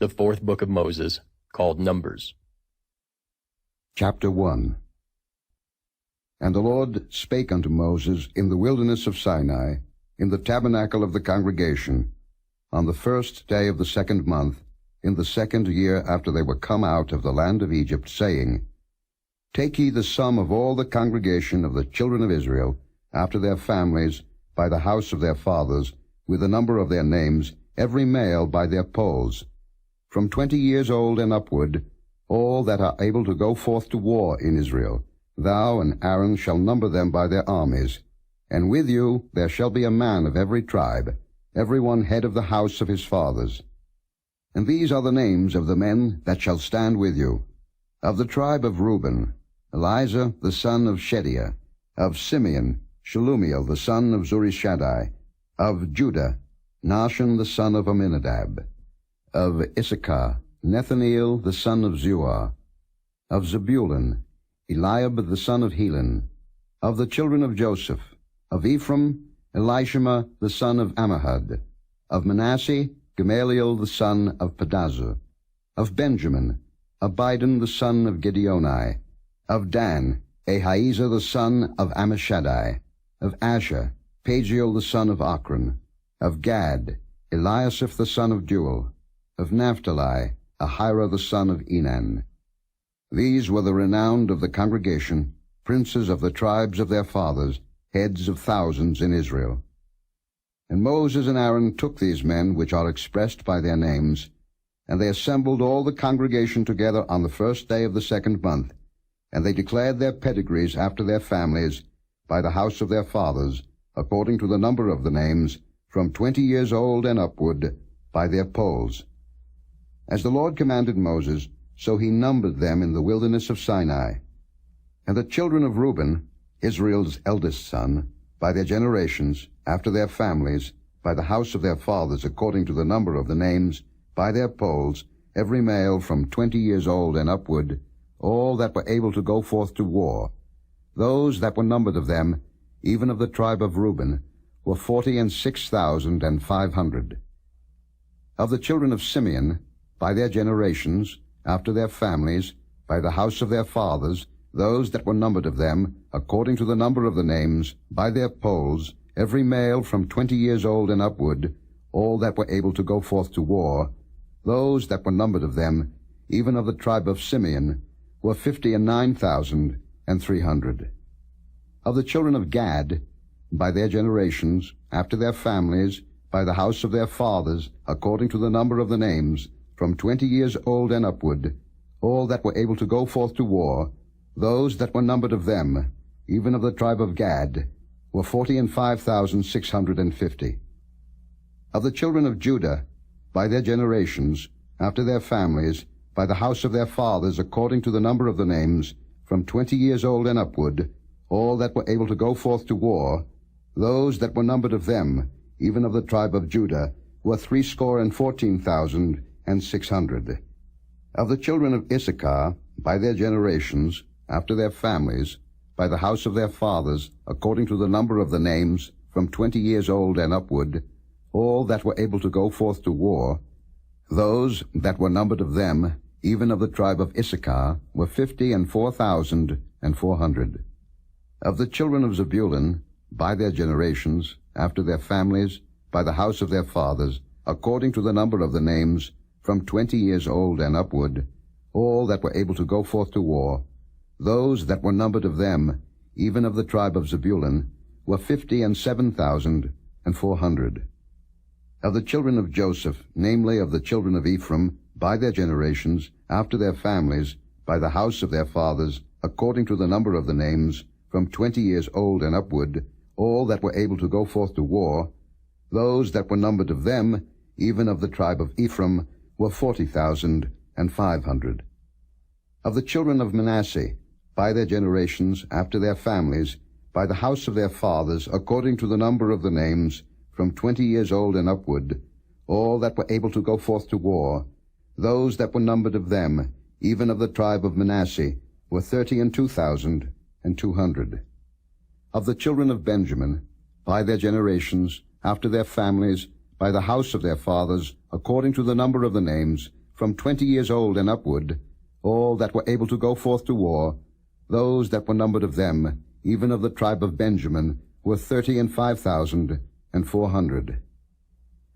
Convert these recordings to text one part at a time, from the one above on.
The fourth book of Moses, called Numbers. Chapter 1. And the Lord spake unto Moses in the wilderness of Sinai, in the tabernacle of the congregation, on the first day of the 2nd month, in the 2nd year after they were come out of the land of Egypt, saying, Take ye the sum of all the congregation of the children of Israel, after their families, by the house of their fathers, with the number of their names, every male by their polls, from 20 years old and upward, all that are able to go forth to war in Israel. Thou and Aaron shall number them by their armies. And with you there shall be a man of every tribe, every one head of the house of his fathers. And these are the names of the men that shall stand with you. Of the tribe of Reuben, Elizur the son of Shediah. Of Simeon, Shelumiel the son of Zurishaddai. Of Judah, Nahshon the son of Amminadab. Of Issachar, Nethaneel the son of Zuar. Of Zebulun, Eliab the son of Helon. Of the children of Joseph, of Ephraim, Elishama the son of Ammihud. Of Manasseh, Gamaliel the son of Pedazur. Of Benjamin, Abidan the son of Gideoni. Of Dan, Ahiezer the son of Ammishaddai. Of Asher, Pagiel the son of Ochran. Of Gad, Eliasaph the son of Deuel. Of Naphtali, Ahira the son of Enan. These were the renowned of the congregation, princes of the tribes of their fathers, heads of thousands in Israel. And Moses and Aaron took these men which are expressed by their names, and they assembled all the congregation together on the first day of the 2nd month, and they declared their pedigrees after their families, by the house of their fathers, according to the number of the names, from 20 years old and upward, by their polls. As the Lord commanded Moses, so he numbered them in the wilderness of Sinai. And the children of Reuben, Israel's eldest son, by their generations, after their families, by the house of their fathers, according to the number of the names, by their polls, every male from 20 years old and upward, all that were able to go forth to war. Those that were numbered of them, even of the tribe of Reuben, were 46,500. Of the children of Simeon, by their generations, after their families, by the house of their fathers, those that were numbered of them, according to the number of the names, by their polls, every male from 20 years old and upward, all that were able to go forth to war, those that were numbered of them, even of the tribe of Simeon, were 59,300. Of the children of Gad, by their generations, after their families, by the house of their fathers, according to the number of the names, from 20 years old and upward, all that were able to go forth to war, those that were numbered of them, even of the tribe of Gad, were 45,650. Of the children of Judah, by their generations, after their families, by the house of their fathers, according to the number of the names, from 20 years old and upward, all that were able to go forth to war, those that were numbered of them, even of the tribe of Judah, were 314,600. Of the children of Issachar, by their generations, after their families, by the house of their fathers, according to the number of the names, from 20 years old and upward, all that were able to go forth to war, those that were numbered of them, even of the tribe of Issachar, were 54,400. Of the children of Zebulun, by their generations, after their families, by the house of their fathers, according to the number of the names, from 20 years old and upward, all that were able to go forth to war, those that were numbered of them, even of the tribe of Zebulun, were 57,400. Of the children of Joseph, namely of the children of Ephraim, by their generations, after their families, by the house of their fathers, according to the number of the names, from 20 years old and upward, all that were able to go forth to war, those that were numbered of them, even of the tribe of Ephraim, were 40,500. Of the children of Manasseh, by their generations, after their families, by the house of their fathers, according to the number of the names, from 20 years old and upward, all that were able to go forth to war, those that were numbered of them, even of the tribe of Manasseh, were 32,200. Of the children of Benjamin, by their generations, after their families, by the house of their fathers, according to the number of the names, from 20 years old and upward, all that were able to go forth to war, those that were numbered of them, even of the tribe of Benjamin, were 35,400.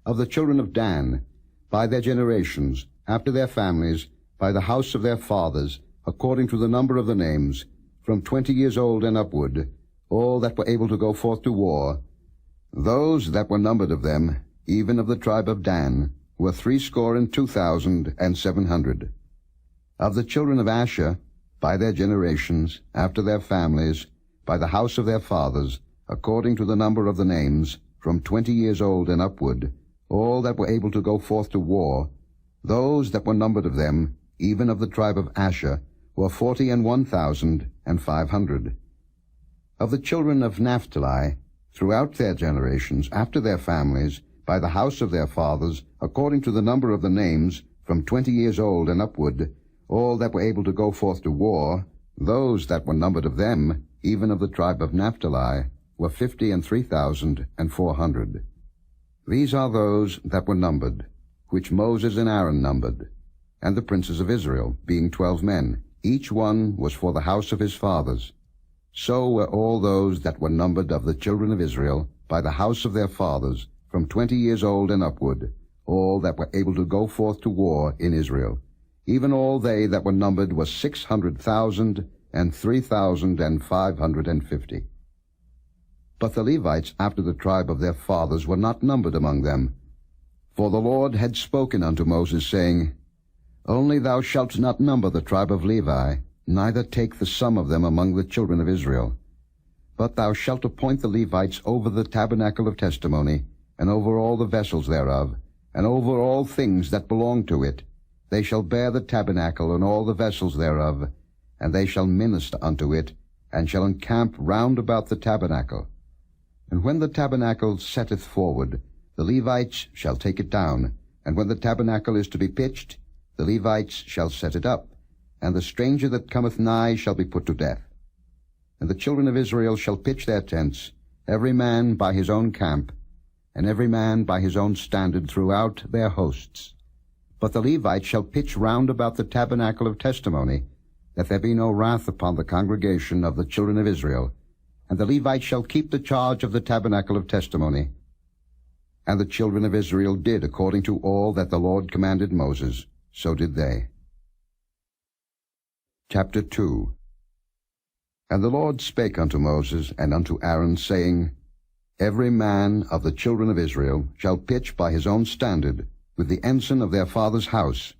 Of the children of Dan, by their generations, after their families, by the house of their fathers, according to the number of the names, from 20 years old and upward, all that were able to go forth to war, those that were numbered of them, even of the tribe of Dan, were 62,700. Of the children of Asher, by their generations, after their families, by the house of their fathers, according to the number of the names, from 20 years old and upward, all that were able to go forth to war, those that were numbered of them, even of the tribe of Asher, were 41,500. Of the children of Naphtali, throughout their generations, after their families, by the house of their fathers, according to the number of the names, from 20 years old and upward, all that were able to go forth to war, those that were numbered of them, even of the tribe of Naphtali, were 53,400. These are those that were numbered, which Moses and Aaron numbered, and the princes of Israel, being 12 men. Each one was for the house of his fathers. So were all those that were numbered of the children of Israel, by the house of their fathers, from 20 years old and upward, all that were able to go forth to war in Israel. Even all they that were numbered were 600,003,550. But the Levites after the tribe of their fathers were not numbered among them. For the Lord had spoken unto Moses, saying, Only thou shalt not number the tribe of Levi, neither take the sum of them among the children of Israel. But thou shalt appoint the Levites over the tabernacle of testimony, and over all the vessels thereof, and over all things that belong to it. They shall bear the tabernacle and all the vessels thereof, and they shall minister unto it, and shall encamp round about the tabernacle. And when the tabernacle setteth forward, the Levites shall take it down, and when the tabernacle is to be pitched, the Levites shall set it up, and the stranger that cometh nigh shall be put to death. And the children of Israel shall pitch their tents, every man by his own camp, and every man by his own standard throughout their hosts. But the Levites shall pitch round about the tabernacle of testimony, that there be no wrath upon the congregation of the children of Israel. And the Levites shall keep the charge of the tabernacle of testimony. And the children of Israel did according to all that the Lord commanded Moses, so did they. Chapter 2. And the Lord spake unto Moses and unto Aaron, saying, Every man of the children of Israel shall pitch by his own standard, with the ensign of their father's house.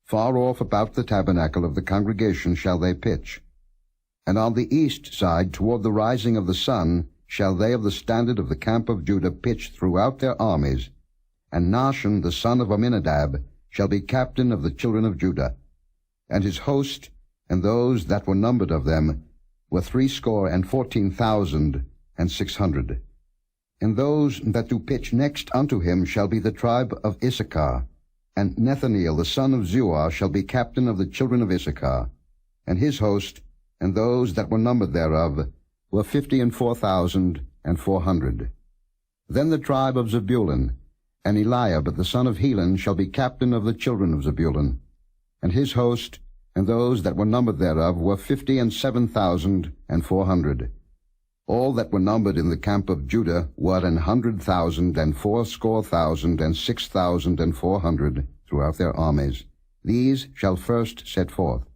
Far off about the tabernacle of the congregation shall they pitch. And on the east side toward the rising of the sun shall they of the standard of the camp of Judah pitch throughout their armies. And Nahshon the son of Amminadab shall be captain of the children of Judah. And his host, and those that were numbered of them, were 314,600. And those that do pitch next unto him shall be the tribe of Issachar. And Nethaneel the son of Zuar shall be captain of the children of Issachar. And his host, and those that were numbered thereof, were 54,400. Then the tribe of Zebulun, and Eliab the son of Helon shall be captain of the children of Zebulun. And his host, and those that were numbered thereof, were 57,400. All that were numbered in the camp of Judah were 100,000 and 6,400 throughout their armies. These shall first set forth.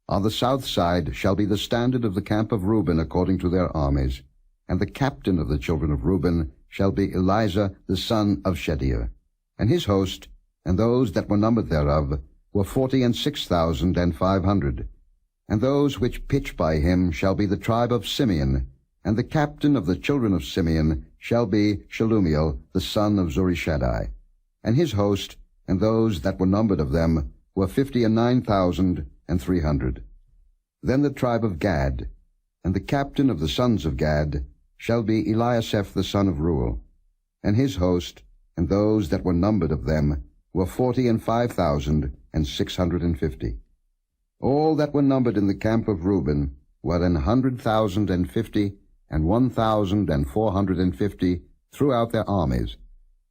On the south side shall be the standard of the camp of Reuben according to their armies. And the captain of the children of Reuben shall be Elizur the son of Shedeur. And his host, and those that were numbered thereof, were 46,500. And those which pitch by him shall be the tribe of Simeon. And the captain of the children of Simeon shall be Shelumiel the son of Zurishaddai. And his host, and those that were numbered of them, were 59,300. Then the tribe of Gad, and the captain of the sons of Gad, shall be Eliasaph the son of Reuel. And his host, and those that were numbered of them, were 45,650. All that were numbered in the camp of Reuben were 100,050 and 1,450 throughout their armies,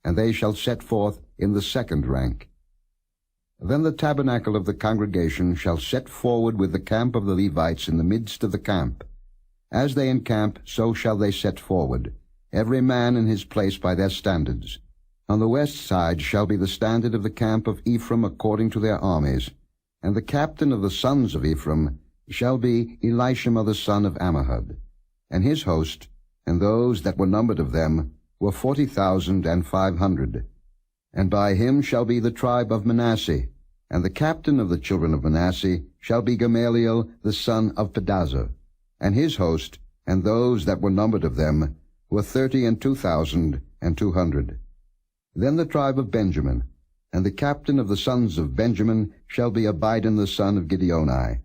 and they shall set forth in the second rank. Then the tabernacle of the congregation shall set forward with the camp of the Levites in the midst of the camp. As they encamp, so shall they set forward, every man in his place by their standards. On the west side shall be the standard of the camp of Ephraim according to their armies, and the captain of the sons of Ephraim shall be Elishama the son of Ammihud. And his host, and those that were numbered of them, were 40,500. And by him shall be the tribe of Manasseh, and the captain of the children of Manasseh shall be Gamaliel the son of Pedazur. And his host, and those that were numbered of them, were 32,200. Then the tribe of Benjamin, and the captain of the sons of Benjamin shall be Abidan the son of Gideoni.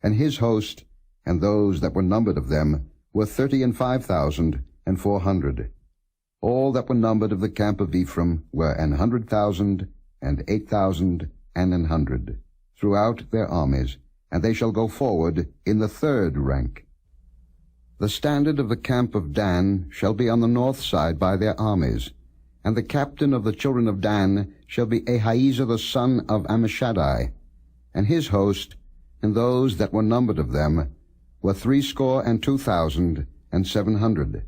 And his host, and those that were numbered of them, were 35,400. All that were numbered of the camp of Ephraim were 100,000, and 8,100, throughout their armies, and they shall go forward in the third rank. The standard of the camp of Dan shall be on the north side by their armies, and the captain of the children of Dan shall be Ahiezer the son of Ammishaddai. And his host, and those that were numbered of them, were 62,700.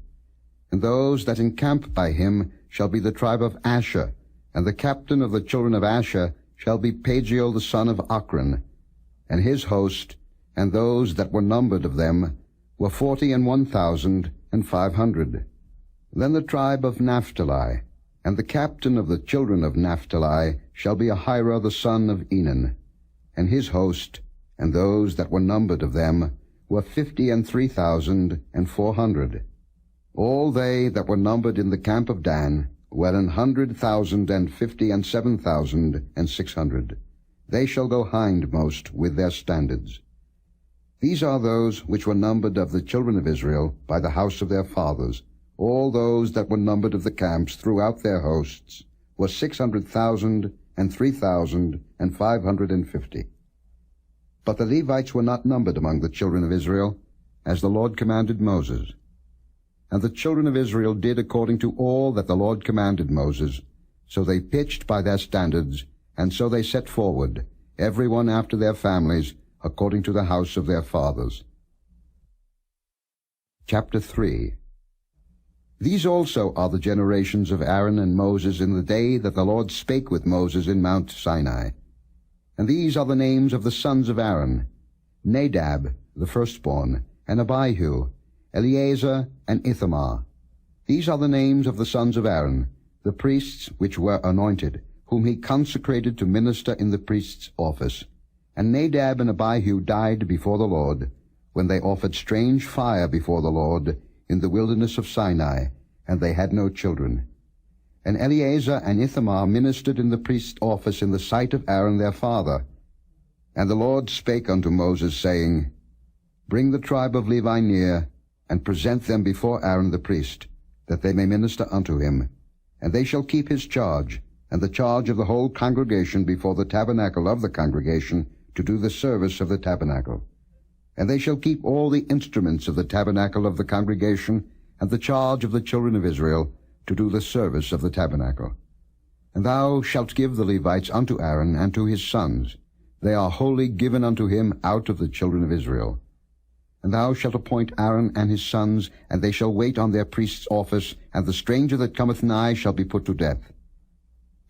And those that encamp by him shall be the tribe of Asher, and the captain of the children of Asher shall be Pagiel the son of Ochran. And his host, and those that were numbered of them, were 41,500. Then the tribe of Naphtali, and the captain of the children of Naphtali shall be Ahira the son of Enan. And his host, and those that were numbered of them, were 53,400. All they that were numbered in the camp of Dan were 157,600. They shall go hindmost with their standards. These are those which were numbered of the children of Israel by the house of their fathers. All those that were numbered of the camps throughout their hosts were 600,000 and 3,550. But the Levites were not numbered among the children of Israel, as the Lord commanded Moses. And the children of Israel did according to all that the Lord commanded Moses. So they pitched by their standards, and so they set forward, every one after their families, according to the house of their fathers. Chapter 3. These also are the generations of Aaron and Moses in the day that the Lord spake with Moses in Mount Sinai. And these are the names of the sons of Aaron: Nadab, the firstborn, and Abihu, Eleazar, and Ithamar. These are the names of the sons of Aaron, the priests which were anointed, whom he consecrated to minister in the priest's office. And Nadab and Abihu died before the Lord, when they offered strange fire before the Lord in the wilderness of Sinai, and they had no children. And Eleazar and Ithamar ministered in the priest's office in the sight of Aaron their father. And the Lord spake unto Moses, saying, Bring the tribe of Levi near, and present them before Aaron the priest, that they may minister unto him. And they shall keep his charge, and the charge of the whole congregation before the tabernacle of the congregation, to do the service of the tabernacle. And they shall keep all the instruments of the tabernacle of the congregation, and the charge of the children of Israel, to do the service of the tabernacle. And thou shalt give the Levites unto Aaron and to his sons. They are wholly given unto him out of the children of Israel. And thou shalt appoint Aaron and his sons, and they shall wait on their priest's office, and the stranger that cometh nigh shall be put to death.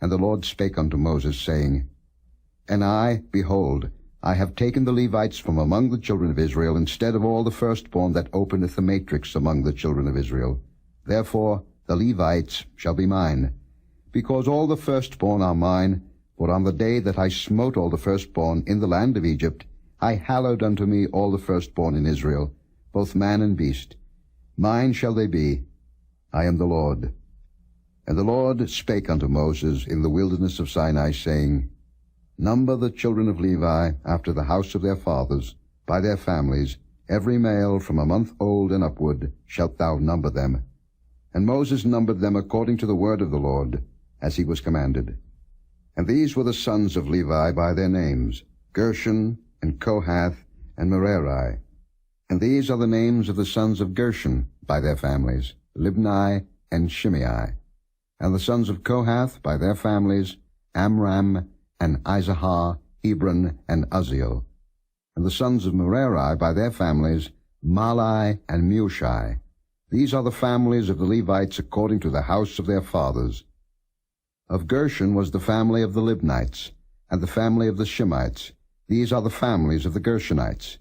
And the Lord spake unto Moses, saying, And I, behold, I have taken the Levites from among the children of Israel, instead of all the firstborn that openeth the matrix among the children of Israel. Therefore the Levites shall be mine, because all the firstborn are mine. For on the day that I smote all the firstborn in the land of Egypt, I hallowed unto me all the firstborn in Israel, both man and beast. Mine shall they be. I am the Lord. And the Lord spake unto Moses in the wilderness of Sinai, saying, Number the children of Levi after the house of their fathers, by their families, every male from a month old and upward shalt thou number them. And Moses numbered them according to the word of the Lord, as he was commanded. And these were the sons of Levi by their names, Gershon, and Kohath, and Merari. And these are the names of the sons of Gershon by their families, Libni and Shimei. And the sons of Kohath by their families, Amram, and Izahar, Hebron, and Uzziel. And the sons of Merari by their families, Mahli and Mushi. These are the families of the Levites according to the house of their fathers. Of Gershon was the family of the Libnites, and the family of the Shimites. These are the families of the Gershonites.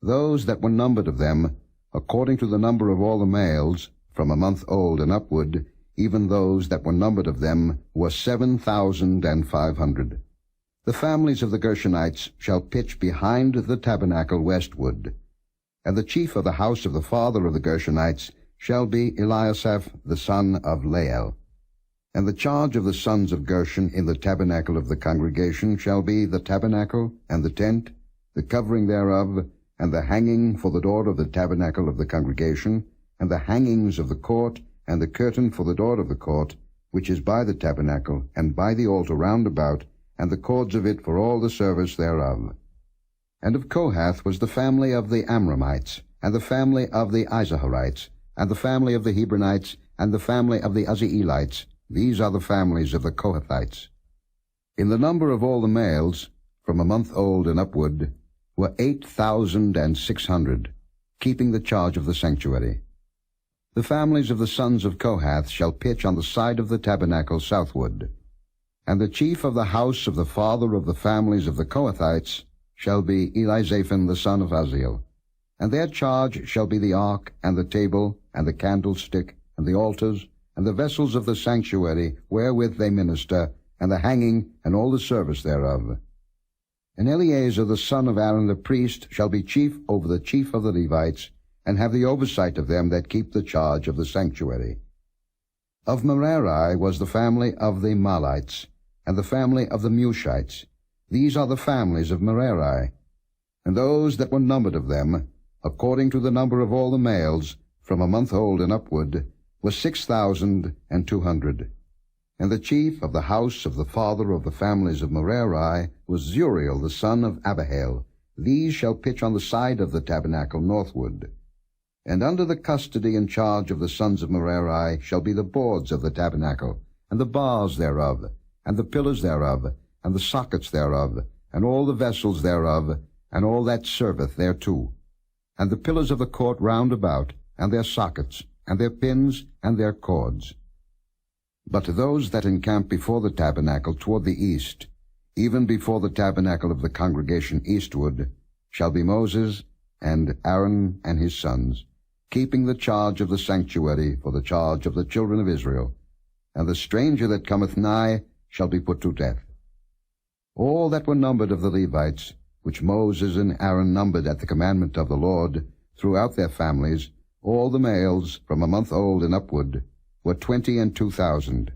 Those that were numbered of them, according to the number of all the males, from a month old and upward, even those that were numbered of them were 7,500. The families of the Gershonites shall pitch behind the tabernacle westward. And the chief of the house of the father of the Gershonites shall be Eliasaph the son of Lael. And the charge of the sons of Gershon in the tabernacle of the congregation shall be the tabernacle, and the tent, the covering thereof, and the hanging for the door of the tabernacle of the congregation, and the hangings of the court, and the curtain for the door of the court, which is by the tabernacle, and by the altar round about, and the cords of it for all the service thereof. And of Kohath was the family of the Amramites, and the family of the Izaharites, and the family of the Hebronites, and the family of the Uzzielites. These are the families of the Kohathites. In the number of all the males, from a month old and upward, were 8,600, keeping the charge of the sanctuary. The families of the sons of Kohath shall pitch on the side of the tabernacle southward. And the chief of the house of the father of the families of the Kohathites shall be Elizaphan the son of Uzziel. And their charge shall be the ark, and the table, and the candlestick, and the altars, and the vessels of the sanctuary wherewith they minister, and the hanging, and all the service thereof. And Eleazar the son of Aaron the priest shall be chief over the chief of the Levites, and have the oversight of them that keep the charge of the sanctuary. Of Merari was the family of the Mahlites, and the family of the Mushites. These are the families of Merari. And those that were numbered of them, according to the number of all the males, from a month old and upward, were 6,200. And the chief of the house of the father of the families of Merari was Zuriel the son of Abihail. These shall pitch on the side of the tabernacle northward. And under the custody and charge of the sons of Merari shall be the boards of the tabernacle, and the bars thereof, and the pillars thereof, and the sockets thereof, and all the vessels thereof, and all that serveth thereto, and the pillars of the court round about, and their sockets, and their pins, and their cords. But those that encamp before the tabernacle toward the east, even before the tabernacle of the congregation eastward, shall be Moses, and Aaron and his sons, keeping the charge of the sanctuary for the charge of the children of Israel. And the stranger that cometh nigh shall be put to death. All that were numbered of the Levites, which Moses and Aaron numbered at the commandment of the Lord, throughout their families, all the males from a month old and upward, were 22,000.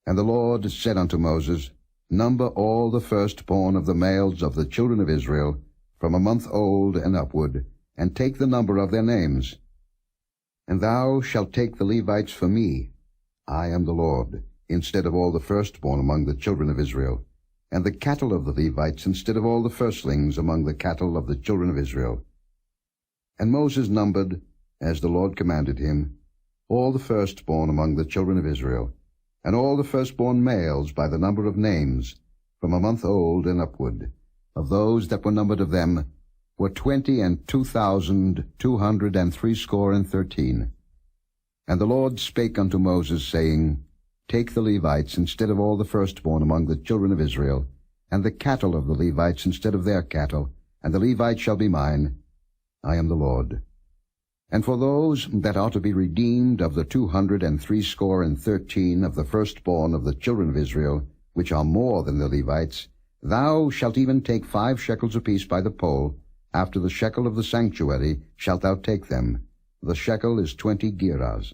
And the Lord said unto Moses, Number all the firstborn of the males of the children of Israel, from a month old and upward, and take the number of their names. And thou shalt take the Levites for me, I am the Lord, instead of all the firstborn among the children of Israel, and the cattle of the Levites instead of all the firstlings among the cattle of the children of Israel. And Moses numbered, as the Lord commanded him, all the firstborn among the children of Israel, and all the firstborn males by the number of names, from a month old and upward, of those that were numbered of them, were 22,213. And the Lord spake unto Moses, saying, Take the Levites instead of all the firstborn among the children of Israel, and the cattle of the Levites instead of their cattle, and the Levites shall be mine. I am the Lord. And for those that are to be redeemed of the 213 of the firstborn of the children of Israel, which are more than the Levites, thou shalt even take 5 shekels apiece by the poll. After the shekel of the sanctuary shalt thou take them. The shekel is 20 gerahs.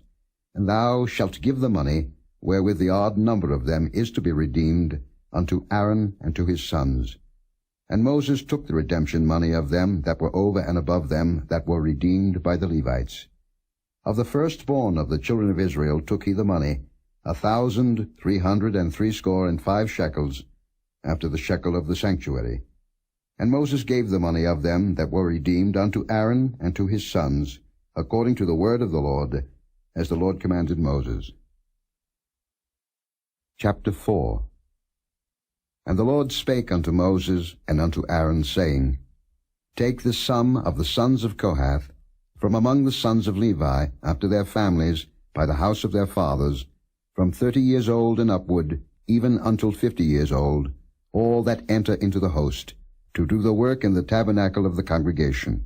And thou shalt give the money, wherewith the odd number of them is to be redeemed, unto Aaron and to his sons. And Moses took the redemption money of them that were over and above them that were redeemed by the Levites. Of the firstborn of the children of Israel took he the money, 1,365 shekels, after the shekel of the sanctuary. And Moses gave the money of them that were redeemed unto Aaron and to his sons, according to the word of the Lord, as the Lord commanded Moses. Chapter 4. And the Lord spake unto Moses and unto Aaron, saying, Take the sum of the sons of Kohath from among the sons of Levi after their families by the house of their fathers, from 30 years old and upward, even until 50 years old, all that enter into the host, to do the work in the tabernacle of the congregation.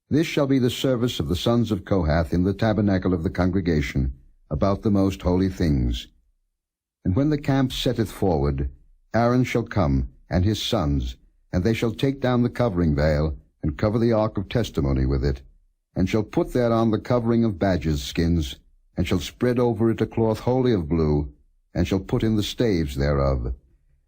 This shall be the service of the sons of Kohath in the tabernacle of the congregation, about the most holy things. And when the camp setteth forward, Aaron shall come, and his sons, and they shall take down the covering veil, and cover the ark of testimony with it, and shall put thereon the covering of badgers' skins, and shall spread over it a cloth wholly of blue, and shall put in the staves thereof.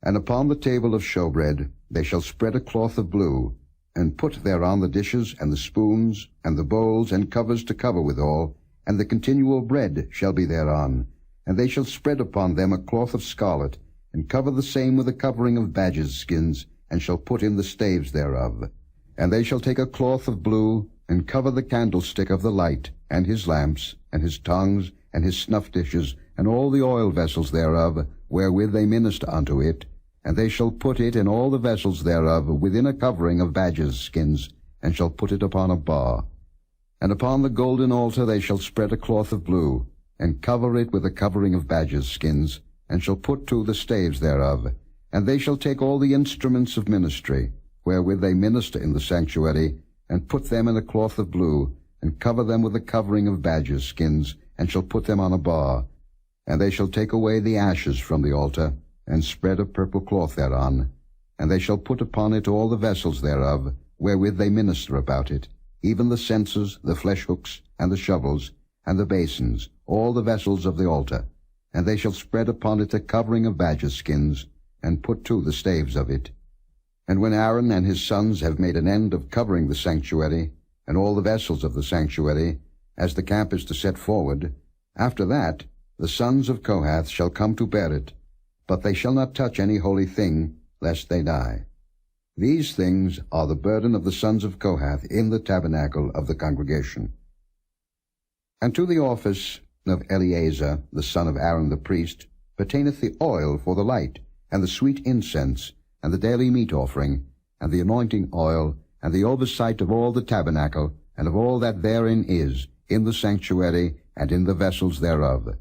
And upon the table of showbread they shall spread a cloth of blue, and put thereon the dishes, and the spoons, and the bowls, and covers to cover withal, and the continual bread shall be thereon. And they shall spread upon them a cloth of scarlet, and cover the same with a covering of badgers' skins, and shall put in the staves thereof. And they shall take a cloth of blue, and cover the candlestick of the light, and his lamps, and his tongues, and his snuff dishes, and all the oil vessels thereof, wherewith they minister unto it. And they shall put it in all the vessels thereof within a covering of badgers' skins, and shall put it upon a bar. And upon the golden altar they shall spread a cloth of blue, and cover it with a covering of badgers' skins, and shall put to the staves thereof. And they shall take all the instruments of ministry, wherewith they minister in the sanctuary, and put them in a cloth of blue, and cover them with a covering of badgers' skins, and shall put them on a bar. And they shall take away the ashes from the altar, and spread a purple cloth thereon. And they shall put upon it all the vessels thereof, wherewith they minister about it, even the censers, the flesh hooks, and the shovels, and the basins, all the vessels of the altar. And they shall spread upon it a covering of badgers' skins, and put to the staves of it. And when Aaron and his sons have made an end of covering the sanctuary, and all the vessels of the sanctuary, as the camp is to set forward, after that the sons of Kohath shall come to bear it, but they shall not touch any holy thing, lest they die. These things are the burden of the sons of Kohath in the tabernacle of the congregation. And to the office of Eleazar, the son of Aaron the priest, pertaineth the oil for the light, and the sweet incense, and the daily meat offering, and the anointing oil, and the oversight of all the tabernacle, and of all that therein is, in the sanctuary, and in the vessels thereof.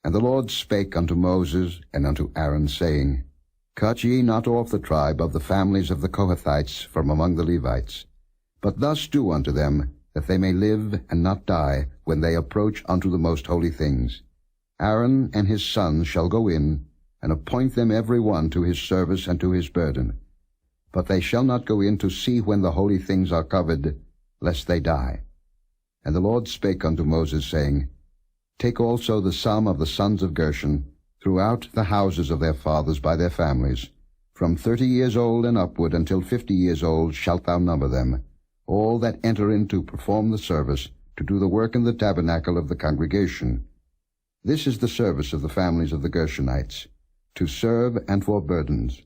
And the Lord spake unto Moses and unto Aaron, saying, Cut ye not off the tribe of the families of the Kohathites from among the Levites, but thus do unto them, that they may live and not die when they approach unto the most holy things. Aaron and his sons shall go in, and appoint them every one to his service and to his burden. But they shall not go in to see when the holy things are covered, lest they die. And the Lord spake unto Moses, saying, Take also the sum of the sons of Gershon throughout the houses of their fathers by their families. From 30 years old and upward until 50 years old shalt thou number them, all that enter in to perform the service, to do the work in the tabernacle of the congregation. This is the service of the families of the Gershonites, to serve and for burdens.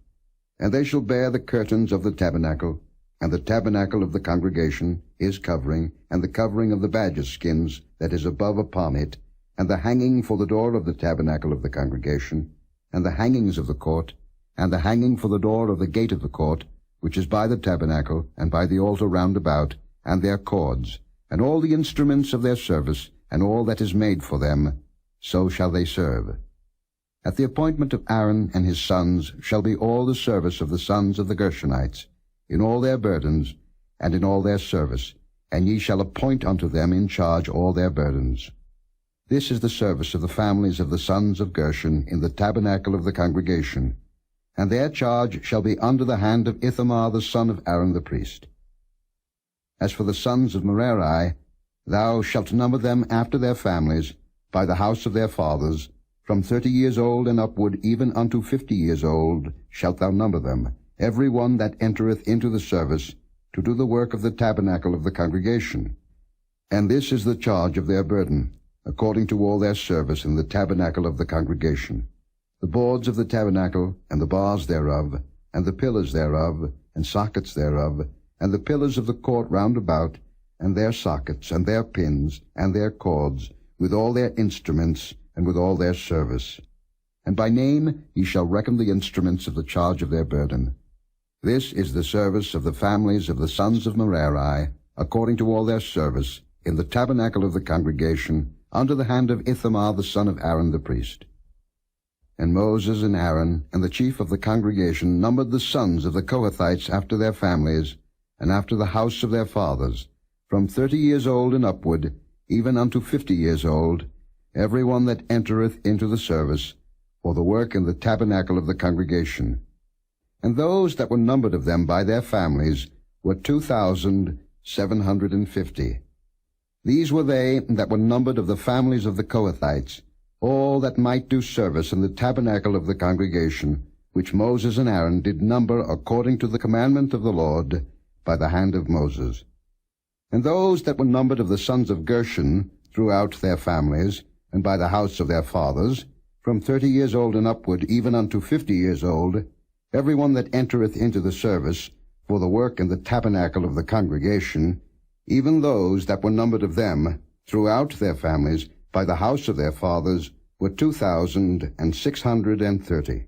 And they shall bear the curtains of the tabernacle, and the tabernacle of the congregation, his covering, and the covering of the badgers' skins that is above upon it, and the hanging for the door of the tabernacle of the congregation, and the hangings of the court, and the hanging for the door of the gate of the court, which is by the tabernacle, and by the altar round about, and their cords, and all the instruments of their service, and all that is made for them, so shall they serve. At the appointment of Aaron and his sons shall be all the service of the sons of the Gershonites, in all their burdens, and in all their service, and ye shall appoint unto them in charge all their burdens. This is the service of the families of the sons of Gershon in the tabernacle of the congregation, and their charge shall be under the hand of Ithamar the son of Aaron the priest. As for the sons of Merari, thou shalt number them after their families, by the house of their fathers, from 30 years old and upward even unto 50 years old shalt thou number them, every one that entereth into the service, to do the work of the tabernacle of the congregation. And this is the charge of their burden, according to all their service in the tabernacle of the congregation: the boards of the tabernacle, and the bars thereof, and the pillars thereof, and sockets thereof, and the pillars of the court round about, and their sockets, and their pins, and their cords, with all their instruments, and with all their service. and by name ye shall reckon the instruments of the charge of their burden. This is the service of the families of the sons of Merari, according to all their service, in the tabernacle of the congregation, under the hand of Ithamar the son of Aaron the priest. And Moses and Aaron and the chief of the congregation numbered the sons of the Kohathites after their families, and after the house of their fathers, from 30 years old and upward, even unto 50 years old, every one that entereth into the service, for the work in the tabernacle of the congregation. And those that were numbered of them by their families were 2,750. These were they that were numbered of the families of the Kohathites, all that might do service in the tabernacle of the congregation, which Moses and Aaron did number according to the commandment of the Lord by the hand of Moses. And those that were numbered of the sons of Gershon throughout their families, and by the house of their fathers, from 30 years old and upward, even unto 50 years old, every one that entereth into the service, for the work in the tabernacle of the congregation, even those that were numbered of them, throughout their families, by the house of their fathers, were 2,630.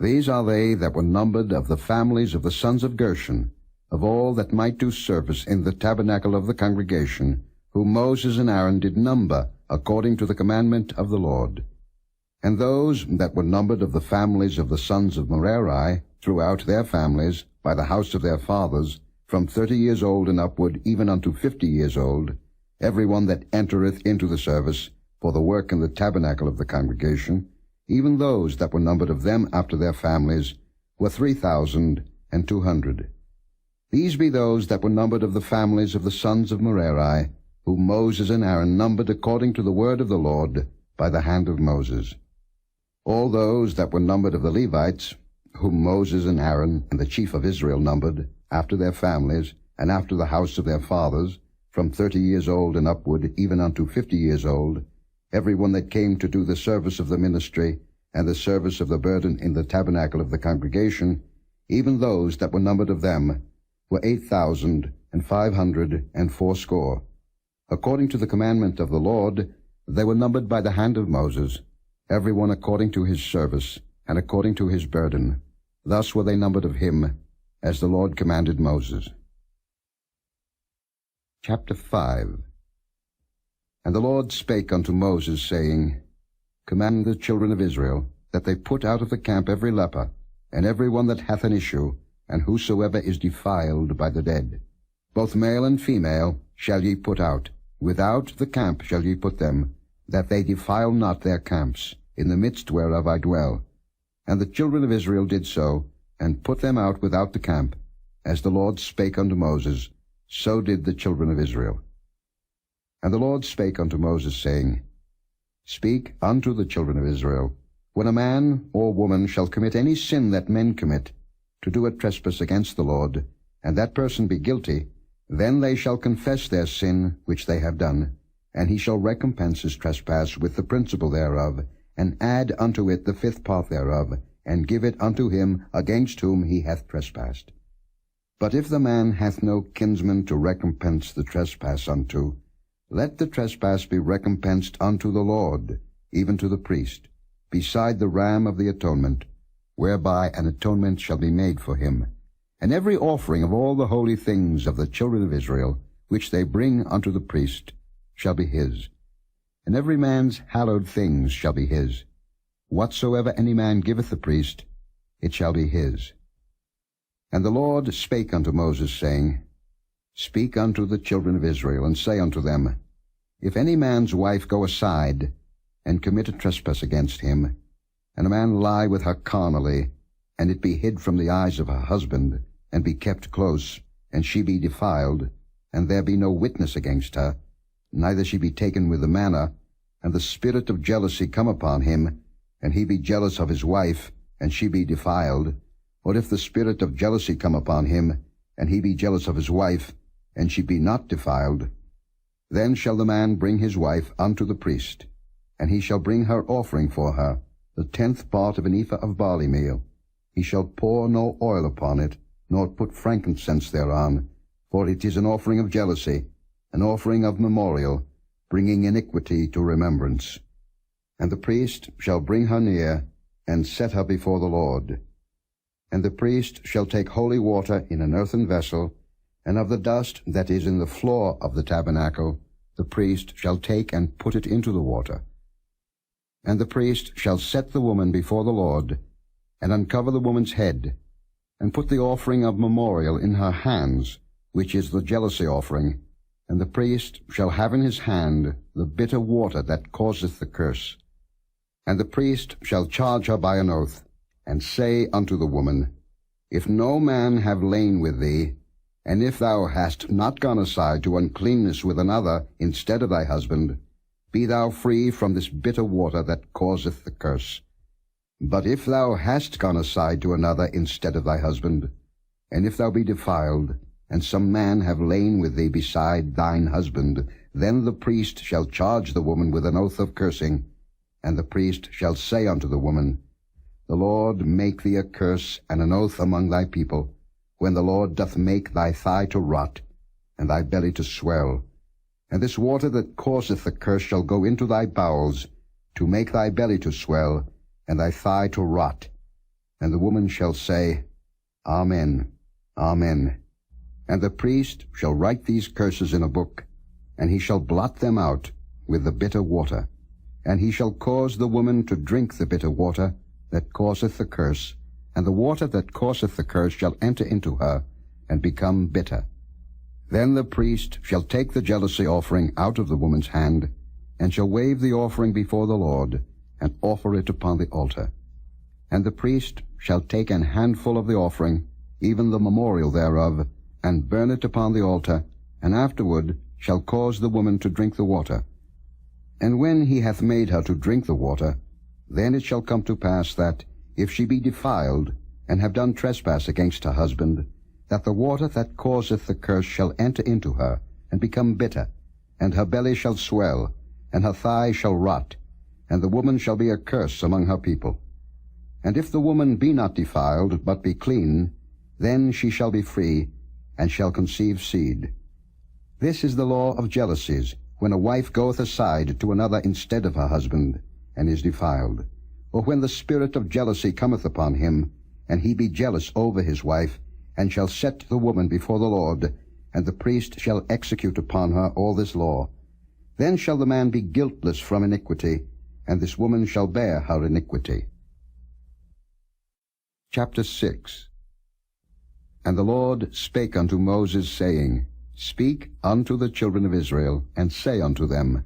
These are they that were numbered of the families of the sons of Gershon, of all that might do service in the tabernacle of the congregation, whom Moses and Aaron did number, according to the commandment of the Lord. And those that were numbered of the families of the sons of Merari, throughout their families, by the house of their fathers, from 30 years old and upward, even unto 50 years old, every one that entereth into the service, for the work in the tabernacle of the congregation, even those that were numbered of them after their families, were 3,200. These be those that were numbered of the families of the sons of Merari, whom Moses and Aaron numbered according to the word of the Lord by the hand of Moses. All those that were numbered of the Levites, whom Moses and Aaron and the chief of Israel numbered, after their families, and after the house of their fathers, from 30 years old and upward, even unto 50 years old, every one that came to do the service of the ministry, and the service of the burden in the tabernacle of the congregation, even those that were numbered of them, were 8,580. According to the commandment of the Lord, they were numbered by the hand of Moses, every one according to his service, and according to his burden. Thus were they numbered of him, as the Lord commanded Moses. Chapter 5. And the Lord spake unto Moses, saying, Command the children of Israel, that they put out of the camp every leper, and every one that hath an issue, and whosoever is defiled by the dead. Both male and female shall ye put out, without the camp shall ye put them, that they defile not their camps, in the midst whereof I dwell. And the children of Israel did so, and put them out without the camp, as the Lord spake unto Moses, so did the children of Israel. And the Lord spake unto Moses, saying, Speak unto the children of Israel, when a man or woman shall commit any sin that men commit, to do a trespass against the Lord, and that person be guilty, then they shall confess their sin which they have done, and he shall recompense his trespass with the principal thereof, and add unto it the 5th part thereof, and give it unto him against whom he hath trespassed. But if the man hath no kinsman to recompense the trespass unto, let the trespass be recompensed unto the Lord, even to the priest, beside the ram of the atonement, whereby an atonement shall be made for him. And every offering of all the holy things of the children of Israel, which they bring unto the priest, shall be his. And every man's hallowed things shall be his. Whatsoever any man giveth the priest, it shall be his. And the Lord spake unto Moses, saying, Speak unto the children of Israel, and say unto them, If any man's wife go aside, and commit a trespass against him, and a man lie with her carnally, and it be hid from the eyes of her husband, and be kept close, and she be defiled, and there be no witness against her, neither she be taken with the manner, and the spirit of jealousy come upon him, and he be jealous of his wife, and she be defiled, or if the spirit of jealousy come upon him, and he be jealous of his wife, and she be not defiled, then shall the man bring his wife unto the priest, and he shall bring her offering for her, the 10th part of an ephah of barley meal. He shall pour no oil upon it, nor put frankincense thereon, for it is an offering of jealousy, an offering of memorial, bringing iniquity to remembrance. And the priest shall bring her near, and set her before the Lord. And the priest shall take holy water in an earthen vessel, and of the dust that is in the floor of the tabernacle the priest shall take and put it into the water. And the priest shall set the woman before the Lord, and uncover the woman's head, and put the offering of memorial in her hands, which is the jealousy offering. And the priest shall have in his hand the bitter water that causeth the curse. And the priest shall charge her by an oath, and say unto the woman, If no man have lain with thee, and if thou hast not gone aside to uncleanness with another instead of thy husband, be thou free from this bitter water that causeth the curse. But if thou hast gone aside to another instead of thy husband, and if thou be defiled, and some man have lain with thee beside thine husband, then the priest shall charge the woman with an oath of cursing, and the priest shall say unto the woman, The Lord make thee a curse and an oath among thy people, when the Lord doth make thy thigh to rot, and thy belly to swell. And this water that causeth the curse shall go into thy bowels, to make thy belly to swell, and thy thigh to rot. And the woman shall say, Amen, Amen. And the priest shall write these curses in a book, and he shall blot them out with the bitter water. And he shall cause the woman to drink the bitter water that causeth the curse, and the water that causeth the curse shall enter into her, and become bitter. Then the priest shall take the jealousy offering out of the woman's hand, and shall wave the offering before the Lord, and offer it upon the altar. And the priest shall take an handful of the offering, even the memorial thereof, and burn it upon the altar, and afterward shall cause the woman to drink the water. And when he hath made her to drink the water, then it shall come to pass that, if she be defiled, and have done trespass against her husband, that the water that causeth the curse shall enter into her, and become bitter, and her belly shall swell, and her thigh shall rot, and the woman shall be a curse among her people. And if the woman be not defiled, but be clean, then she shall be free, and shall conceive seed. This is the law of jealousies, when a wife goeth aside to another instead of her husband, and is defiled. Or when the spirit of jealousy cometh upon him, and he be jealous over his wife, and shall set the woman before the Lord, and the priest shall execute upon her all this law. Then shall the man be guiltless from iniquity, and this woman shall bear her iniquity. Chapter 6. And the Lord spake unto Moses, saying, Speak unto the children of Israel, and say unto them,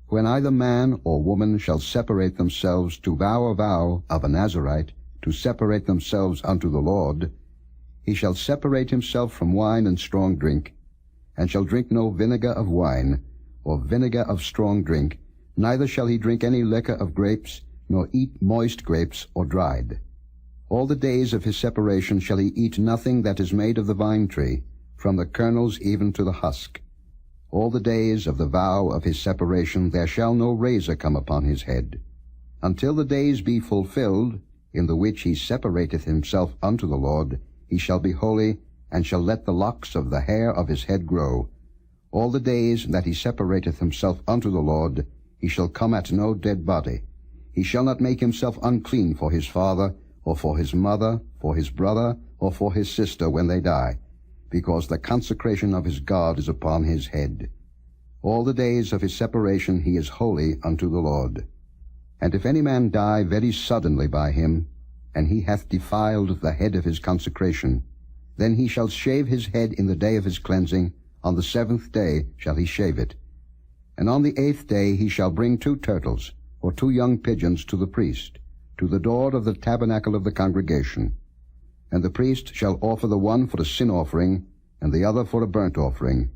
When either man or woman shall separate themselves to vow a vow of a Nazarite, to separate themselves unto the Lord, he shall separate himself from wine and strong drink, and shall drink no vinegar of wine, or vinegar of strong drink, neither shall he drink any liquor of grapes, nor eat moist grapes or dried. All the days of his separation shall he eat nothing that is made of the vine tree, from the kernels even to the husk. All the days of the vow of his separation there shall no razor come upon his head, until the days be fulfilled, in the which he separateth himself unto the Lord. He shall be holy, and shall let the locks of the hair of his head grow. All the days that he separateth himself unto the Lord, he shall come at no dead body. He shall not make himself unclean for his father, or for his mother, for his brother, or for his sister when they die, because the consecration of his God is upon his head. All the days of his separation he is holy unto the Lord. And if any man die very suddenly by him, and he hath defiled the head of his consecration, then he shall shave his head in the day of his cleansing. On the 7th day shall he shave it. And on the 8th day he shall bring 2 turtles, or 2 young pigeons, to the priest, to the door of the tabernacle of the congregation. And the priest shall offer the one for a sin offering, and the other for a burnt offering,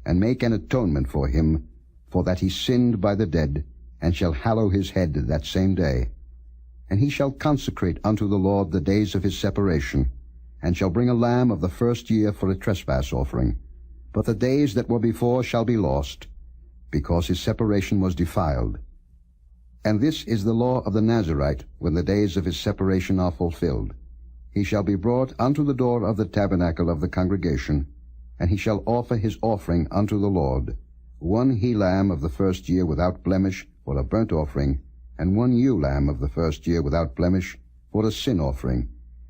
and make an atonement for him, for that he sinned by the dead, and shall hallow his head that same day. And he shall consecrate unto the Lord the days of his separation, and shall bring a lamb of the first year for a trespass offering. But the days that were before shall be lost, because his separation was defiled. And this is the law of the Nazarite, when the days of his separation are fulfilled. He shall be brought unto the door of the tabernacle of the congregation, and he shall offer his offering unto the Lord, 1 he-lamb of the first year without blemish for a burnt offering, and 1 ewe lamb of the first year without blemish for a sin offering,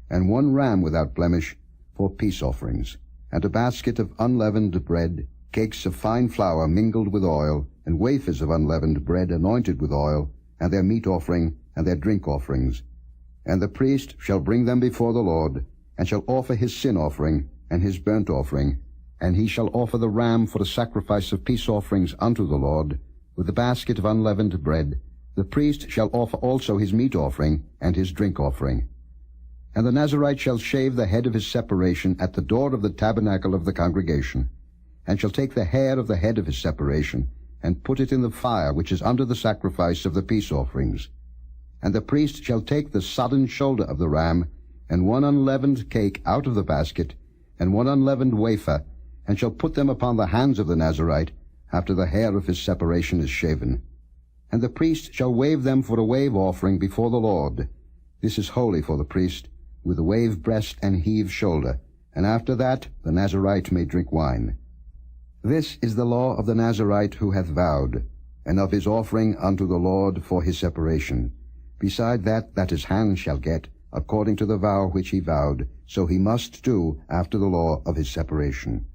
and 1 ram without blemish for peace offerings, and a basket of unleavened bread, cakes of fine flour mingled with oil, and wafers of unleavened bread anointed with oil, and their meat offering and their drink offerings. And the priest shall bring them before the Lord, and shall offer his sin offering and his burnt offering, and he shall offer the ram for a sacrifice of peace offerings unto the Lord, with the basket of unleavened bread. The priest shall offer also his meat offering and his drink offering. And the Nazarite shall shave the head of his separation at the door of the tabernacle of the congregation, and shall take the hair of the head of his separation, and put it in the fire which is under the sacrifice of the peace offerings. And the priest shall take the sodden shoulder of the ram, and 1 unleavened cake out of the basket, and 1 unleavened wafer, and shall put them upon the hands of the Nazarite, after the hair of his separation is shaven. And the priest shall wave them for a wave offering before the Lord. This is holy for the priest, with a wave breast and heave shoulder, and after that the Nazarite may drink wine. This is the law of the Nazarite who hath vowed, and of his offering unto the Lord for his separation. Beside that his hand shall get, according to the vow which he vowed, so he must do after the law of his separation.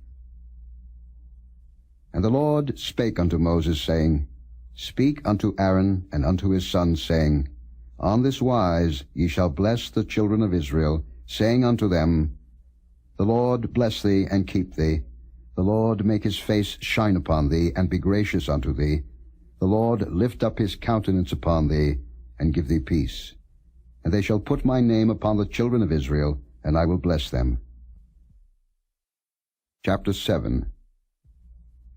And the Lord spake unto Moses, saying, Speak unto Aaron and unto his sons, saying, On this wise ye shall bless the children of Israel, saying unto them, The Lord bless thee and keep thee. The Lord make his face shine upon thee, and be gracious unto thee. The Lord lift up his countenance upon thee, and give thee peace. And they shall put my name upon the children of Israel, and I will bless them. Chapter 7.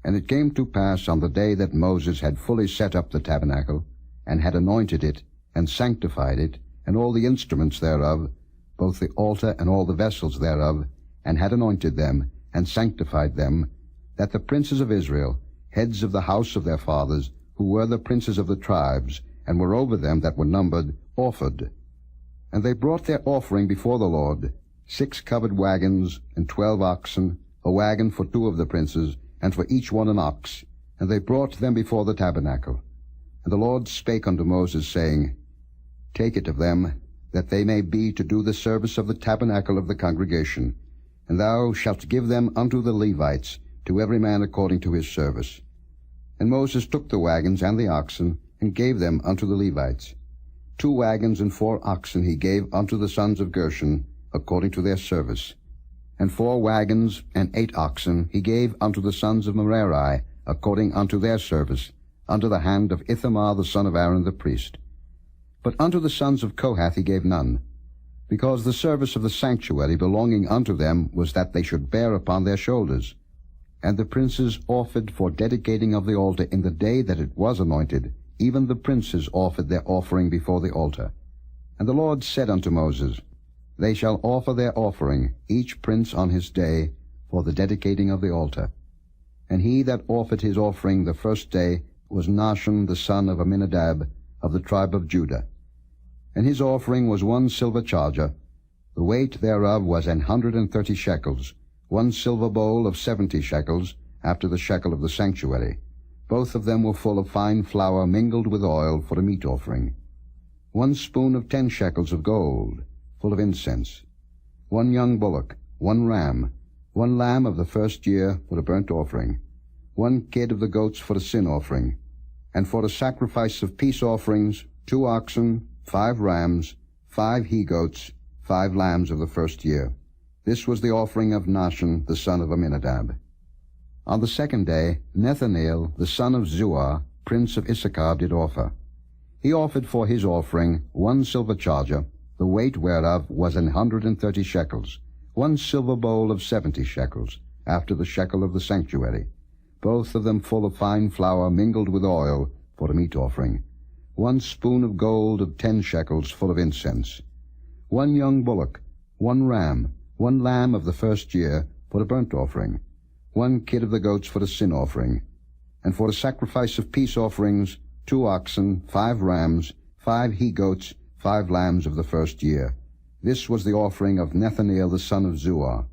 And it came to pass on the day that Moses had fully set up the tabernacle, and had anointed it, and sanctified it, and all the instruments thereof, both the altar and all the vessels thereof, and had anointed them, and sanctified them, that the princes of Israel, heads of the house of their fathers, who were the princes of the tribes, and were over them that were numbered, offered. And they brought their offering before the Lord, 6 covered wagons, and 12 oxen, a wagon for 2 of the princes, and for each one an ox. And they brought them before the tabernacle. And the Lord spake unto Moses, saying, Take it of them, that they may be to do the service of the tabernacle of the congregation, and thou shalt give them unto the Levites, to every man according to his service. And Moses took the wagons and the oxen, and gave them unto the Levites. 2 wagons and 4 oxen he gave unto the sons of Gershon, according to their service. And 4 wagons and 8 oxen he gave unto the sons of Merari, according unto their service, under the hand of Ithamar the son of Aaron the priest. But unto the sons of Kohath he gave none, because the service of the sanctuary belonging unto them was that they should bear upon their shoulders. And the princes offered for dedicating of the altar in the day that it was anointed. Even the princes offered their offering before the altar. And the Lord said unto Moses, They shall offer their offering, each prince on his day, for the dedicating of the altar. And he that offered his offering the first day was Nahshon the son of Amminadab, of the tribe of Judah. And his offering was 1 silver charger. The weight thereof was 130 shekels, 1 silver bowl of 70 shekels, after the shekel of the sanctuary. Both of them were full of fine flour mingled with oil for a meat offering. 1 spoon of 10 shekels of gold, full of incense. 1 young bullock, 1 ram, 1 lamb of the first year for a burnt offering, 1 kid of the goats for a sin offering, and for a sacrifice of peace offerings, 2 oxen, 5 rams, 5 he-goats, 5 lambs of the first year. This was the offering of Nahshon the son of Amminadab. On the 2nd day, Nethaneel the son of Zuar, prince of Issachar, did offer. He offered for his offering 1 silver charger, the weight whereof was 130 shekels, 1 silver bowl of 70 shekels, after the shekel of the sanctuary, both of them full of fine flour mingled with oil for a meat offering, 1 spoon of gold of 10 shekels full of incense, 1 young bullock, 1 ram, 1 lamb of the first year for a burnt offering, 1 kid of the goats for a sin offering, and for a sacrifice of peace offerings, 2 oxen, 5 rams, 5 he-goats, 5 lambs of the first year. This was the offering of Nethaneel the son of Zuar.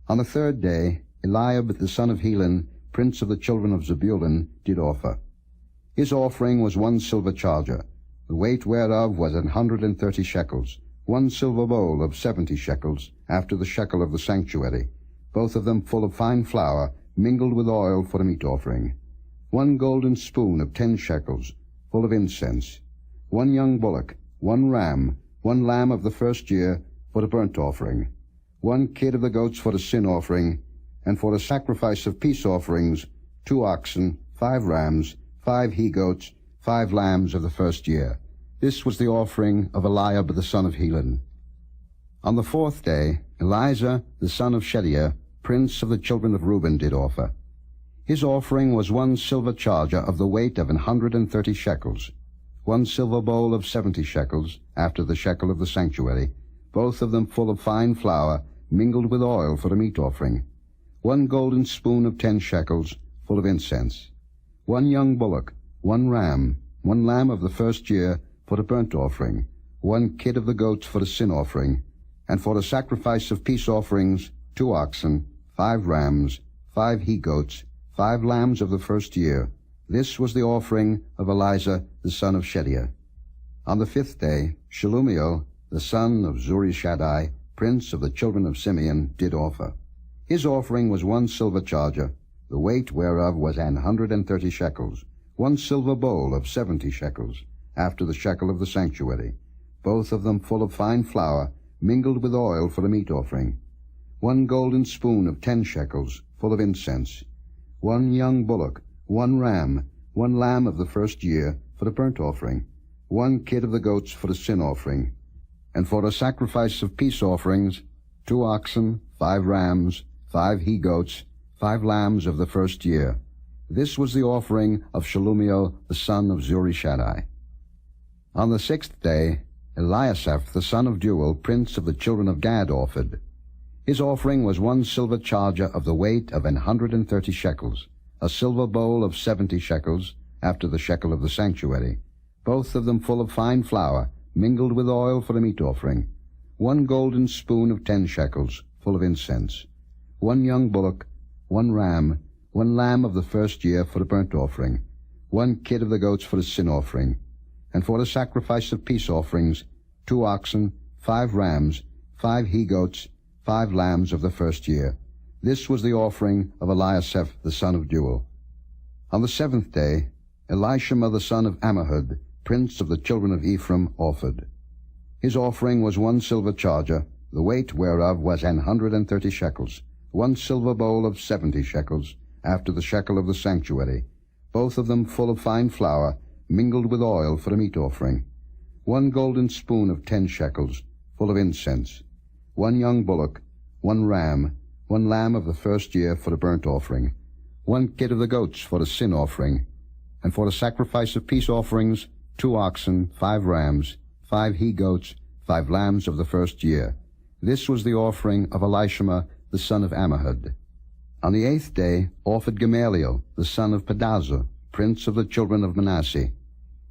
On the 3rd day, Eliab the son of Helon, prince of the children of Zebulun, did offer. His offering was 1 silver charger, the weight whereof was 130 shekels, 1 silver bowl of 70 shekels, after the shekel of the sanctuary, both of them full of fine flour, mingled with oil for a meat offering, 1 golden spoon of 10 shekels, full of incense, 1 young bullock, 1 ram, 1 lamb of the first year, for a burnt offering, 1 kid of the goats for a sin offering, and for a sacrifice of peace offerings, 2 oxen, 5 rams, 5 he-goats, 5 lambs of the first year. This was the offering of Eliab the son of Helon. On the 4th day, Eleazar the son of Shedeiah, prince of the children of Reuben, did offer. His offering was 1 silver charger of the weight of 130 shekels, 1 silver bowl of 70 shekels, after the shekel of the sanctuary, both of them full of fine flour, mingled with oil for a meat offering, 1 golden spoon of 10 shekels, full of incense, 1 young bullock, 1 ram, 1 lamb of the first year, for a burnt offering, 1 kid of the goats for a sin offering, and for a sacrifice of peace offerings, 2 oxen, 5 rams, 5 he-goats, 5 lambs of the first year. This was the offering of Eleazar the son of Shedeiah. On the 5th day, Shelumiel the son of Zurishaddai, prince of the children of Simeon, did offer. His offering was 1 silver charger, the weight whereof was 130 shekels, 1 silver bowl of 70 shekels, after the shekel of the sanctuary, both of them full of fine flour, mingled with oil for a meat offering, 1 golden spoon of 10 shekels, full of incense, 1 young bullock, 1 ram, 1 lamb of the first year, for a burnt offering, 1 kid of the goats for a sin offering, and for a sacrifice of peace offerings, 2 oxen, 5 rams, 5 he-goats, 5 lambs of the first year. This was the offering of Shelumiel the son of Zurishaddai. On the 6th day, Eliasaph the son of Deuel, prince of the children of Gad, offered. His offering was 1 silver charger of the weight of 130 shekels, a silver bowl of 70 shekels, after the shekel of the sanctuary, both of them full of fine flour, mingled with oil for a meat offering, 1 golden spoon of 10 shekels, full of incense, 1 young bullock, 1 ram, 1 lamb of the first year for a burnt offering, 1 kid of the goats for a sin offering, and for a sacrifice of peace offerings, 2 oxen, 5 rams, 5 he-goats, 5 lambs of the first year. This was the offering of Eliasaph the son of Deuel. On the 7th day, Elishama the son of Ammihud, prince of the children of Ephraim, offered. His offering was 1 silver charger, the weight whereof was 130 shekels, 1 silver bowl of 70 shekels, after the shekel of the sanctuary, both of them full of fine flour, mingled with oil for a meat offering, 1 golden spoon of 10 shekels, full of incense, 1 young bullock, 1 ram, 1 lamb of the first year for a burnt offering, 1 kid of the goats for a sin offering, and for a sacrifice of peace offerings, 2 oxen, 5 rams, 5 he-goats, 5 lambs of the first year. This was the offering of Elishama the son of Ammihud. On the 8th day offered Gamaliel the son of Pedazur, prince of the children of Manasseh.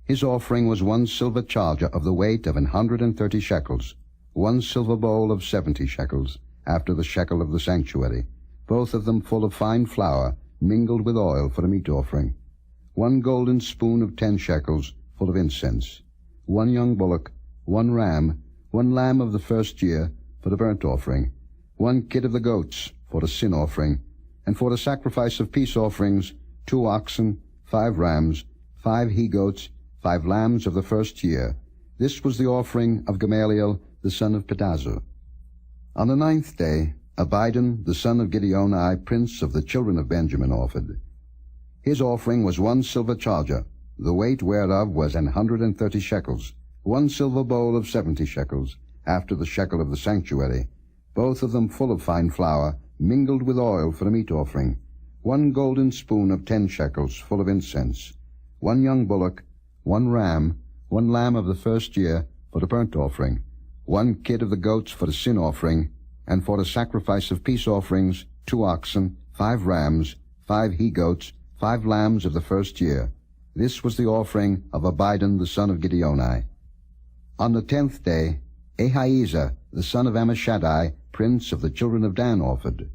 His offering was 1 silver charger of the weight of 130 shekels, 1 silver bowl of 70 shekels, after the shekel of the sanctuary, both of them full of fine flour, mingled with oil for a meat offering, 1 golden spoon of 10 shekels, full of incense, 1 young bullock, 1 ram, 1 lamb of the first year, for the burnt offering, 1 kid of the goats, for a sin offering, and for a sacrifice of peace offerings, 2 oxen, 5 rams, 5 he-goats, 5 lambs of the first year. This was the offering of Gamaliel the son of Pedazur. On the 9th day, Abidan the son of Gideoni, prince of the children of Benjamin, offered. His offering was 1 silver charger, the weight whereof was 130 shekels, 1 silver bowl of 70 shekels, after the shekel of the sanctuary, both of them full of fine flour, mingled with oil for a meat offering, 1 golden spoon of 10 shekels, full of incense, 1 young bullock, 1 ram, 1 lamb of the first year, for the burnt offering, 1 kid of the goats for the sin offering, and for the sacrifice of peace offerings, 2 oxen, 5 rams, 5 he-goats, 5 lambs of the first year. This was the offering of Abidan the son of Gideoni. On the 10th day, Ahiezer the son of Ammishaddai, prince of the children of Dan, offered.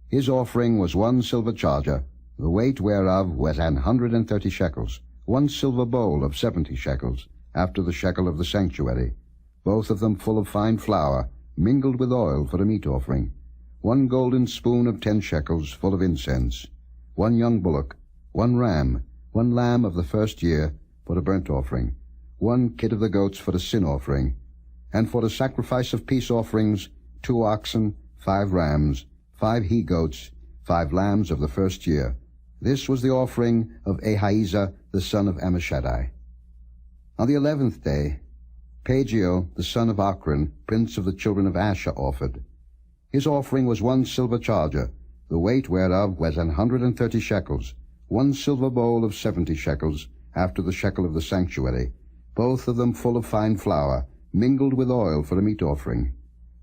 His offering was 1 silver charger, the weight whereof was 130 shekels, 1 silver bowl of 70 shekels, after the shekel of the sanctuary, both of them full of fine flour, mingled with oil for a meat offering, 1 golden spoon of 10 shekels full of incense, 1 young bullock, 1 ram, 1 lamb of the first year for a burnt offering, 1 kid of the goats for a sin offering, and for the sacrifice of peace offerings 2 oxen, 5 rams, 5 he-goats, 5 lambs of the first year. This was the offering of Ahiezer the son of Ammishaddai. On the 11th day, Pagiel the son of Ochran, prince of the children of Asher, offered. His offering was 1 silver charger, the weight whereof was 130 shekels, 1 silver bowl of 70 shekels, after the shekel of the sanctuary, both of them full of fine flour, mingled with oil for a meat offering,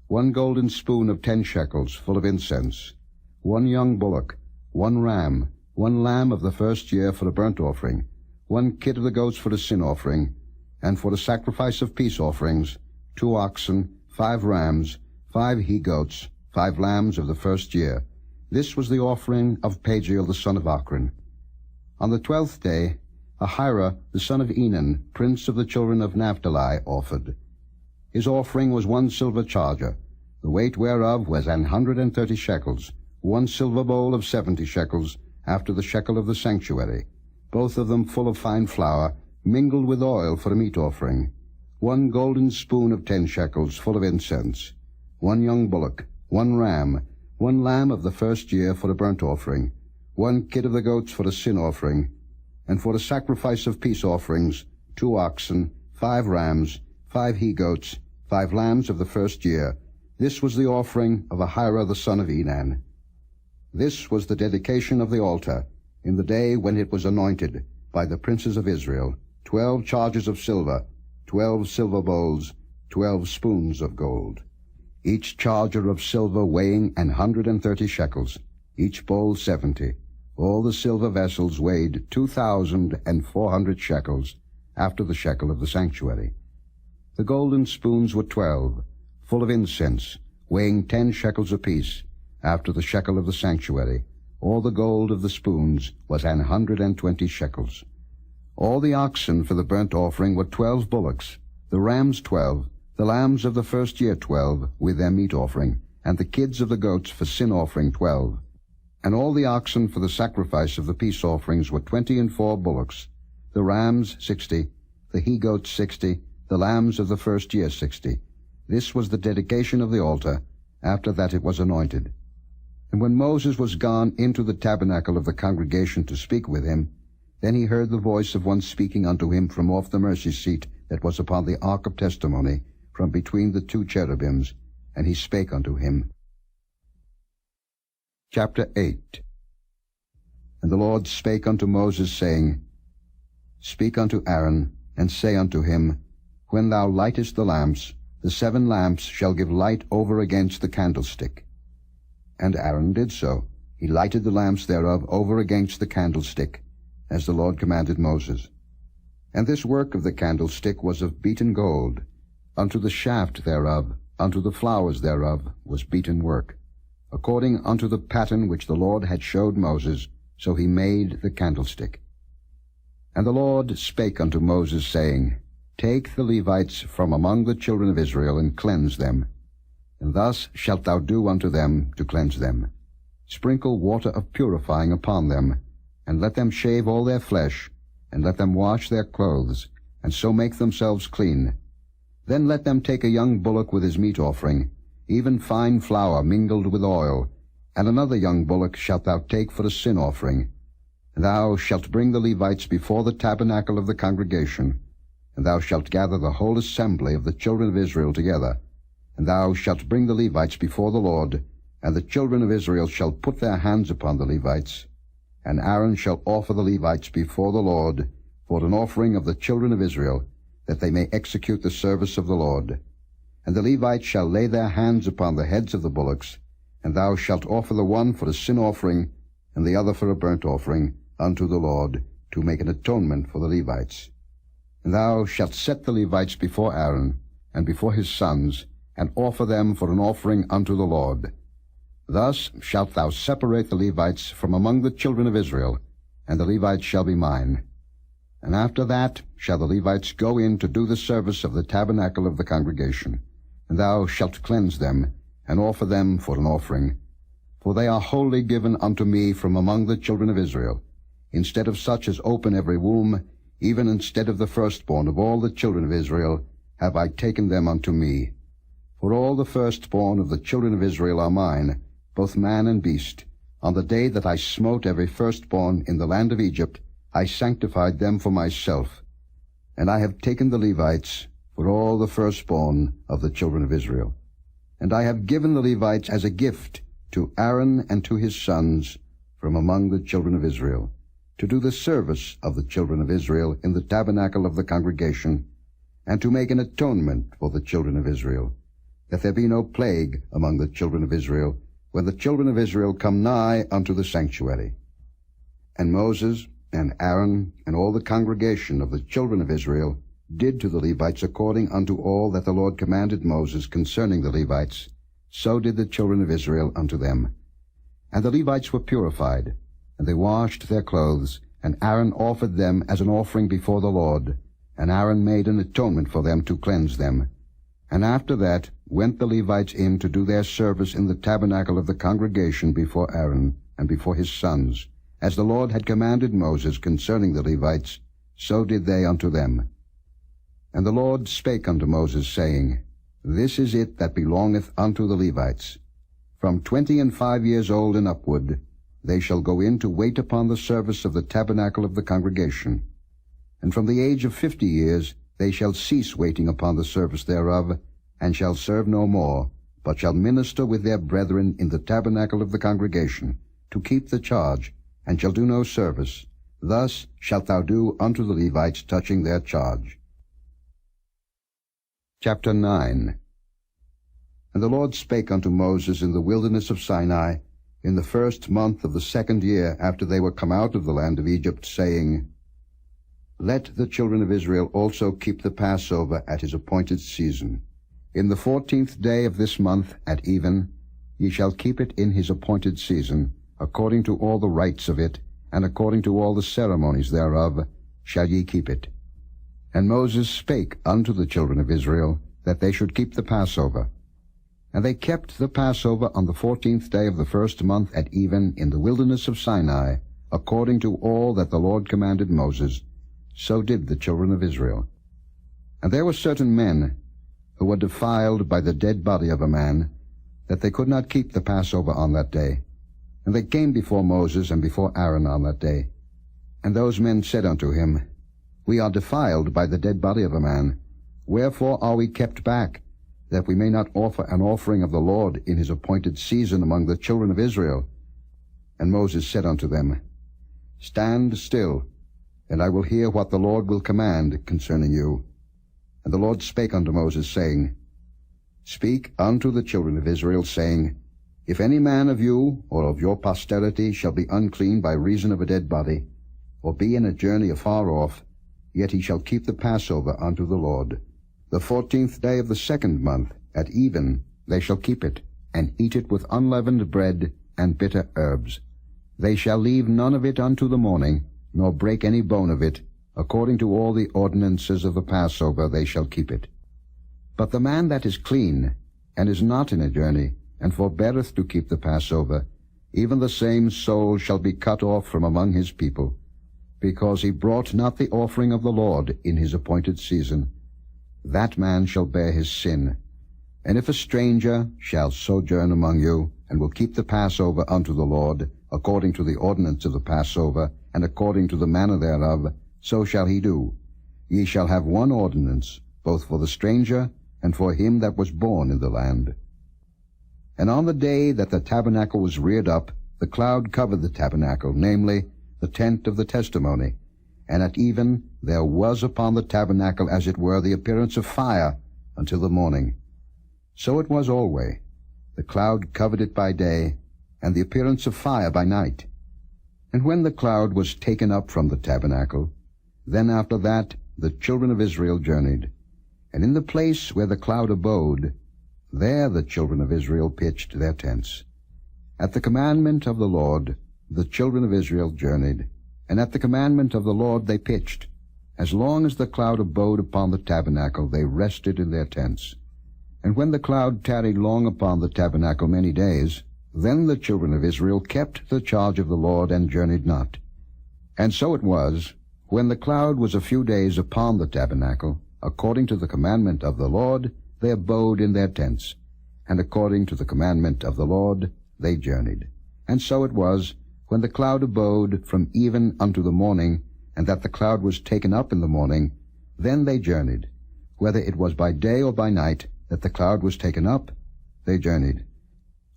1 golden spoon of 10 shekels full of incense, 1 young bullock, 1 ram, 1 lamb of the first year for a burnt offering, 1 kid of the goats for a sin offering, and for the sacrifice of peace offerings 2 oxen, 5 rams, 5 he-goats, 5 lambs of the first year. This was the offering of Pagiel the son of Ochran. On the 12th day, Ahira the son of Enan, prince of the children of Naphtali, offered. His offering was 1 silver charger, the weight whereof was 130 shekels, 1 silver bowl of 70 shekels, after the shekel of the sanctuary, both of them full of fine flour, mingled with oil for a meat offering, 1 golden spoon of 10 shekels full of incense, 1 young bullock, 1 ram, 1 lamb of the first year for a burnt offering, 1 kid of the goats for a sin offering, and for the sacrifice of peace offerings 2 oxen, 5 rams, 5 he-goats, 5 lambs of the first year. This was the offering of Ahira the son of Enan. This was the dedication of the altar, in the day when it was anointed, by the princes of Israel, 12 chargers of silver, 12 silver bowls, 12 spoons of gold, each charger of silver weighing 130 shekels, each bowl 70. All the silver vessels weighed 2,400 shekels, after the shekel of the sanctuary. The golden spoons were 12, full of incense, weighing 10 shekels apiece, after the shekel of the sanctuary. All the gold of the spoons was 120 shekels. All the oxen for the burnt offering were 12 bullocks, the rams 12, the lambs of the first year 12, with their meat offering, and the kids of the goats for sin offering 12. And all the oxen for the sacrifice of the peace offerings were 24 bullocks, the rams 60, the he-goats 60, the lambs of the first year 60. This was the dedication of the altar, after that it was anointed. And when Moses was gone into the tabernacle of the congregation to speak with him, then he heard the voice of one speaking unto him from off the mercy seat that was upon the ark of testimony, from between the 2 cherubims, and he spake unto him. Chapter 8. And the Lord spake unto Moses, saying, Speak unto Aaron, and say unto him, When thou lightest the lamps, the 7 lamps shall give light over against the candlestick. And Aaron did so. He lighted the lamps thereof over against the candlestick, as the Lord commanded Moses. And this work of the candlestick was of beaten gold. Unto the shaft thereof, unto the flowers thereof, was beaten work, according unto the pattern which the Lord had showed Moses, so he made the candlestick. And the Lord spake unto Moses, saying, Take the Levites from among the children of Israel, and cleanse them. And thus shalt thou do unto them to cleanse them. Sprinkle water of purifying upon them, and let them shave all their flesh, and let them wash their clothes, and so make themselves clean. Then let them take a young bullock with his meat offering, even fine flour mingled with oil, and another young bullock shalt thou take for a sin offering. And thou shalt bring the Levites before the tabernacle of the congregation, and thou shalt gather the whole assembly of the children of Israel together. And thou shalt bring the Levites before the Lord, and the children of Israel shall put their hands upon the Levites. And Aaron shall offer the Levites before the Lord for an offering of the children of Israel, that they may execute the service of the Lord. And the Levites shall lay their hands upon the heads of the bullocks, and thou shalt offer the one for a sin offering, and the other for a burnt offering, unto the Lord, to make an atonement for the Levites. And thou shalt set the Levites before Aaron, and before his sons, and offer them for an offering unto the Lord. Thus shalt thou separate the Levites from among the children of Israel, and the Levites shall be mine. And after that shall the Levites go in to do the service of the tabernacle of the congregation. And thou shalt cleanse them, and offer them for an offering. For they are wholly given unto me from among the children of Israel. Instead of such as open every womb, even instead of the firstborn of all the children of Israel, have I taken them unto me. For all the firstborn of the children of Israel are mine, both man and beast. On the day that I smote every firstborn in the land of Egypt, I sanctified them for myself. And I have taken the Levites for all the firstborn of the children of Israel. And I have given the Levites as a gift to Aaron and to his sons from among the children of Israel, to do the service of the children of Israel in the tabernacle of the congregation, and to make an atonement for the children of Israel, that there be no plague among the children of Israel, when the children of Israel come nigh unto the sanctuary. And Moses and Aaron and all the congregation of the children of Israel did to the Levites according unto all that the Lord commanded Moses concerning the Levites, so did the children of Israel unto them. And the Levites were purified, and they washed their clothes, and Aaron offered them as an offering before the Lord, and Aaron made an atonement for them to cleanse them. And after that went the Levites in to do their service in the tabernacle of the congregation before Aaron and before his sons. As the Lord had commanded Moses concerning the Levites, so did they unto them. And the Lord spake unto Moses, saying, This is it that belongeth unto the Levites. From 25 years old and upward, they shall go in to wait upon the service of the tabernacle of the congregation. And from the age of 50 years they shall cease waiting upon the service thereof, and shall serve no more, but shall minister with their brethren in the tabernacle of the congregation, to keep the charge, and shall do no service. Thus shalt thou do unto the Levites touching their charge. Chapter 9. And the Lord spake unto Moses in the wilderness of Sinai, in the 1st month of the 2nd year after they were come out of the land of Egypt, saying, Let the children of Israel also keep the Passover at his appointed season. In the 14th day of this month at even, ye shall keep it in his appointed season, according to all the rites of it, and according to all the ceremonies thereof, shall ye keep it. And Moses spake unto the children of Israel, that they should keep the Passover. And they kept the Passover on the 14th day of the 1st month at even in the wilderness of Sinai, according to all that the Lord commanded Moses. So did the children of Israel. And there were certain men who were defiled by the dead body of a man, that they could not keep the Passover on that day. And they came before Moses and before Aaron on that day. And those men said unto him, We are defiled by the dead body of a man. Wherefore are we kept back, that we may not offer an offering of the Lord in his appointed season among the children of Israel? And Moses said unto them, Stand still, and I will hear what the Lord will command concerning you. And the Lord spake unto Moses, saying, Speak unto the children of Israel, saying, If any man of you or of your posterity shall be unclean by reason of a dead body, or be in a journey afar off, yet he shall keep the Passover unto the Lord. The 14th day of the 2nd month, at even, they shall keep it, and eat it with unleavened bread and bitter herbs. They shall leave none of it unto the morning, nor break any bone of it. According to all the ordinances of the Passover they shall keep it. But the man that is clean, and is not in a journey, and forbeareth to keep the Passover, even the same soul shall be cut off from among his people, because he brought not the offering of the Lord in his appointed season. That man shall bear his sin. And if a stranger shall sojourn among you, and will keep the Passover unto the Lord, according to the ordinance of the Passover, and according to the manner thereof, so shall he do. Ye shall have one ordinance, both for the stranger and for him that was born in the land. And on the day that the tabernacle was reared up, the cloud covered the tabernacle, namely, the tent of the testimony. And at even there was upon the tabernacle as it were the appearance of fire until the morning. So it was always. The cloud covered it by day, and the appearance of fire by night. And when the cloud was taken up from the tabernacle, then after that the children of Israel journeyed. And in the place where the cloud abode, there the children of Israel pitched their tents. At the commandment of the Lord the children of Israel journeyed, and at the commandment of the Lord they pitched. As long as the cloud abode upon the tabernacle, they rested in their tents. And when the cloud tarried long upon the tabernacle many days, then the children of Israel kept the charge of the Lord, and journeyed not. And so it was, when the cloud was a few days upon the tabernacle, according to the commandment of the Lord, they abode in their tents, and according to the commandment of the Lord they journeyed. And so it was, when the cloud abode from even unto the morning, and that the cloud was taken up in the morning, then they journeyed. Whether it was by day or by night that the cloud was taken up, they journeyed.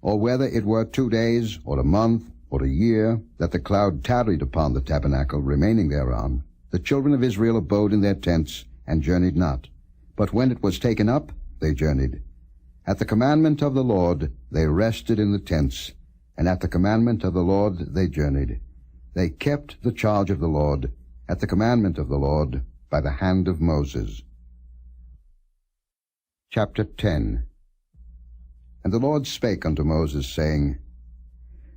Or whether it were 2 days, or a month, or a year, that the cloud tarried upon the tabernacle, remaining thereon, the children of Israel abode in their tents, and journeyed not. But when it was taken up, they journeyed. At the commandment of the Lord they rested in the tents, and at the commandment of the Lord they journeyed. They kept the charge of the Lord, at the commandment of the Lord, by the hand of Moses. Chapter 10. And the Lord spake unto Moses, saying,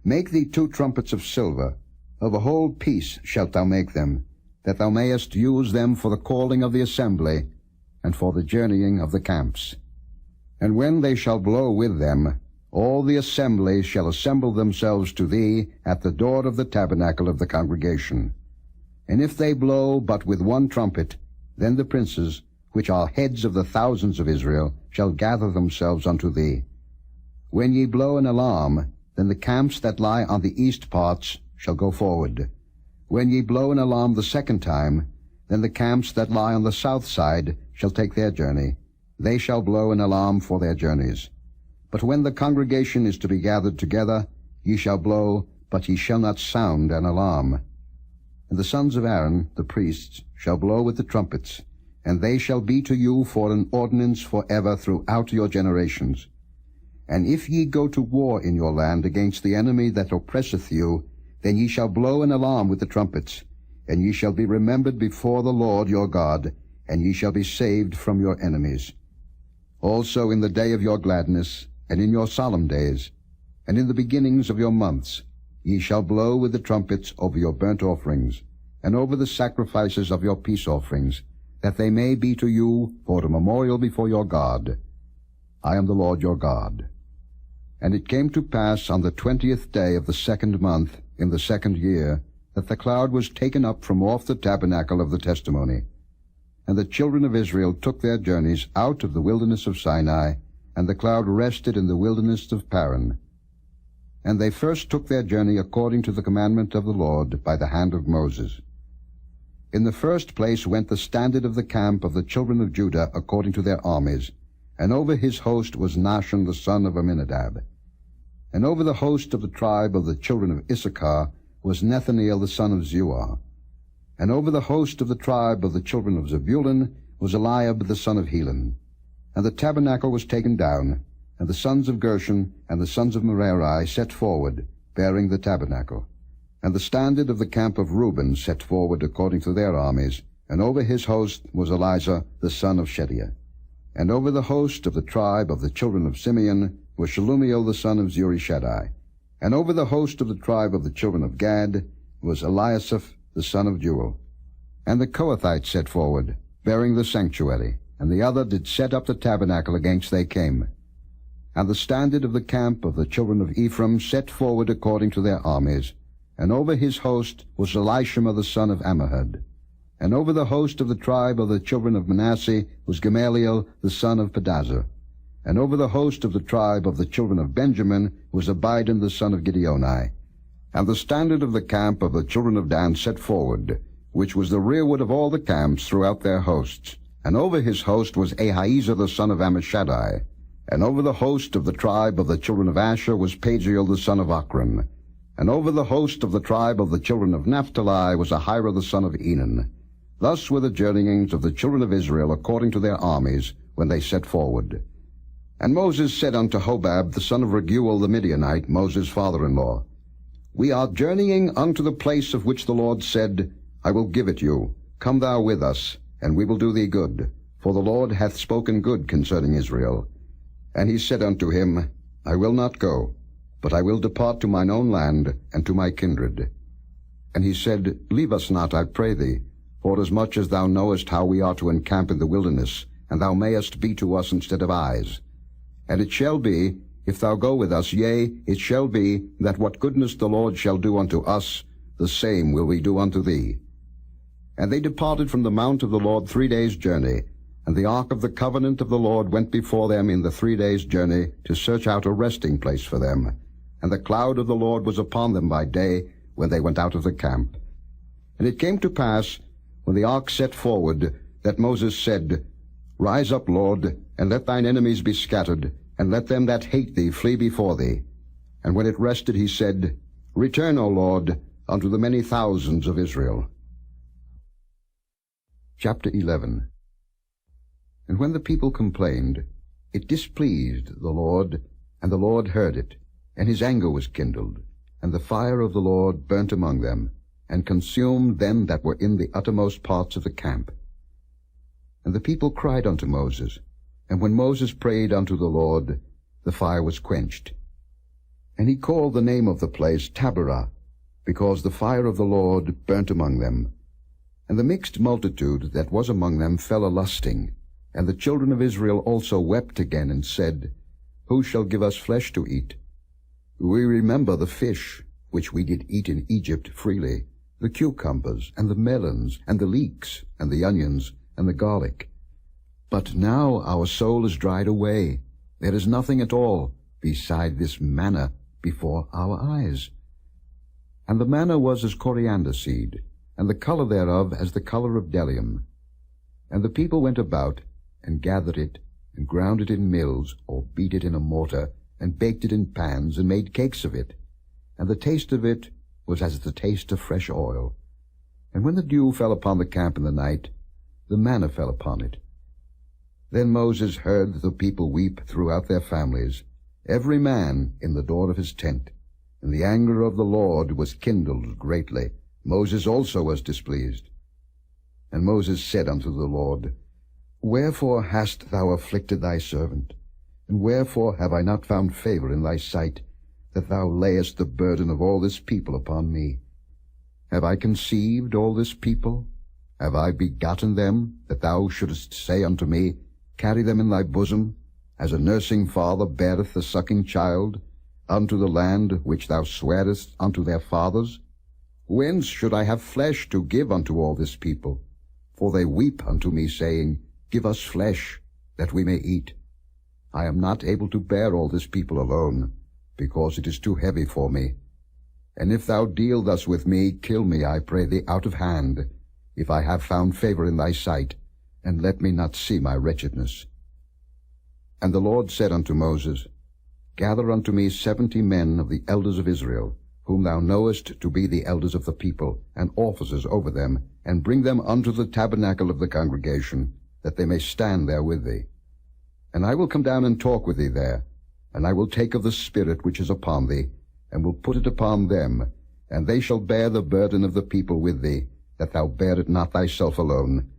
Make thee 2 trumpets of silver, of a whole piece shalt thou make them, that thou mayest use them for the calling of the assembly, and for the journeying of the camps. And when they shall blow with them, all the assembly shall assemble themselves to thee at the door of the tabernacle of the congregation. And if they blow but with 1 trumpet, then the princes, which are heads of the thousands of Israel, shall gather themselves unto thee. When ye blow an alarm, then the camps that lie on the east parts shall go forward. When ye blow an alarm the 2nd time, then the camps that lie on the south side shall take their journey. They shall blow an alarm for their journeys. But when the congregation is to be gathered together, ye shall blow, but ye shall not sound an alarm. And the sons of Aaron, the priests, shall blow with the trumpets, and they shall be to you for an ordinance forever throughout your generations. And if ye go to war in your land against the enemy that oppresseth you, then ye shall blow an alarm with the trumpets, and ye shall be remembered before the Lord your God, and ye shall be saved from your enemies. Also in the day of your gladness, and in your solemn days, and in the beginnings of your months, ye shall blow with the trumpets over your burnt offerings, and over the sacrifices of your peace offerings, that they may be to you for a memorial before your God. I am the Lord your God. And it came to pass on the 20th day of the 2nd month, in the 2nd year, that the cloud was taken up from off the tabernacle of the testimony. And the children of Israel took their journeys out of the wilderness of Sinai, and the cloud rested in the wilderness of Paran. And they first took their journey according to the commandment of the Lord by the hand of Moses. In the first place went the standard of the camp of the children of Judah according to their armies, and over his host was Nahshon the son of Amminadab. And over the host of the tribe of the children of Issachar was Nethaneel the son of Zuar. And over the host of the tribe of the children of Zebulun was Eliab the son of Helon. And the tabernacle was taken down, and the sons of Gershon and the sons of Merari set forward, bearing the tabernacle. And the standard of the camp of Reuben set forward according to their armies, and over his host was Elizur the son of Shedeiah. And over the host of the tribe of the children of Simeon was Shelumiel the son of Zurishaddai. And over the host of the tribe of the children of Gad was Eliasaph the son of Jeuel. And the Kohathites set forward, bearing the sanctuary, and the other did set up the tabernacle against they came. And the standard of the camp of the children of Ephraim set forward according to their armies, and over his host was Elishama the son of Ammihud. And over the host of the tribe of the children of Manasseh was Gamaliel the son of Pedazur. And over the host of the tribe of the children of Benjamin was Abidan the son of Gideoni. And the standard of the camp of the children of Dan set forward, which was the rearward of all the camps throughout their hosts. And over his host was Ahiezer the son of Ammishaddai. And over the host of the tribe of the children of Asher was Pagiel the son of Ochran. And over the host of the tribe of the children of Naphtali was Ahira the son of Enan. Thus were the journeyings of the children of Israel according to their armies, when they set forward. And Moses said unto Hobab the son of Raguel the Midianite, Moses' father-in-law, We are journeying unto the place of which the Lord said, I will give it you. Come thou with us, and we will do thee good. For the Lord hath spoken good concerning Israel. And he said unto him, I will not go, but I will depart to mine own land, and to my kindred. And he said, Leave us not, I pray thee, forasmuch as thou knowest how we are to encamp in the wilderness, and thou mayest be to us instead of eyes. And it shall be, if thou go with us, yea, it shall be, that what goodness the Lord shall do unto us, the same will we do unto thee. And they departed from the mount of the Lord 3 days' journey, and the ark of the covenant of the Lord went before them in the 3 days' journey to search out a resting place for them. And the cloud of the Lord was upon them by day, when they went out of the camp. And it came to pass, when the ark set forward, that Moses said, Rise up, Lord, and let thine enemies be scattered, and let them that hate thee flee before thee. And when it rested, he said, Return, O Lord, unto the many thousands of Israel. Chapter 11. And when the people complained, it displeased the Lord, and the Lord heard it, and his anger was kindled, and the fire of the Lord burnt among them, and consumed them that were in the uttermost parts of the camp. And the people cried unto Moses, and when Moses prayed unto the Lord, the fire was quenched. And he called the name of the place Taberah, because the fire of the Lord burnt among them. And the mixed multitude that was among them fell a-lusting, and the children of Israel also wept again, and said, Who shall give us flesh to eat? We remember the fish, which we did eat in Egypt freely, the cucumbers, and the melons, and the leeks, and the onions, and the garlic. But now our soul is dried away. There is nothing at all beside this manna before our eyes. And the manna was as coriander seed, and the color thereof as the color of bdellium. And the people went about, and gathered it, and ground it in mills, or beat it in a mortar, and baked it in pans, and made cakes of it. And the taste of it was as the taste of fresh oil. And when the dew fell upon the camp in the night, the manna fell upon it. Then Moses heard the people weep throughout their families, every man in the door of his tent. And the anger of the Lord was kindled greatly. Moses also was displeased. And Moses said unto the Lord, Wherefore hast thou afflicted thy servant? And wherefore have I not found favor in thy sight, that thou layest the burden of all this people upon me? Have I conceived all this people? Have I begotten them, that thou shouldest say unto me, Carry them in thy bosom, as a nursing father beareth the sucking child, unto the land which thou swarest unto their fathers? Whence should I have flesh to give unto all this people? For they weep unto me, saying, Give us flesh, that we may eat. I am not able to bear all this people alone, because it is too heavy for me. And if thou deal thus with me, kill me, I pray thee, out of hand, if I have found favor in thy sight, and let me not see my wretchedness. And the Lord said unto Moses, Gather unto me 70 men of the elders of Israel, whom thou knowest to be the elders of the people, and officers over them, and bring them unto the tabernacle of the congregation, that they may stand there with thee. And I will come down and talk with thee there, and I will take of the Spirit which is upon thee, and will put it upon them, and they shall bear the burden of the people with thee, that thou bear it not thyself alone.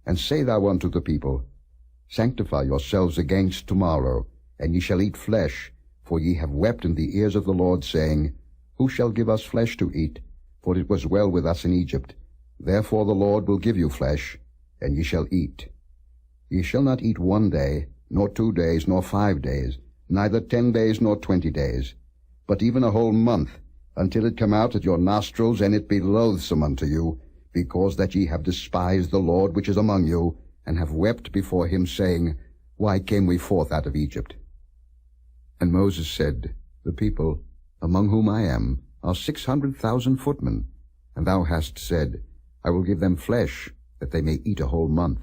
And say thou unto the people, Sanctify yourselves against tomorrow, and ye shall eat flesh, for ye have wept in the ears of the Lord, saying, Who shall give us flesh to eat? For it was well with us in Egypt. Therefore the Lord will give you flesh, and ye shall eat. Ye shall not eat 1 day, nor 2 days, nor 5 days, neither 10 days, nor 20 days, but even a whole month, until it come out at your nostrils, and it be loathsome unto you, because that ye have despised the Lord which is among you, and have wept before him, saying, Why came we forth out of Egypt? And Moses said, The people, among whom I am, are 600,000 footmen, and thou hast said, I will give them flesh, that they may eat a whole month.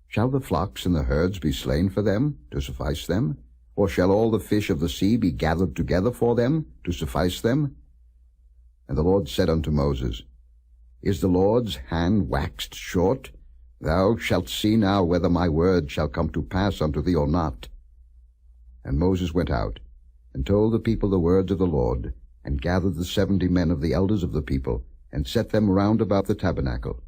Shall the flocks and the herds be slain for them, to suffice them? Or shall all the fish of the sea be gathered together for them, to suffice them? And the Lord said unto Moses, Is the Lord's hand waxed short? Thou shalt see now whether my word shall come to pass unto thee or not. And Moses went out, and told the people the words of the Lord, and gathered the 70 men of the elders of the people, and set them round about the tabernacle.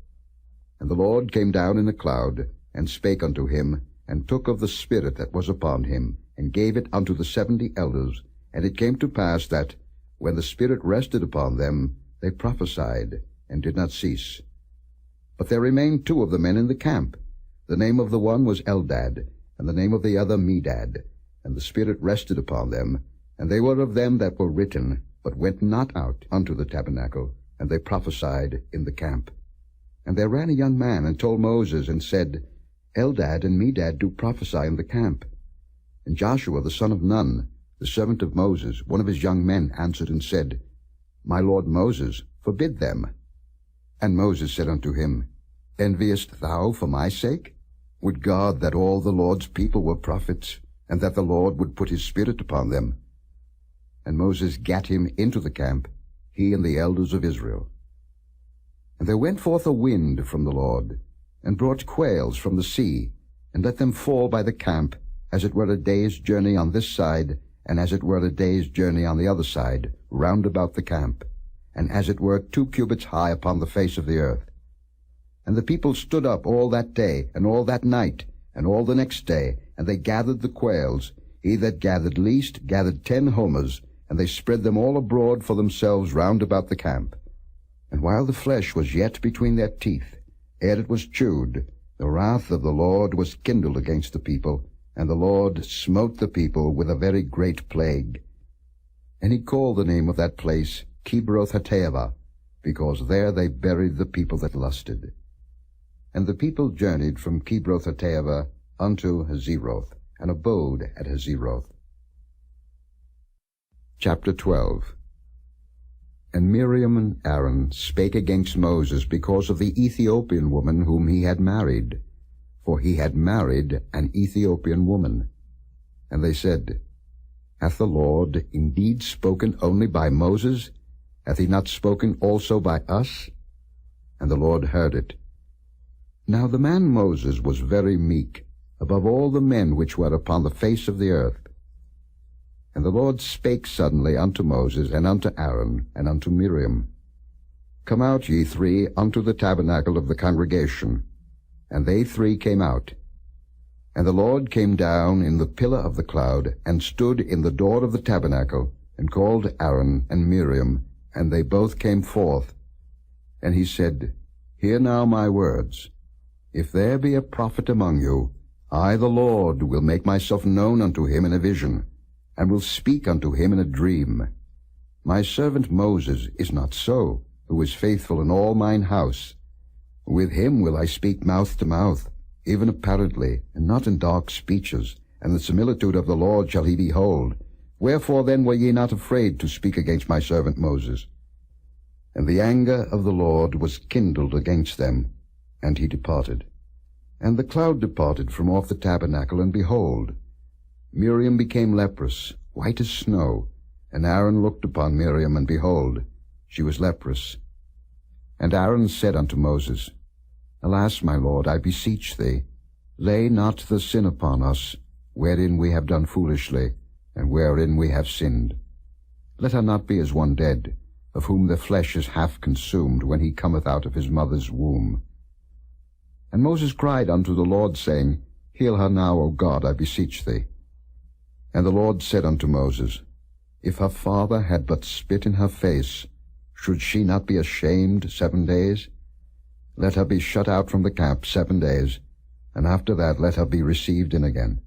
And the Lord came down in a cloud, and spake unto him, and took of the Spirit that was upon him, and gave it unto the 70 elders. And it came to pass that, when the Spirit rested upon them, they prophesied, and did not cease. But there remained 2 of the men in the camp. The name of the one was Eldad, and the name of the other Medad. And the Spirit rested upon them, and they were of them that were written, but went not out unto the tabernacle, and they prophesied in the camp. And there ran a young man, and told Moses, and said, Eldad and Medad do prophesy in the camp. And Joshua the son of Nun, the servant of Moses, one of his young men, answered and said, My lord Moses, forbid them. And Moses said unto him, Enviest thou for my sake? Would God that all the Lord's people were prophets, and that the Lord would put his Spirit upon them. And Moses gat him into the camp, he and the elders of Israel. And there went forth a wind from the Lord, and brought quails from the sea, and let them fall by the camp, as it were a day's journey on this side, and as it were a day's journey on the other side, round about the camp, and as it were 2 cubits high upon the face of the earth. And the people stood up all that day, and all that night, and all the next day, and they gathered the quails. He that gathered least gathered 10 homers, and they spread them all abroad for themselves round about the camp. And while the flesh was yet between their teeth, ere it was chewed, the wrath of the Lord was kindled against the people, and the Lord smote the people with a very great plague. And he called the name of that place Kibroth-Hattaavah, because there they buried the people that lusted. And the people journeyed from Kibroth-Hattaavah unto Hazeroth, and abode at Hazeroth. Chapter 12. And Miriam and Aaron spake against Moses because of the Ethiopian woman whom he had married, for he had married an Ethiopian woman. And they said, Hath the Lord indeed spoken only by Moses? Hath he not spoken also by us? And the Lord heard it. Now the man Moses was very meek, above all the men which were upon the face of the earth. And the Lord spake suddenly unto Moses, and unto Aaron, and unto Miriam, Come out, ye 3, unto the tabernacle of the congregation. And they 3 came out. And the Lord came down in the pillar of the cloud, and stood in the door of the tabernacle, and called Aaron and Miriam, and they both came forth. And he said, Hear now my words. If there be a prophet among you, I the Lord will make myself known unto him in a vision, and will speak unto him in a dream. My servant Moses is not so, who is faithful in all mine house. With him will I speak mouth to mouth, even apparently, and not in dark speeches, and the similitude of the Lord shall he behold. Wherefore then were ye not afraid to speak against my servant Moses? And the anger of the Lord was kindled against them, and he departed. And the cloud departed from off the tabernacle, and behold, Miriam became leprous, white as snow. And Aaron looked upon Miriam, and behold, she was leprous. And Aaron said unto Moses, Alas, my Lord, I beseech thee, lay not the sin upon us, wherein we have done foolishly, and wherein we have sinned. Let her not be as one dead, of whom the flesh is half consumed when he cometh out of his mother's womb. And Moses cried unto the Lord, saying, Heal her now, O God, I beseech thee. And the Lord said unto Moses, If her father had but spit in her face, should she not be ashamed 7 days? Let her be shut out from the camp 7 days, and after that let her be received in again.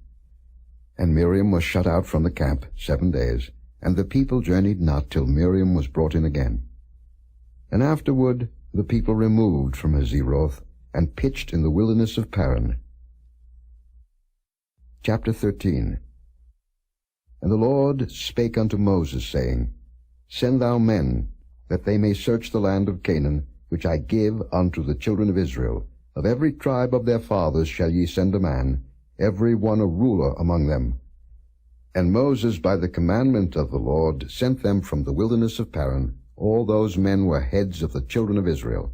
And Miriam was shut out from the camp 7 days, and the people journeyed not till Miriam was brought in again. And afterward the people removed from Hazeroth, and pitched in the wilderness of Paran. Chapter 13. And the Lord spake unto Moses, saying, Send thou men, that they may search the land of Canaan, which I give unto the children of Israel. Of every tribe of their fathers shall ye send a man, every one a ruler among them. And Moses by the commandment of the Lord sent them from the wilderness of Paran. All those men were heads of the children of Israel.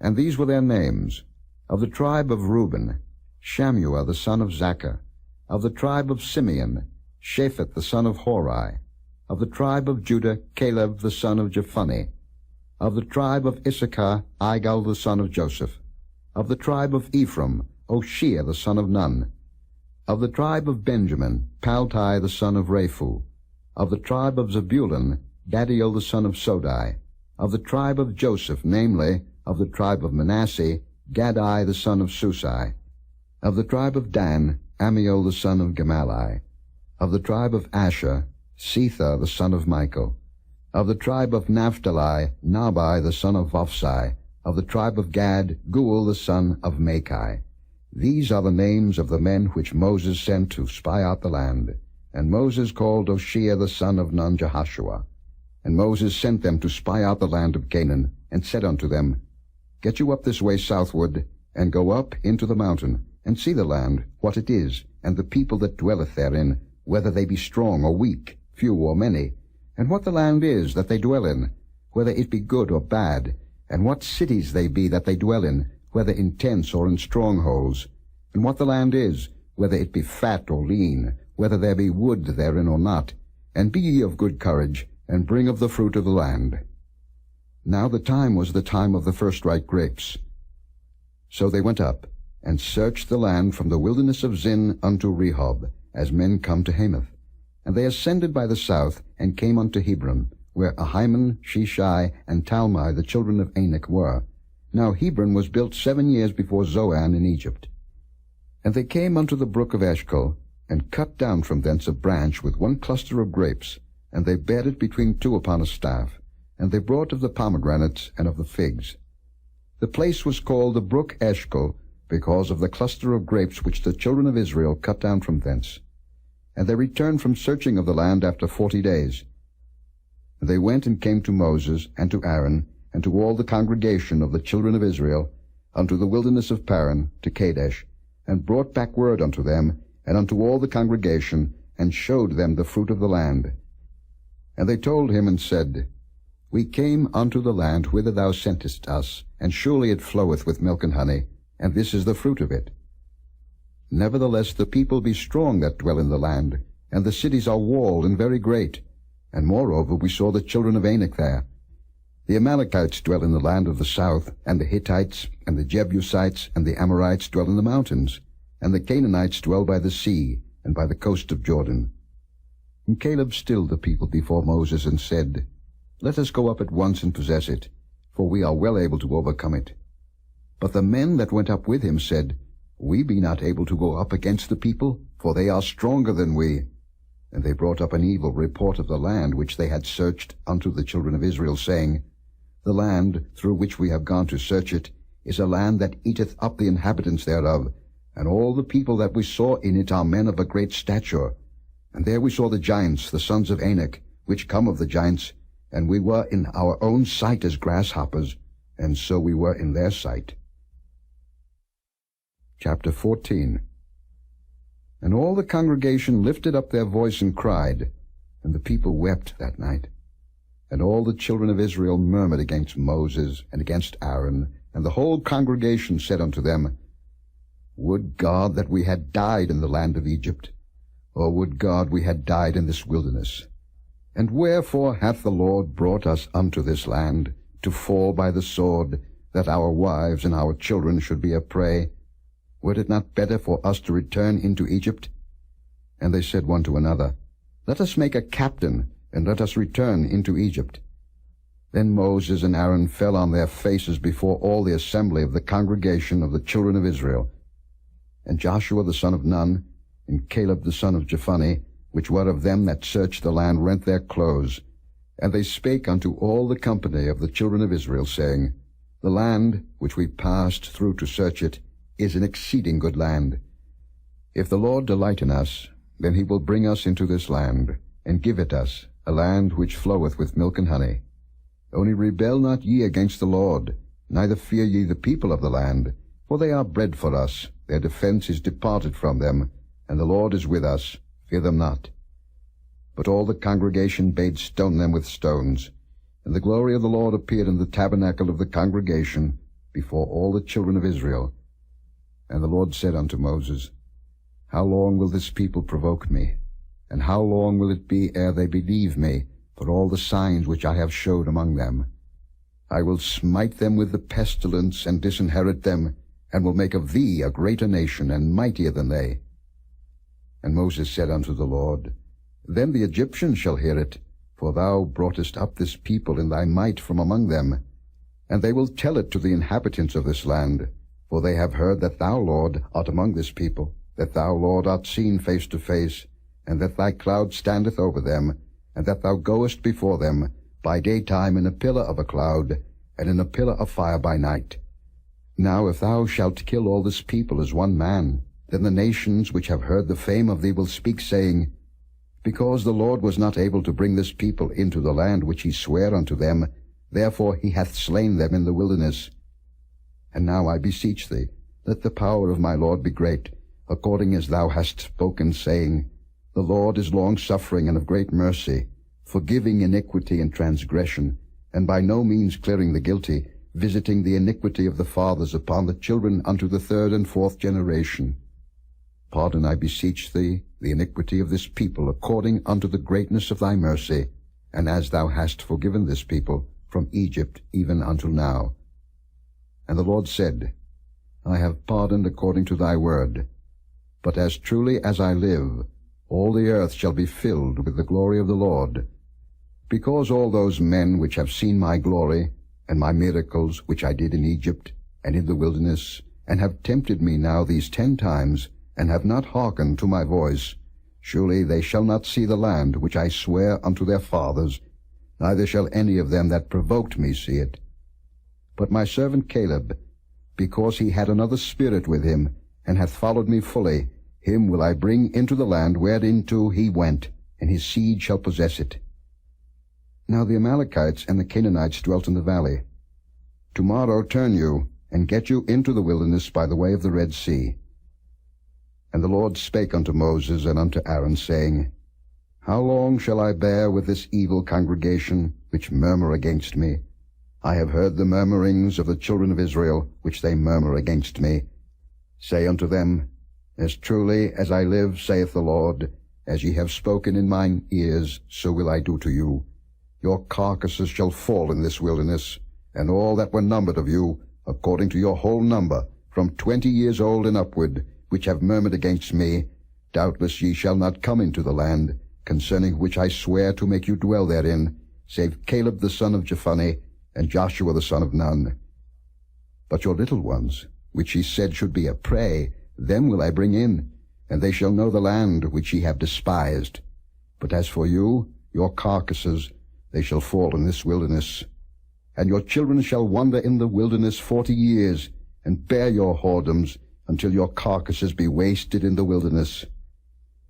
And these were their names: of the tribe of Reuben, Shammua the son of Zaccur; of the tribe of Simeon, Shaphat the son of Hori; of the tribe of Judah, Caleb the son of Jephunneh; of the tribe of Issachar, Igal the son of Joseph; of the tribe of Ephraim, Oshea the son of Nun; of the tribe of Benjamin, Paltai the son of Raphu; of the tribe of Zebulun, Gadiel the son of Sodai; of the tribe of Joseph, namely, Of the tribe of Manasseh, Gadai the son of Susai. Of the tribe of Dan, Amiel the son of Gemalli. Of the tribe of Asher, Setha the son of Michael. Of the tribe of Naphtali, Nabai the son of Vophsi. Of the tribe of Gad, Guel the son of Machi. These are the names of the men which Moses sent to spy out the land. And Moses called Hoshea the son of Nun Jehoshua. And Moses sent them to spy out the land of Canaan, and said unto them, Get you up this way southward, and go up into the mountain, and see the land, what it is, and the people that dwelleth therein, whether they be strong or weak, few or many, and what the land is that they dwell in, whether it be good or bad, and what cities they be that they dwell in, whether in tents or in strongholds, and what the land is, whether it be fat or lean, whether there be wood therein or not. And be ye of good courage, and bring of the fruit of the land. Now the time was the time of the firstripe grapes. So they went up, and searched the land from the wilderness of Zin unto Rehob, as men come to Hamath. And they ascended by the south, and came unto Hebron, where Ahiman, Sheshai, and Talmai the children of Anak were. Now Hebron was built 7 years before Zoan in Egypt. And they came unto the brook of Eshcol, and cut down from thence a branch with one cluster of grapes, and they bare it between two upon a staff, and they brought of the pomegranates and of the figs. The place was called the brook Eshcol, because of the cluster of grapes which the children of Israel cut down from thence. And they returned from searching of the land after 40 days. And they went and came to Moses, and to Aaron, and to all the congregation of the children of Israel, unto the wilderness of Paran, to Kadesh, and brought back word unto them, and unto all the congregation, and showed them the fruit of the land. And they told him and said, We came unto the land whither thou sentest us, and surely it floweth with milk and honey, and this is the fruit of it. Nevertheless the people be strong that dwell in the land, and the cities are walled and very great. And moreover we saw the children of Anak there. The Amalekites dwell in the land of the south, and the Hittites, and the Jebusites, and the Amorites dwell in the mountains, and the Canaanites dwell by the sea, and by the coast of Jordan. And Caleb stilled the people before Moses, and said, Let us go up at once and possess it, for we are well able to overcome it. But the men that went up with him said, We be not able to go up against the people, for they are stronger than we. And they brought up an evil report of the land which they had searched unto the children of Israel, saying, The land through which we have gone to search it is a land that eateth up the inhabitants thereof, and all the people that we saw in it are men of a great stature. And there we saw the giants, the sons of Anak, which come of the giants, and we were in our own sight as grasshoppers, and so we were in their sight. Chapter 14. And all the congregation lifted up their voice and cried, and the people wept that night. And all the children of Israel murmured against Moses and against Aaron, and the whole congregation said unto them, Would God that we had died in the land of Egypt, or would God we had died in this wilderness? And wherefore hath the Lord brought us unto this land, to fall by the sword, that our wives and our children should be a prey? Were it not better for us to return into Egypt? And they said one to another, Let us make a captain, and let us return into Egypt. Then Moses and Aaron fell on their faces before all the assembly of the congregation of the children of Israel. And Joshua the son of Nun, and Caleb the son of Jephunneh, which were of them that searched the land, rent their clothes. And they spake unto all the company of the children of Israel, saying, The land which we passed through to search it is an exceeding good land. If the Lord delight in us, then he will bring us into this land, and give it us, a land which floweth with milk and honey. Only rebel not ye against the Lord, neither fear ye the people of the land, for they are bread for us, their defense is departed from them, and the Lord is with us, fear them not. But all the congregation bade stone them with stones, and the glory of the Lord appeared in the tabernacle of the congregation before all the children of Israel. And the Lord said unto Moses, How long will this people provoke me? And how long will it be ere they believe me, for all the signs which I have showed among them? I will smite them with the pestilence, and disinherit them, and will make of thee a greater nation, and mightier than they. And Moses said unto the Lord, Then the Egyptians shall hear it, for thou broughtest up this people in thy might from among them. And they will tell it to the inhabitants of this land, for they have heard that thou, Lord, art among this people, that thou, Lord, art seen face to face, and that thy cloud standeth over them, and that thou goest before them by daytime in a pillar of a cloud, and in a pillar of fire by night. Now if thou shalt kill all this people as one man, then the nations which have heard the fame of thee will speak, saying, Because the Lord was not able to bring this people into the land which he sware unto them, therefore he hath slain them in the wilderness. And now I beseech thee, let the power of my Lord be great, according as thou hast spoken, saying, The Lord is long-suffering and of great mercy, forgiving iniquity and transgression, and by no means clearing the guilty, visiting the iniquity of the fathers upon the children unto the third and fourth generation. Pardon, I beseech thee, the iniquity of this people, according unto the greatness of thy mercy, and as thou hast forgiven this people from Egypt even until now. And the Lord said, I have pardoned according to thy word. But as truly as I live, all the earth shall be filled with the glory of the Lord. Because all those men which have seen my glory, and my miracles which I did in Egypt, and in the wilderness, and have tempted me now these 10 times, and have not hearkened to my voice, surely they shall not see the land which I swear unto their fathers, neither shall any of them that provoked me see it. But my servant Caleb, because he had another spirit with him, and hath followed me fully, him will I bring into the land whereinto he went, and his seed shall possess it. Now the Amalekites and the Canaanites dwelt in the valley. Tomorrow turn you, and get you into the wilderness by the way of the Red Sea. And the Lord spake unto Moses and unto Aaron, saying, How long shall I bear with this evil congregation, which murmur against me? I have heard the murmurings of the children of Israel, which they murmur against me. Say unto them, As truly as I live, saith the Lord, as ye have spoken in mine ears, so will I do to you. Your carcasses shall fall in this wilderness, and all that were numbered of you, according to your whole number, from 20 years old and upward, which have murmured against me, doubtless ye shall not come into the land, concerning which I swear to make you dwell therein, save Caleb the son of Jephunneh, and Joshua the son of Nun. But your little ones, which ye said should be a prey, them will I bring in, and they shall know the land which ye have despised. But as for you, your carcasses, they shall fall in this wilderness. And your children shall wander in the wilderness 40 years, and bear your whoredoms, until your carcasses be wasted in the wilderness.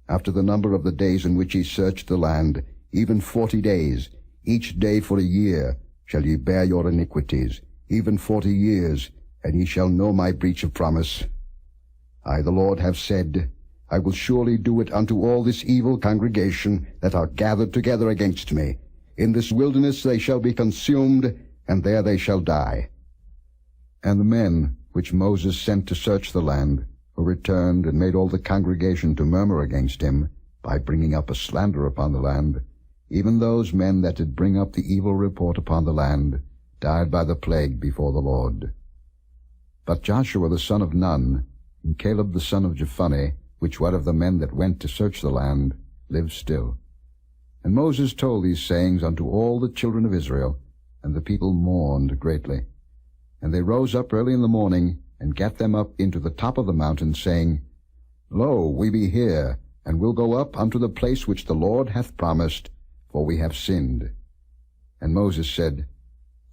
After the number of the days in which ye searched the land, even 40 days, each day for a year, shall ye bear your iniquities, even 40 years, and ye shall know my breach of promise. I, the Lord, have said, I will surely do it unto all this evil congregation that are gathered together against me. In this wilderness they shall be consumed, and there they shall die. And the men which Moses sent to search the land, who returned and made all the congregation to murmur against him, by bringing up a slander upon the land, even those men that did bring up the evil report upon the land, died by the plague before the Lord. But Joshua the son of Nun, and Caleb the son of Jephunneh, which were of the men that went to search the land, lived still. And Moses told these sayings unto all the children of Israel, and the people mourned greatly. And they rose up early in the morning, and gat them up into the top of the mountain, saying, Lo, we be here, and will go up unto the place which the Lord hath promised, for we have sinned. And Moses said,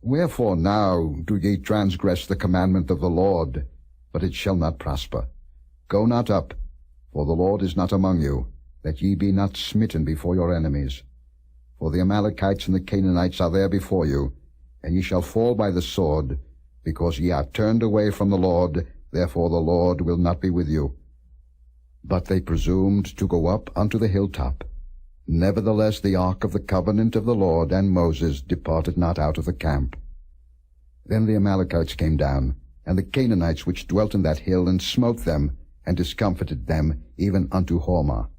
Wherefore now do ye transgress the commandment of the Lord? But it shall not prosper. Go not up, for the Lord is not among you, that ye be not smitten before your enemies. For the Amalekites and the Canaanites are there before you, and ye shall fall by the sword, because ye are turned away from the Lord, therefore the Lord will not be with you. But they presumed to go up unto the hilltop. Nevertheless the ark of the covenant of the Lord and Moses departed not out of the camp. Then the Amalekites came down, and the Canaanites which dwelt in that hill, and smote them, and discomfited them, even unto Hormah.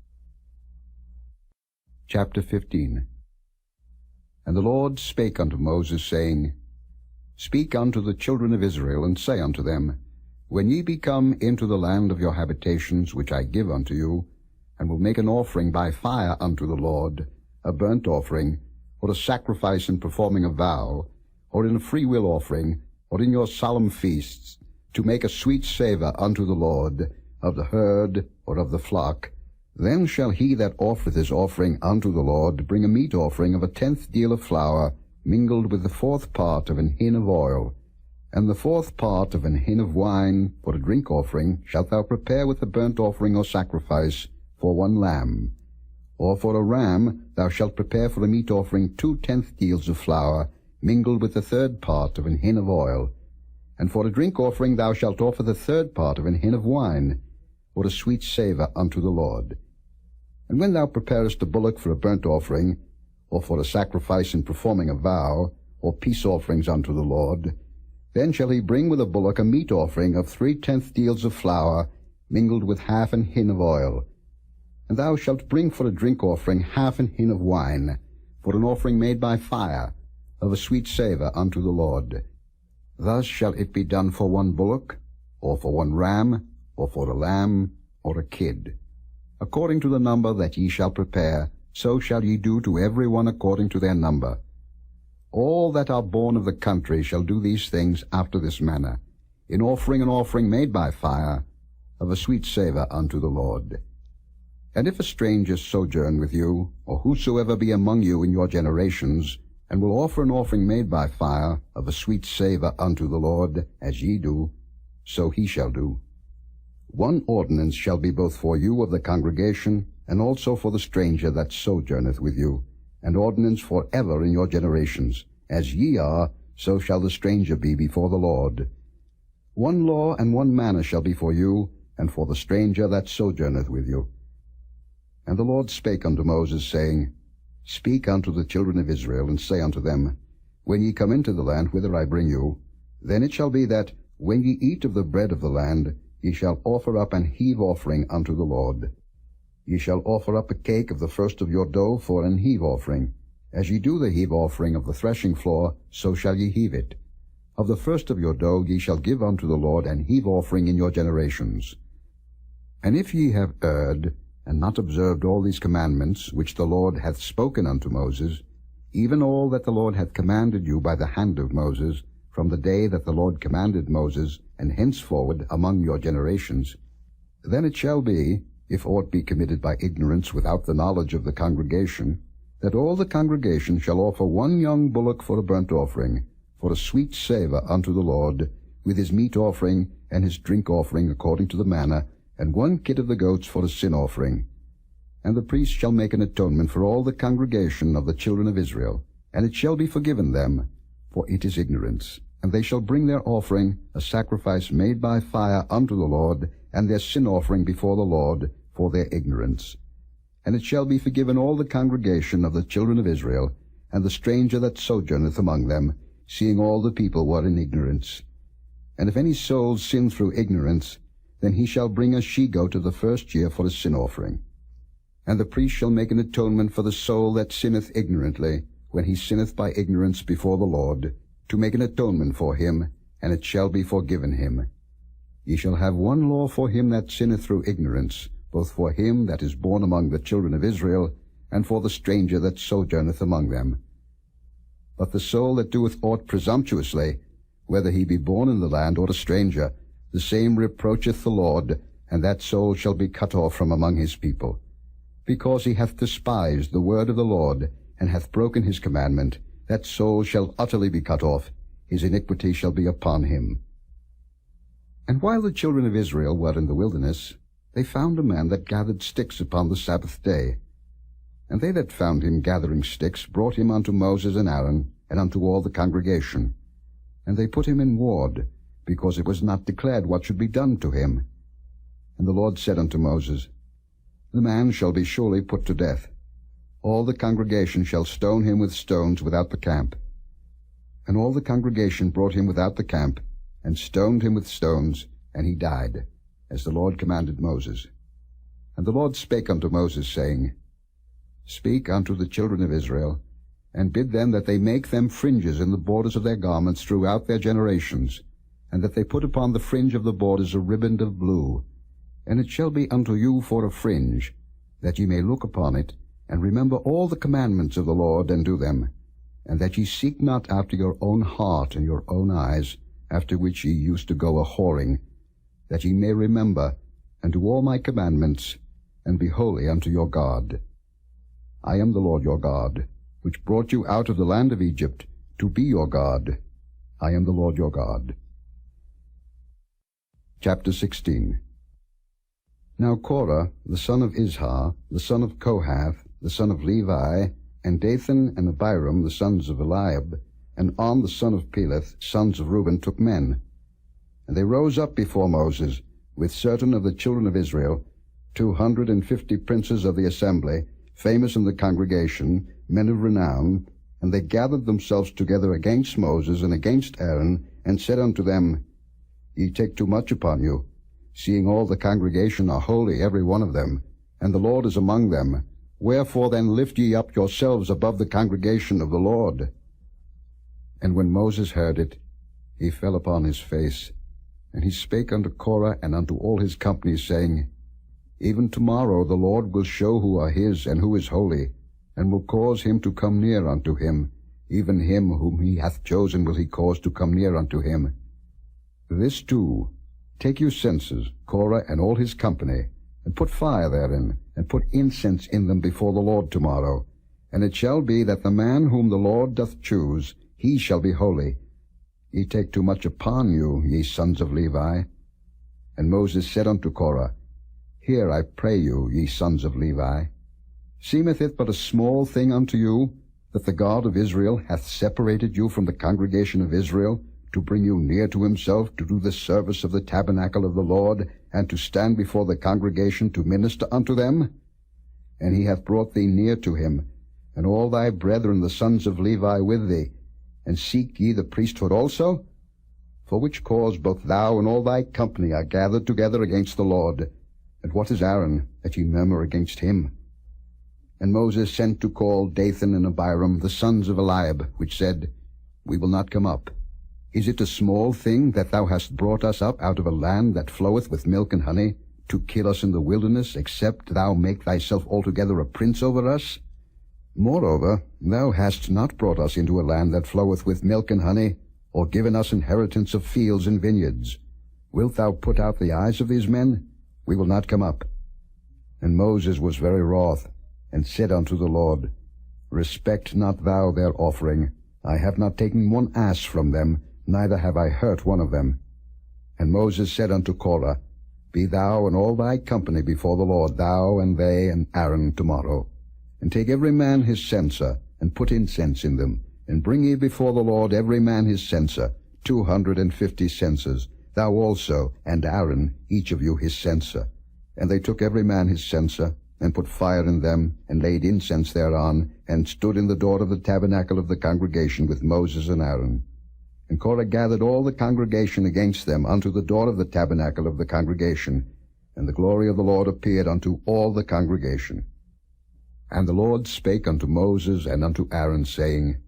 Chapter 15. And the Lord spake unto Moses, saying, Speak unto the children of Israel, and say unto them, When ye be come into the land of your habitations, which I give unto you, and will make an offering by fire unto the Lord, a burnt offering, or a sacrifice in performing a vow, or in a freewill offering, or in your solemn feasts, to make a sweet savour unto the Lord, of the herd or of the flock, then shall he that offereth his offering unto the Lord bring a meat offering of 1/10 deal of flour, mingled with the 4th part of an hin of oil, and the 4th part of an hin of wine. For a drink offering shalt thou prepare with the burnt offering or sacrifice for 1 lamb. Or for a ram thou shalt prepare for a meat offering 2/10 deals of flour, mingled with the 3rd part of an hin of oil. And for a drink offering thou shalt offer the 3rd part of an hin of wine, for a sweet savour unto the Lord. And when thou preparest a bullock for a burnt offering, or for a sacrifice in performing a vow, or peace offerings unto the Lord, then shall he bring with a bullock a meat offering of 3/10 deals of flour, mingled with 1/2 an hin of oil. And thou shalt bring for a drink offering 1/2 an hin of wine, for an offering made by fire, of a sweet savour unto the Lord. Thus shall it be done for 1 bullock, or for 1 ram, or for a lamb, or a kid. According to the number that ye shall prepare, so shall ye do to every one according to their number. All that are born of the country shall do these things after this manner, in offering an offering made by fire, of a sweet savour unto the Lord. And if a stranger sojourn with you, or whosoever be among you in your generations, and will offer an offering made by fire, of a sweet savour unto the Lord, as ye do, so he shall do. 1 ordinance shall be both for you of the congregation, and also for the stranger that sojourneth with you, an ordinance for ever in your generations. As ye are, so shall the stranger be before the Lord. 1 law and 1 manner shall be for you, and for the stranger that sojourneth with you. And the Lord spake unto Moses, saying, Speak unto the children of Israel, and say unto them, When ye come into the land whither I bring you, then it shall be that, when ye eat of the bread of the land, ye shall offer up an heave offering unto the Lord. Ye shall offer up a cake of the first of your dough for an heave offering. As ye do the heave offering of the threshing floor, so shall ye heave it. Of the first of your dough ye shall give unto the Lord an heave offering in your generations. And if ye have erred, and not observed all these commandments which the Lord hath spoken unto Moses, even all that the Lord hath commanded you by the hand of Moses, from the day that the Lord commanded Moses, and henceforward among your generations, then it shall be, if aught be committed by ignorance without the knowledge of the congregation, that all the congregation shall offer 1 young bullock for a burnt offering, for a sweet savour unto the Lord, with his meat offering and his drink offering according to the manner, and 1 kid of the goats for a sin offering. And the priest shall make an atonement for all the congregation of the children of Israel, and it shall be forgiven them, for it is ignorance. And they shall bring their offering, a sacrifice made by fire unto the Lord, and their sin offering before the Lord, for their ignorance. And it shall be forgiven all the congregation of the children of Israel, and the stranger that sojourneth among them, seeing all the people were in ignorance. And if any soul sin through ignorance, then he shall bring a she-goat of the first year for a sin offering. And the priest shall make an atonement for the soul that sinneth ignorantly, when he sinneth by ignorance before the Lord, to make an atonement for him, and it shall be forgiven him. Ye shall have 1 law for him that sinneth through ignorance, both for him that is born among the children of Israel, and for the stranger that sojourneth among them. But the soul that doeth aught presumptuously, whether he be born in the land or a stranger, the same reproacheth the Lord, and that soul shall be cut off from among his people. Because he hath despised the word of the Lord, and hath broken his commandment, that soul shall utterly be cut off, his iniquity shall be upon him. And while the children of Israel were in the wilderness, they found a man that gathered sticks upon the Sabbath day. And they that found him gathering sticks brought him unto Moses and Aaron, and unto all the congregation. And they put him in ward, because it was not declared what should be done to him. And the Lord said unto Moses, The man shall be surely put to death. All the congregation shall stone him with stones without the camp. And all the congregation brought him without the camp, and stoned him with stones, and he died, as the Lord commanded Moses. And the Lord spake unto Moses, saying, Speak unto the children of Israel, and bid them that they make them fringes in the borders of their garments throughout their generations, and that they put upon the fringe of the borders a riband of blue. And it shall be unto you for a fringe, that ye may look upon it, and remember all the commandments of the Lord, and do them. and that ye seek not after your own heart and your own eyes, after which ye used to go a-whoring, that ye may remember, and do all my commandments, and be holy unto your God. I am the Lord your God, which brought you out of the land of Egypt, to be your God. I am the Lord your God. Chapter 16. Now Korah, the son of Izhar, the son of Kohath, the son of Levi, and Dathan and Abiram, the sons of Eliab, and On, the son of Peleth, sons of Reuben, took men. And they rose up before Moses, with certain of the children of Israel, 250 princes of the assembly, famous in the congregation, men of renown, and they gathered themselves together against Moses and against Aaron, and said unto them, Ye take too much upon you, seeing all the congregation are holy, every one of them, and the Lord is among them. Wherefore then lift ye up yourselves above the congregation of the Lord? And when Moses heard it, he fell upon his face, and he spake unto Korah and unto all his company, saying, Even tomorrow the Lord will show who are his and who is holy, and will cause him to come near unto him. Even him whom he hath chosen will he cause to come near unto him. This too, take you censers, Korah and all his company, and put fire therein, and put incense in them before the Lord tomorrow. And it shall be that the man whom the Lord doth choose, he shall be holy. Ye take too much upon you, ye sons of Levi. And Moses said unto Korah, Hear, I pray you, ye sons of Levi. Seemeth it but a small thing unto you, that the God of Israel hath separated you from the congregation of Israel, to bring you near to himself, to do the service of the tabernacle of the Lord, and to stand before the congregation to minister unto them? And he hath brought thee near to him, and all thy brethren the sons of Levi with thee. And seek ye the priesthood also? For which cause both thou and all thy company are gathered together against the Lord. And what is Aaron, that ye murmur against him? And Moses sent to call Dathan and Abiram, the sons of Eliab, which said, We will not come up. Is it a small thing that thou hast brought us up out of a land that floweth with milk and honey, to kill us in the wilderness, except thou make thyself altogether a prince over us? Moreover, thou hast not brought us into a land that floweth with milk and honey, or given us inheritance of fields and vineyards. Wilt thou put out the eyes of these men? We will not come up. And Moses was very wroth, and said unto the Lord, Respect not thou their offering. I have not taken one ass from them, neither have I hurt one of them. And Moses said unto Korah, Be thou and all thy company before the Lord, thou and they and Aaron tomorrow. And take every man his censer, and put incense in them, and bring ye before the Lord every man his censer, 250 censers, thou also, and Aaron, each of you his censer. And they took every man his censer, and put fire in them, and laid incense thereon, and stood in the door of the tabernacle of the congregation with Moses and Aaron. And Korah gathered all the congregation against them unto the door of the tabernacle of the congregation, and the glory of the Lord appeared unto all the congregation. And the Lord spake unto Moses and unto Aaron, saying,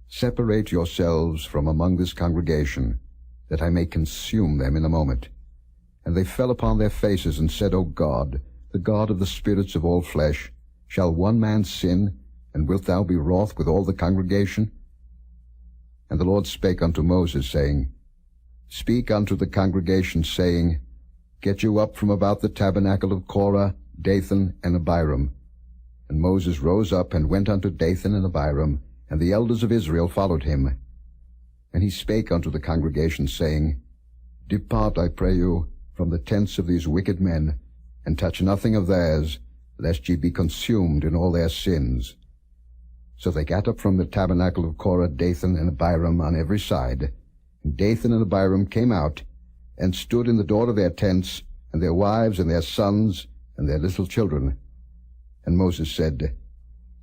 Separate yourselves from among this congregation, that I may consume them in a moment. And they fell upon their faces, and said, O God, the God of the spirits of all flesh, shall one man sin, and wilt thou be wroth with all the congregation? And the Lord spake unto Moses, saying, Speak unto the congregation, saying, Get you up from about the tabernacle of Korah, Dathan, and Abiram. And Moses rose up, and went unto Dathan and Abiram, and the elders of Israel followed him. And he spake unto the congregation, saying, Depart, I pray you, from the tents of these wicked men, and touch nothing of theirs, lest ye be consumed in all their sins. So they gat up from the tabernacle of Korah, Dathan, and Abiram on every side. And Dathan and Abiram came out, and stood in the door of their tents, and their wives, and their sons, and their little children. And Moses said,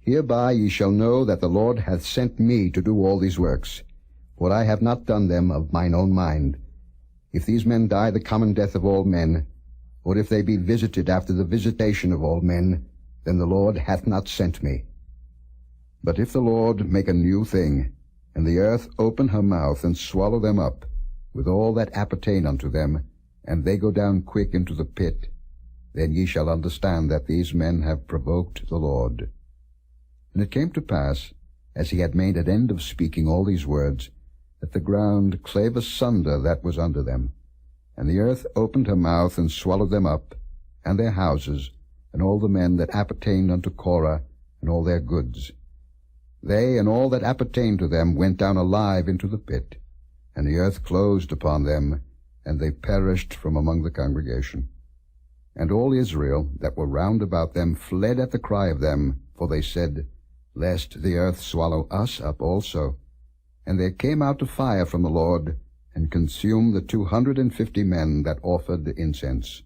Hereby ye shall know that the Lord hath sent me to do all these works, for I have not done them of mine own mind. If these men die the common death of all men, or if they be visited after the visitation of all men, then the Lord hath not sent me. But if the Lord make a new thing, and the earth open her mouth, and swallow them up, with all that appertain unto them, and they go down quick into the pit, then ye shall understand that these men have provoked the Lord. And it came to pass, as he had made an end of speaking all these words, that the ground clave asunder that was under them, and the earth opened her mouth and swallowed them up, and their houses, and all the men that appertained unto Korah, and all their goods. They and all that appertained to them went down alive into the pit, and the earth closed upon them, and they perished from among the congregation. And all Israel that were round about them fled at the cry of them, for they said, Lest the earth swallow us up also. And there came out a fire from the Lord, and consumed the 250 men that offered the incense.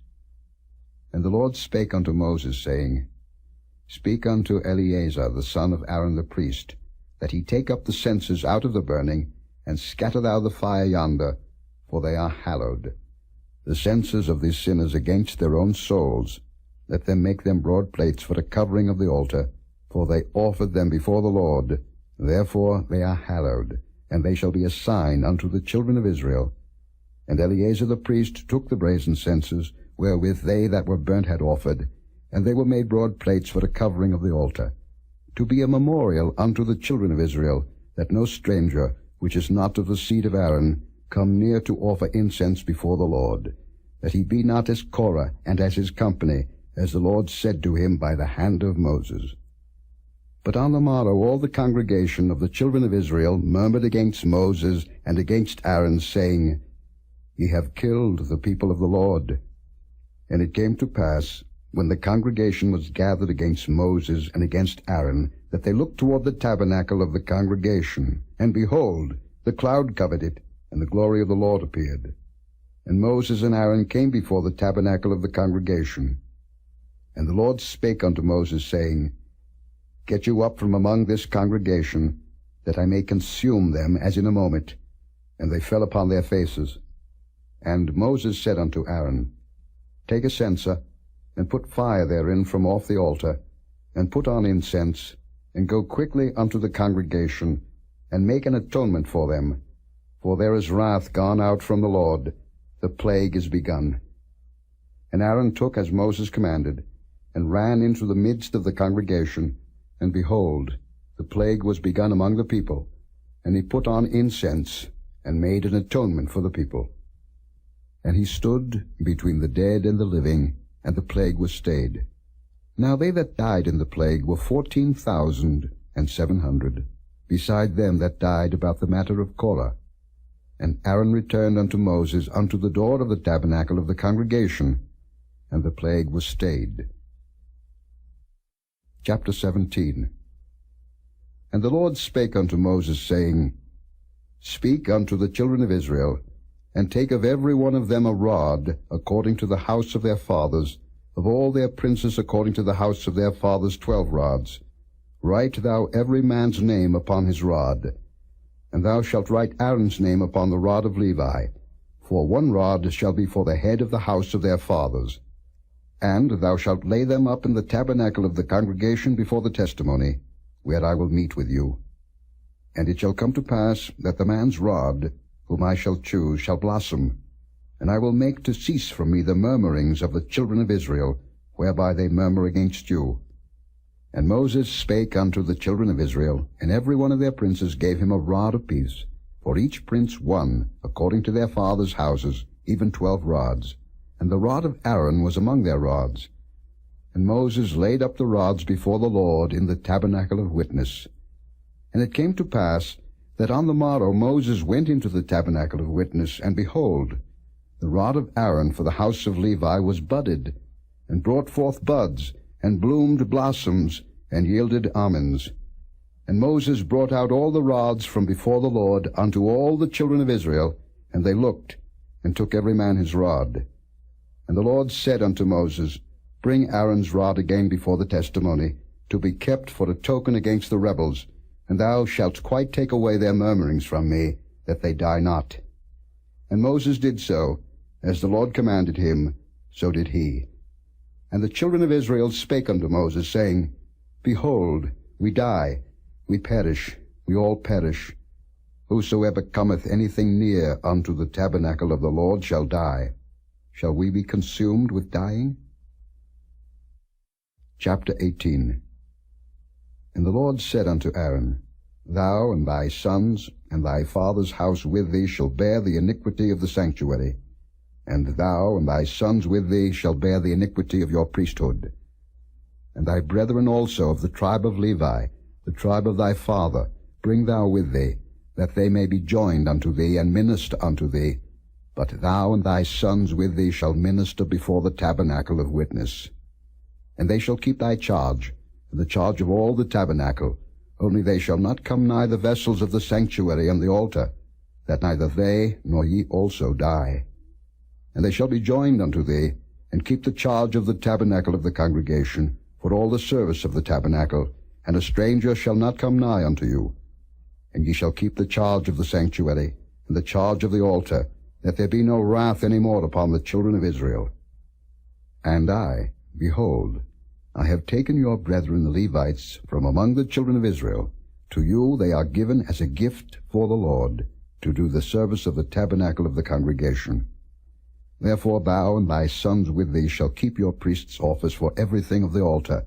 And the Lord spake unto Moses, saying, Speak unto Eleazar the son of Aaron the priest, that he take up the censers out of the burning, and scatter thou the fire yonder, for they are hallowed. The censers of these sinners against their own souls, let them make them broad plates for the covering of the altar, for they offered them before the Lord, therefore they are hallowed, and they shall be a sign unto the children of Israel. And Eleazar the priest took the brazen censers, wherewith they that were burnt had offered, and they were made broad plates for the covering of the altar, to be a memorial unto the children of Israel, that no stranger, which is not of the seed of Aaron, come near to offer incense before the Lord, that he be not as Korah and as his company, as the Lord said to him by the hand of Moses. But on the morrow all the congregation of the children of Israel murmured against Moses and against Aaron, saying, Ye have killed the people of the Lord. And it came to pass, when the congregation was gathered against Moses and against Aaron, that they looked toward the tabernacle of the congregation, and behold, the cloud covered it, and the glory of the Lord appeared. And Moses and Aaron came before the tabernacle of the congregation. And the Lord spake unto Moses, saying, Get you up from among this congregation, that I may consume them as in a moment. And they fell upon their faces. And Moses said unto Aaron, Take a censer, and put fire therein from off the altar, and put on incense, and go quickly unto the congregation, and make an atonement for them. For there is wrath gone out from the Lord, the plague is begun. And Aaron took as Moses commanded, and ran into the midst of the congregation, and behold, the plague was begun among the people, and he put on incense, and made an atonement for the people. And he stood between the dead and the living, and the plague was stayed. Now they that died in the plague were 14,700, beside them that died about the matter of Korah. And Aaron returned unto Moses unto the door of the tabernacle of the congregation, and the plague was stayed. Chapter 17. And the Lord spake unto Moses, saying, Speak unto the children of Israel, and take of every one of them a rod, according to the house of their fathers, of all their princes according to the house of their fathers 12 rods. Write thou every man's name upon his rod. And thou shalt write Aaron's name upon the rod of Levi, for 1 rod shall be for the head of the house of their fathers. And thou shalt lay them up in the tabernacle of the congregation before the testimony, where I will meet with you. And it shall come to pass that the man's rod, whom I shall choose, shall blossom, and I will make to cease from me the murmurings of the children of Israel, whereby they murmur against you. And Moses spake unto the children of Israel, and every one of their princes gave him a rod apiece, for each prince 1, according to their fathers' houses, even 12 rods. And the rod of Aaron was among their rods. And Moses laid up the rods before the Lord in the tabernacle of witness. And it came to pass that on the morrow Moses went into the tabernacle of witness, and behold, the rod of Aaron for the house of Levi was budded, and brought forth buds, and bloomed blossoms, and yielded almonds. And Moses brought out all the rods from before the Lord unto all the children of Israel, and they looked, and took every man his rod. And the Lord said unto Moses, Bring Aaron's rod again before the testimony, to be kept for a token against the rebels, and thou shalt quite take away their murmurings from me, that they die not. And Moses did so, as the Lord commanded him, so did he. And the children of Israel spake unto Moses, saying, Behold, we die, we perish, we all perish. Whosoever cometh anything near unto the tabernacle of the Lord shall die. Shall we be consumed with dying? Chapter 18. And the Lord said unto Aaron, Thou and thy sons and thy father's house with thee shall bear the iniquity of the sanctuary, and thou and thy sons with thee shall bear the iniquity of your priesthood. And thy brethren also of the tribe of Levi, the tribe of thy father, bring thou with thee, that they may be joined unto thee and minister unto thee. But thou and thy sons with thee shall minister before the tabernacle of witness. And they shall keep thy charge, and the charge of all the tabernacle, only they shall not come nigh the vessels of the sanctuary and the altar, that neither they nor ye also die. And they shall be joined unto thee, and keep the charge of the tabernacle of the congregation, for all the service of the tabernacle, and a stranger shall not come nigh unto you. And ye shall keep the charge of the sanctuary, and the charge of the altar, that there be no wrath any more upon the children of Israel. And I, behold, I have taken your brethren the Levites from among the children of Israel. To you they are given as a gift for the Lord, to do the service of the tabernacle of the congregation. Therefore thou and thy sons with thee shall keep your priest's office for everything of the altar,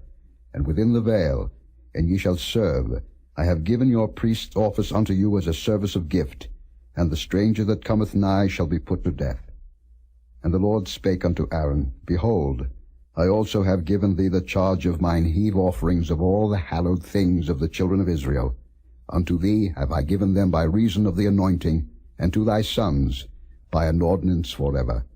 and within the veil, and ye shall serve. I have given your priest's office unto you as a service of gift, and the stranger that cometh nigh shall be put to death. And the Lord spake unto Aaron, Behold, I also have given thee the charge of mine heave offerings of all the hallowed things of the children of Israel. Unto thee have I given them by reason of the anointing, and to thy sons by an ordinance forever.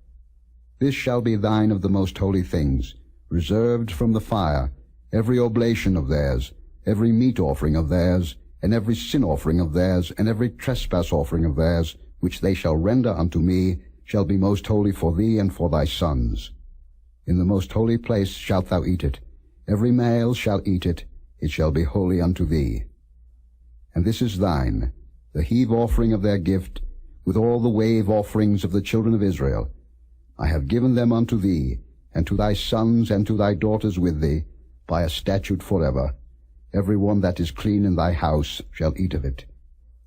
This shall be thine of the most holy things, reserved from the fire, every oblation of theirs, every meat offering of theirs, and every sin offering of theirs, and every trespass offering of theirs, which they shall render unto me, shall be most holy for thee and for thy sons. In the most holy place shalt thou eat it. Every male shall eat it. It shall be holy unto thee. And this is thine, the heave offering of their gift, with all the wave offerings of the children of Israel. I have given them unto thee, and to thy sons and to thy daughters with thee, by a statute forever. Every one that is clean in thy house shall eat of it.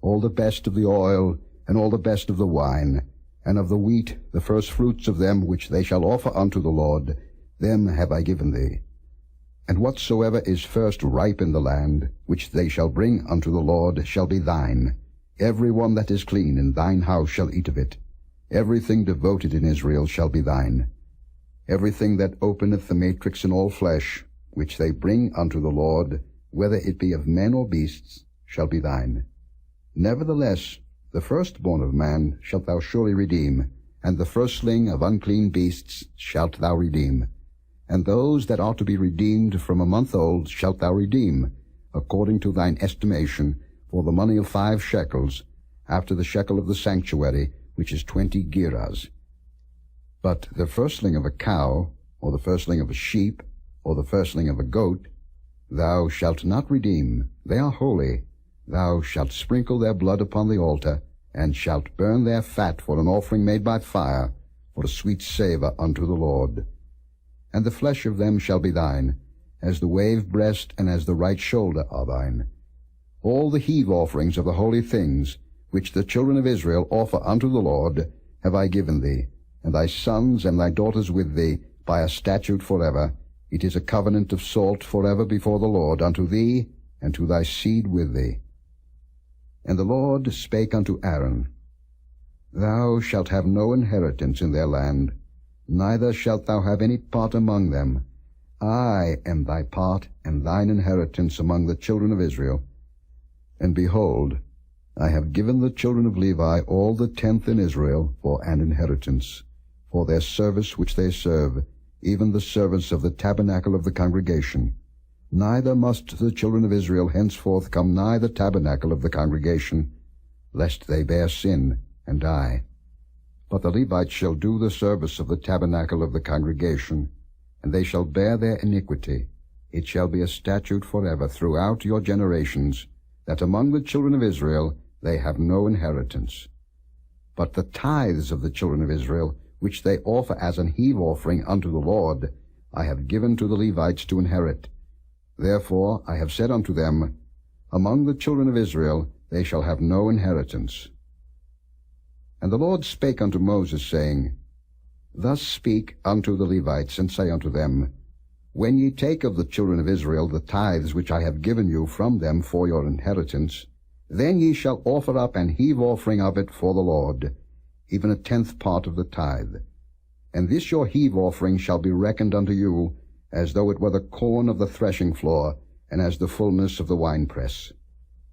All the best of the oil, and all the best of the wine, and of the wheat, the first fruits of them which they shall offer unto the Lord, them have I given thee. And whatsoever is first ripe in the land, which they shall bring unto the Lord, shall be thine. Every one that is clean in thine house shall eat of it. Everything devoted in Israel shall be thine. Everything that openeth the matrix in all flesh, which they bring unto the Lord, whether it be of men or beasts, shall be thine. Nevertheless, the firstborn of man shalt thou surely redeem, and the firstling of unclean beasts shalt thou redeem. And those that are to be redeemed from a month old shalt thou redeem, according to thine estimation, for the money of 5 shekels, after the shekel of the sanctuary, which is 20 gerahs. But the firstling of a cow, or the firstling of a sheep, or the firstling of a goat, thou shalt not redeem. They are holy. Thou shalt sprinkle their blood upon the altar, and shalt burn their fat for an offering made by fire, for a sweet savour unto the Lord. And the flesh of them shall be thine, as the wave breast and as the right shoulder are thine. All the heave offerings of the holy things, which the children of Israel offer unto the Lord, have I given thee, and thy sons and thy daughters with thee, by a statute forever. It is a covenant of salt forever before the Lord, unto thee, and to thy seed with thee. And the Lord spake unto Aaron, Thou shalt have no inheritance in their land, neither shalt thou have any part among them. I am thy part and thine inheritance among the children of Israel. And behold, I have given the children of Levi all the 10th in Israel for an inheritance, for their service which they serve, even the service of the tabernacle of the congregation. Neither must the children of Israel henceforth come nigh the tabernacle of the congregation, lest they bear sin and die. But the Levites shall do the service of the tabernacle of the congregation, and they shall bear their iniquity. It shall be a statute forever throughout your generations, that among the children of Israel they have no inheritance. But the tithes of the children of Israel, which they offer as an heave offering unto the Lord, I have given to the Levites to inherit. Therefore I have said unto them, Among the children of Israel they shall have no inheritance. And the Lord spake unto Moses, saying, Thus speak unto the Levites, and say unto them, When ye take of the children of Israel the tithes which I have given you from them for your inheritance, Then ye shall offer up an heave offering of it for the Lord, even a 10th part of the tithe. And this your heave offering shall be reckoned unto you, as though it were the corn of the threshing floor, and as the fullness of the winepress.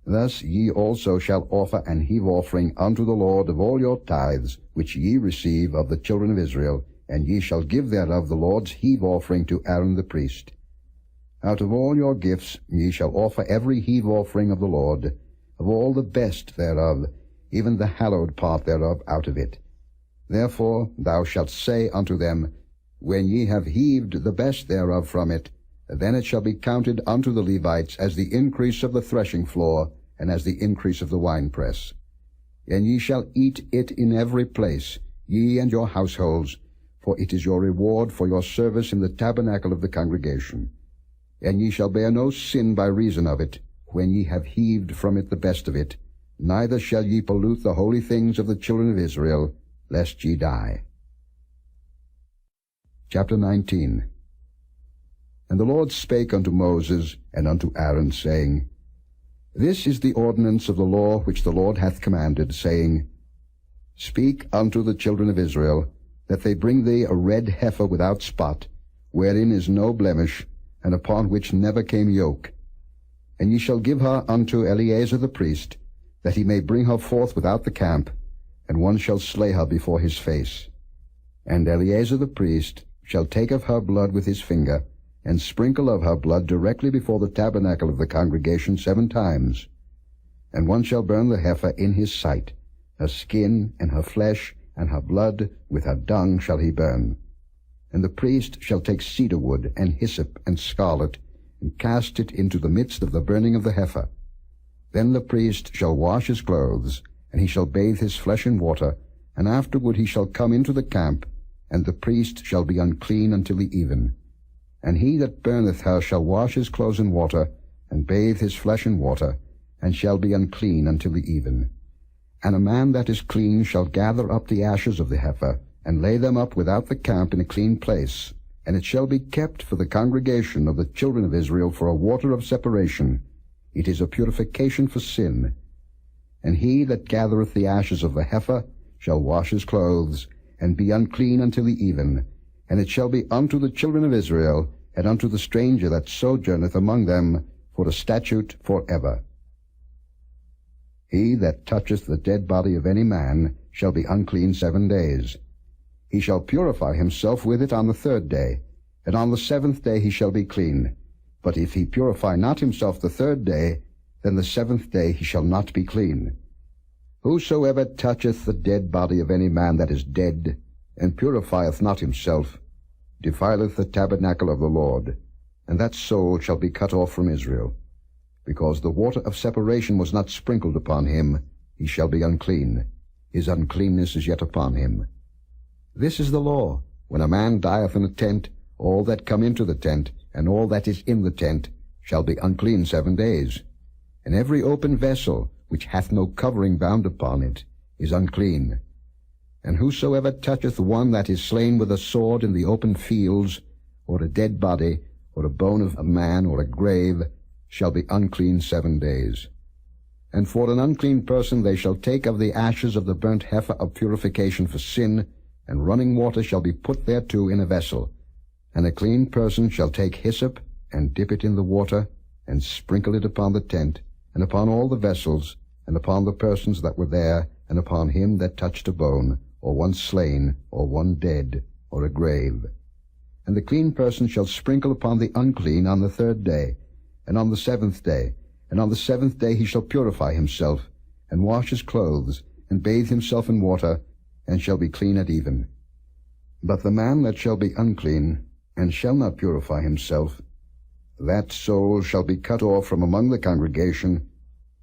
Thus ye also shall offer an heave offering unto the Lord of all your tithes, which ye receive of the children of Israel, and ye shall give thereof the Lord's heave offering to Aaron the priest. Out of all your gifts ye shall offer every heave offering of the Lord, of all the best thereof, even the hallowed part thereof out of it. Therefore thou shalt say unto them, When ye have heaved the best thereof from it, then it shall be counted unto the Levites as the increase of the threshing floor, and as the increase of the winepress. And ye shall eat it in every place, ye and your households, for it is your reward for your service in the tabernacle of the congregation. And ye shall bear no sin by reason of it, when ye have heaved from it the best of it, neither shall ye pollute the holy things of the children of Israel, lest ye die. Chapter 19. And the Lord spake unto Moses and unto Aaron, saying, This is the ordinance of the law which the Lord hath commanded, saying, Speak unto the children of Israel, that they bring thee a red heifer without spot, wherein is no blemish, and upon which never came yoke. And ye shall give her unto Eleazar the priest, that he may bring her forth without the camp, and one shall slay her before his face. And Eleazar the priest shall take of her blood with his finger, and sprinkle of her blood directly before the tabernacle of the congregation 7 times. And one shall burn the heifer in his sight, her skin and her flesh and her blood with her dung shall he burn. And the priest shall take cedar wood and hyssop and scarlet, and cast it into the midst of the burning of the heifer. Then the priest shall wash his clothes, and he shall bathe his flesh in water, and afterward he shall come into the camp, and the priest shall be unclean until the even. And he that burneth her shall wash his clothes in water, and bathe his flesh in water, and shall be unclean until the even. And a man that is clean shall gather up the ashes of the heifer, and lay them up without the camp in a clean place, and it shall be kept for the congregation of the children of Israel for a water of separation. It is a purification for sin. And he that gathereth the ashes of the heifer shall wash his clothes, and be unclean until the even. And it shall be unto the children of Israel, and unto the stranger that sojourneth among them, for a statute forever. He that toucheth the dead body of any man shall be unclean 7 days. He shall purify himself with it on the 3rd day, and on the 7th day he shall be clean. But if he purify not himself the 3rd day, then the 7th day he shall not be clean. Whosoever toucheth the dead body of any man that is dead, and purifieth not himself, defileth the tabernacle of the Lord, and that soul shall be cut off from Israel. Because the water of separation was not sprinkled upon him, he shall be unclean. His uncleanness is yet upon him. This is the law. When a man dieth in a tent, all that come into the tent, and all that is in the tent, shall be unclean 7 days. And every open vessel, which hath no covering bound upon it, is unclean. And whosoever toucheth one that is slain with a sword in the open fields, or a dead body, or a bone of a man, or a grave, shall be unclean 7 days. And for an unclean person they shall take of the ashes of the burnt heifer of purification for sin, and running water shall be put thereto in a vessel. And a clean person shall take hyssop, and dip it in the water, and sprinkle it upon the tent, and upon all the vessels, and upon the persons that were there, and upon him that touched a bone, or one slain, or one dead, or a grave. And the clean person shall sprinkle upon the unclean on the 3rd day, and on the 7th day, and on the 7th day he shall purify himself, and wash his clothes, and bathe himself in water, and shall be clean at even. But the man that shall be unclean, and shall not purify himself, that soul shall be cut off from among the congregation,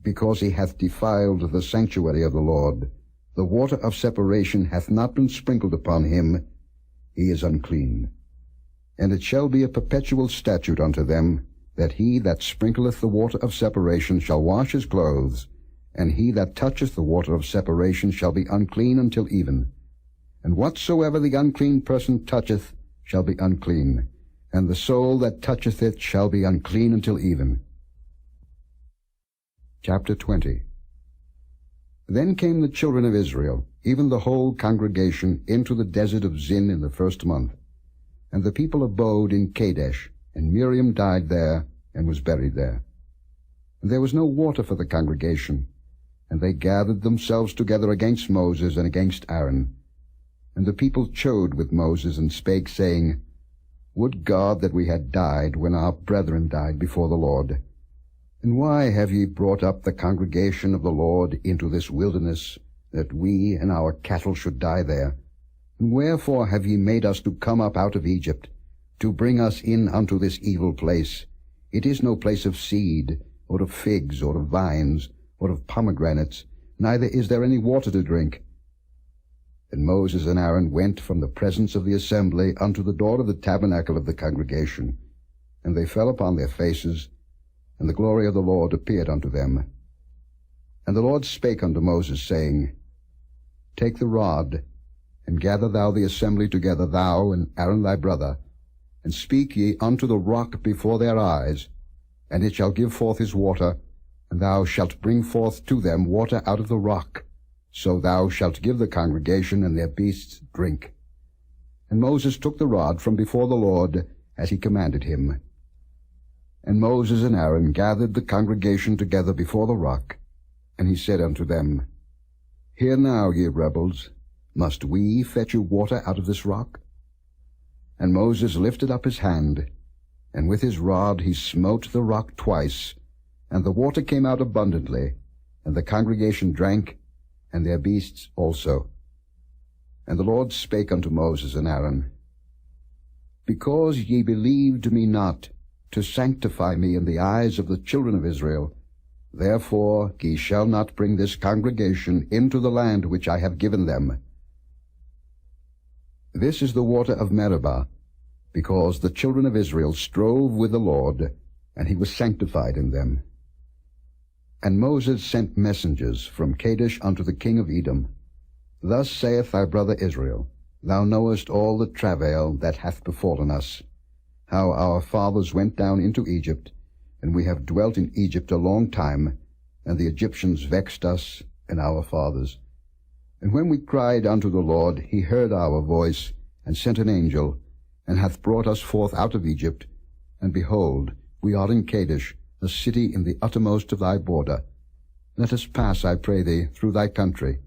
because he hath defiled the sanctuary of the Lord. The water of separation hath not been sprinkled upon him, he is unclean. And it shall be a perpetual statute unto them, that he that sprinkleth the water of separation shall wash his clothes, and he that toucheth the water of separation shall be unclean until even. And whatsoever the unclean person toucheth shall be unclean, and the soul that toucheth it shall be unclean until even. Chapter 20. Then came the children of Israel, even the whole congregation, into the desert of Zin in the 1st month. And the people abode in Kadesh, and Miriam died there, and was buried there. And there was no water for the congregation, and they gathered themselves together against Moses and against Aaron. And the people chode with Moses, and spake, saying, Would God that we had died when our brethren died before the Lord! And why have ye brought up the congregation of the Lord into this wilderness, that we and our cattle should die there? And wherefore have ye made us to come up out of Egypt, to bring us in unto this evil place? It is no place of seed, or of figs, or of vines, or of pomegranates, neither is there any water to drink. And Moses and Aaron went from the presence of the assembly unto the door of the tabernacle of the congregation. And they fell upon their faces, and the glory of the Lord appeared unto them. And the Lord spake unto Moses, saying, Take the rod, and gather thou the assembly together, thou and Aaron thy brother, and speak ye unto the rock before their eyes, and it shall give forth his water, and thou shalt bring forth to them water out of the rock. So thou shalt give the congregation and their beasts drink. And Moses took the rod from before the Lord, as he commanded him. And Moses and Aaron gathered the congregation together before the rock, and he said unto them, Hear now, ye rebels, must we fetch you water out of this rock? And Moses lifted up his hand, and with his rod he smote the rock twice, and the water came out abundantly, and the congregation drank, and their beasts also. And the Lord spake unto Moses and Aaron, Because ye believed me not, to sanctify me in the eyes of the children of Israel, therefore ye shall not bring this congregation into the land which I have given them. This is the water of Meribah, because the children of Israel strove with the Lord, and he was sanctified in them. And Moses sent messengers from Kadesh unto the king of Edom. Thus saith thy brother Israel, Thou knowest all the travail that hath befallen us, how our fathers went down into Egypt, and we have dwelt in Egypt a long time, and the Egyptians vexed us and our fathers. And when we cried unto the Lord, he heard our voice, and sent an angel, and hath brought us forth out of Egypt. And behold, we are in Kadesh, a city in the uttermost of thy border. Let us pass, I pray thee, through thy country.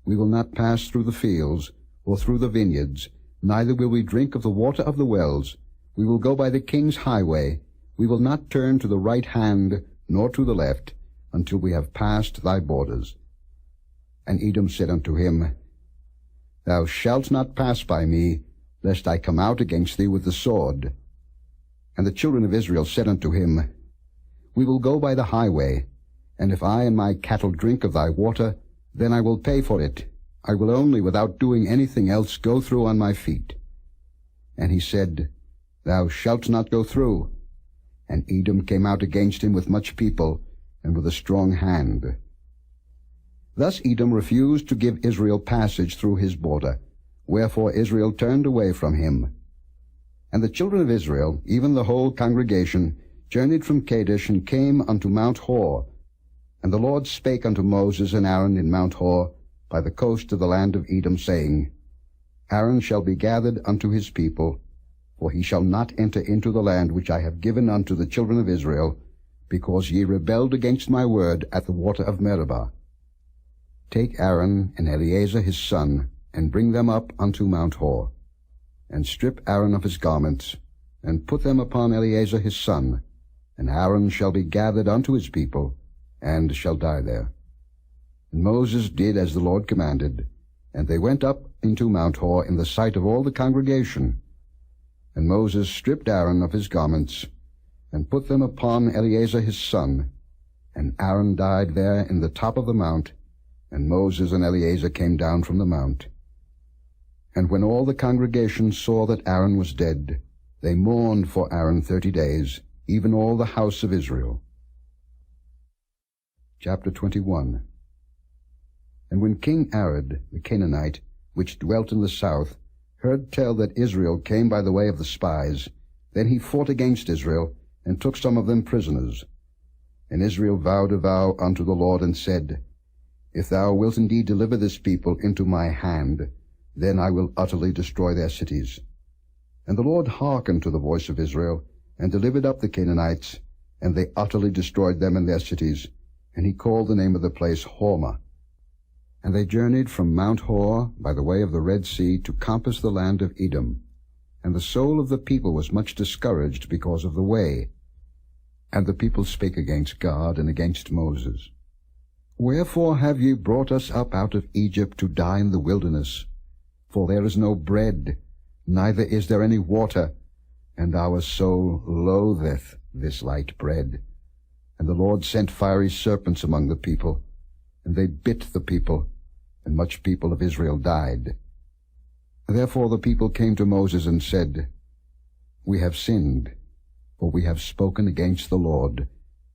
We will not pass through the fields, or through the vineyards, neither will we drink of the water of the wells. We will go by the king's highway. We will not turn to the right hand, nor to the left, until we have passed thy borders. And Edom said unto him, Thou shalt not pass by me, lest I come out against thee with the sword. And the children of Israel said unto him, We will go by the highway, and if I and my cattle drink of thy water, then I will pay for it. I will only, without doing anything else, go through on my feet. And he said, Thou shalt not go through. And Edom came out against him with much people, and with a strong hand. Thus Edom refused to give Israel passage through his border, wherefore Israel turned away from him. And the children of Israel, even the whole congregation, journeyed from Kadesh, and came unto Mount Hor. And the Lord spake unto Moses and Aaron in Mount Hor, by the coast of the land of Edom, saying, Aaron shall be gathered unto his people, for he shall not enter into the land which I have given unto the children of Israel, because ye rebelled against my word at the water of Meribah. Take Aaron and Eleazar his son, and bring them up unto Mount Hor, and strip Aaron of his garments, and put them upon Eleazar his son, and Aaron shall be gathered unto his people, and shall die there. And Moses did as the Lord commanded, and they went up into Mount Hor in the sight of all the congregation. And Moses stripped Aaron of his garments, and put them upon Eleazar his son, and Aaron died there in the top of the mount, and Moses and Eleazar came down from the mount. And when all the congregation saw that Aaron was dead, they mourned for Aaron 30 days, even all the house of Israel. Chapter 21. And when King Arad, the Canaanite, which dwelt in the south, heard tell that Israel came by the way of the spies, then he fought against Israel, and took some of them prisoners. And Israel vowed a vow unto the Lord, and said, If thou wilt indeed deliver this people into my hand, then I will utterly destroy their cities. And the Lord hearkened to the voice of Israel, and delivered up the Canaanites, and they utterly destroyed them and their cities, and he called the name of the place Hormah. And they journeyed from Mount Hor by the way of the Red Sea to compass the land of Edom. And the soul of the people was much discouraged because of the way. And the people spake against God and against Moses. Wherefore have ye brought us up out of Egypt to die in the wilderness? For there is no bread, neither is there any water, and our soul loatheth this light bread. And the Lord sent fiery serpents among the people, and they bit the people, and much people of Israel died. Therefore the people came to Moses and said, We have sinned, for we have spoken against the Lord,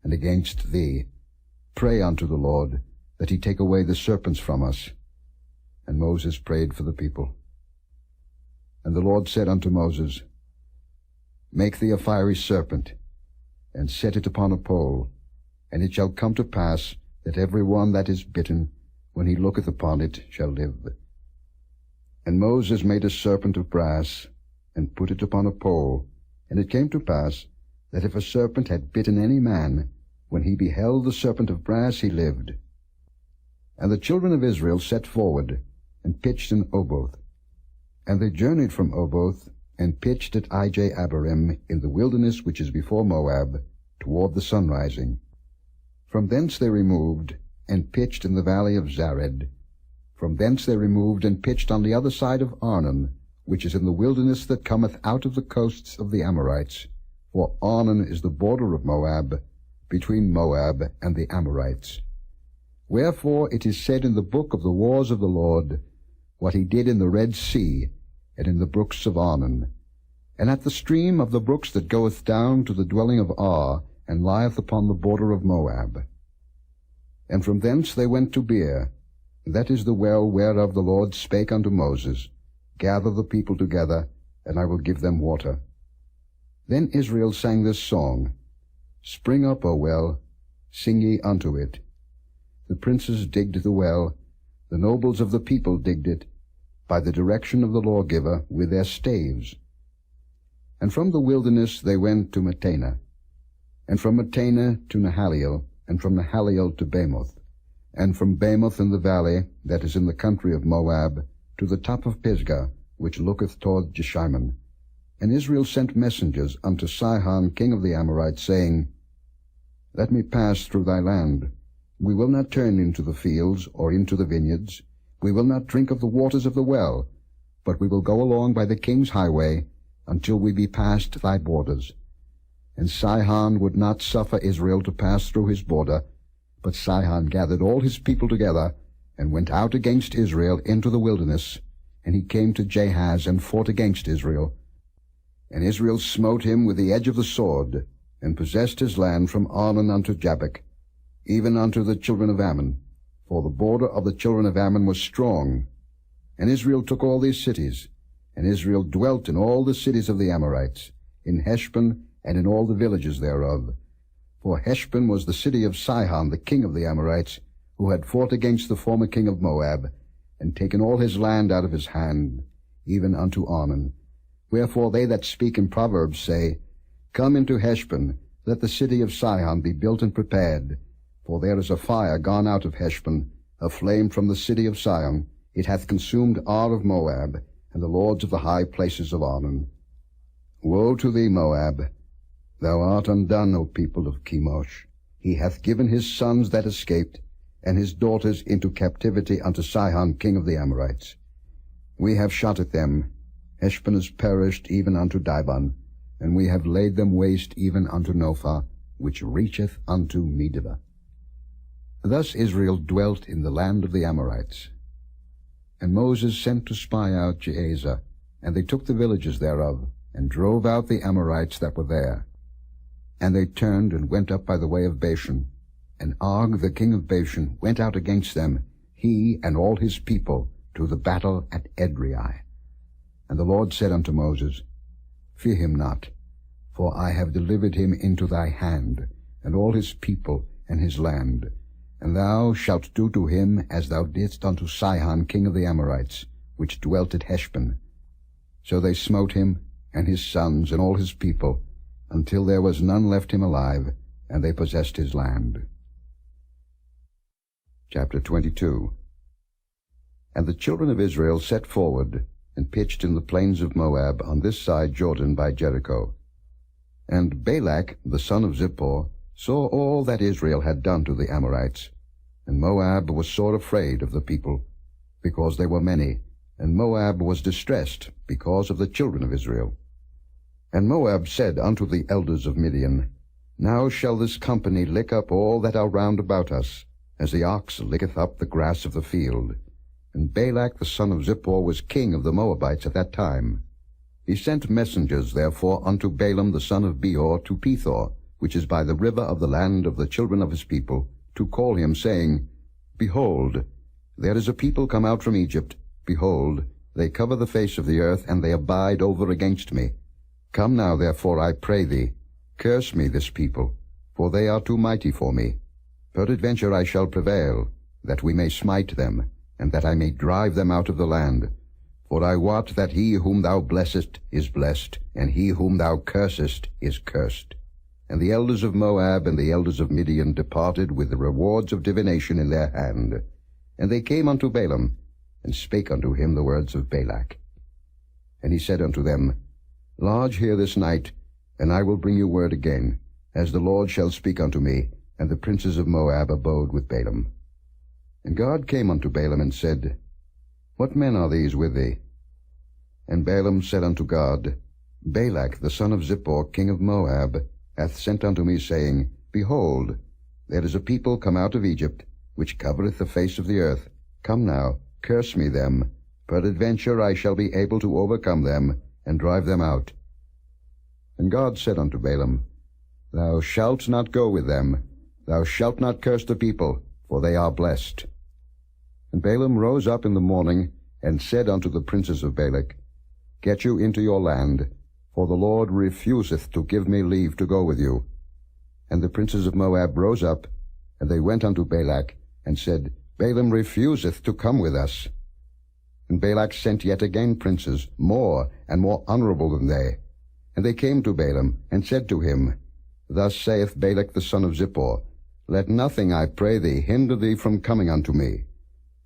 and against thee. Pray unto the Lord, that he take away the serpents from us. And Moses prayed for the people. And the Lord said unto Moses, Make thee a fiery serpent, and set it upon a pole, and it shall come to pass that every one that is bitten, when he looketh upon it, shall live. And Moses made a serpent of brass, and put it upon a pole. And it came to pass, that if a serpent had bitten any man, when he beheld the serpent of brass, he lived. And the children of Israel set forward, and pitched in Oboth. And they journeyed from Oboth, and pitched at Ije-Abarim, in the wilderness which is before Moab, toward the sunrising. From thence they removed, and pitched in the valley of Zared. From thence they removed, and pitched on the other side of Arnon, which is in the wilderness that cometh out of the coasts of the Amorites. For Arnon is the border of Moab, between Moab and the Amorites. Wherefore it is said in the book of the wars of the Lord, what he did in the Red Sea, and in the brooks of Arnon, and at the stream of the brooks that goeth down to the dwelling of Ar, and lieth upon the border of Moab. And from thence they went to Beer, that is the well whereof the Lord spake unto Moses, Gather the people together, and I will give them water. Then Israel sang this song, Spring up, O well, sing ye unto it. The princes digged the well, the nobles of the people digged it, by the direction of the lawgiver with their staves. And from the wilderness they went to Mattanah, and from Mattanah to Nahaliel, and from Nahaliel to Bamoth, and from Bamoth in the valley that is in the country of Moab, to the top of Pisgah, which looketh toward Jeshimon. And Israel sent messengers unto Sihon king of the Amorites, saying, Let me pass through thy land. We will not turn into the fields or into the vineyards. We will not drink of the waters of the well, but we will go along by the king's highway, until we be past thy borders. And Sihon would not suffer Israel to pass through his border, but Sihon gathered all his people together, and went out against Israel into the wilderness, and he came to Jahaz, and fought against Israel. And Israel smote him with the edge of the sword, and possessed his land from Arnon unto Jabbok, even unto the children of Ammon, for the border of the children of Ammon was strong. And Israel took all these cities, and Israel dwelt in all the cities of the Amorites, in Heshbon, and in all the villages thereof. For Heshbon was the city of Sihon the king of the Amorites, who had fought against the former king of Moab, and taken all his land out of his hand, even unto Arnon. Wherefore they that speak in Proverbs say, Come into Heshbon, let the city of Sihon be built and prepared. For there is a fire gone out of Heshbon, a flame from the city of Sion. It hath consumed Ar of Moab, and the lords of the high places of Arnon. Woe to thee, Moab! Thou art undone, O people of Chemosh. He hath given his sons that escaped, and his daughters into captivity unto Sihon king of the Amorites. We have shot at them. Heshbon is perished even unto Dibon, and we have laid them waste even unto Nophah, which reacheth unto Medeba. Thus Israel dwelt in the land of the Amorites. And Moses sent to spy out Jazer, and they took the villages thereof, and drove out the Amorites that were there. And they turned and went up by the way of Bashan. And Og the king of Bashan went out against them, he and all his people, to the battle at Edrei. And the Lord said unto Moses, Fear him not, for I have delivered him into thy hand, and all his people and his land. And thou shalt do to him as thou didst unto Sihon king of the Amorites, which dwelt at Heshbon. So they smote him, and his sons, and all his people, until there was none left him alive, and they possessed his land. Chapter 22. And the children of Israel set forward, and pitched in the plains of Moab on this side Jordan by Jericho. And Balak the son of Zippor saw all that Israel had done to the Amorites. And Moab was sore afraid of the people, because they were many, and Moab was distressed because of the children of Israel. And Moab said unto the elders of Midian, Now shall this company lick up all that are round about us, as the ox licketh up the grass of the field. And Balak the son of Zippor was king of the Moabites at that time. He sent messengers therefore unto Balaam the son of Beor to Pethor, which is by the river of the land of the children of his people, to call him, saying, Behold, there is a people come out from Egypt. Behold, they cover the face of the earth, and they abide over against me. Come now, therefore, I pray thee, curse me this people, for they are too mighty for me. Peradventure I shall prevail, that we may smite them, and that I may drive them out of the land. For I wot that he whom thou blessest is blessed, and he whom thou cursest is cursed. And the elders of Moab and the elders of Midian departed with the rewards of divination in their hand. And they came unto Balaam, and spake unto him the words of Balak. And he said unto them, Lodge here this night, and I will bring you word again, as the Lord shall speak unto me. And the princes of Moab abode with Balaam. And God came unto Balaam, and said, What men are these with thee? And Balaam said unto God, Balak the son of Zippor, king of Moab, hath sent unto me, saying, Behold, there is a people come out of Egypt, which covereth the face of the earth. Come now, curse me them. Peradventure I shall be able to overcome them, and drive them out. And God said unto Balaam, Thou shalt not go with them. Thou shalt not curse the people, for they are blessed. And Balaam rose up in the morning, and said unto the princes of Balak, Get you into your land, for the Lord refuseth to give me leave to go with you. And the princes of Moab rose up, and they went unto Balak, and said, Balaam refuseth to come with us. And Balak sent yet again princes, more and more honorable than they. And they came to Balaam, and said to him, Thus saith Balak the son of Zippor, Let nothing, I pray thee, hinder thee from coming unto me.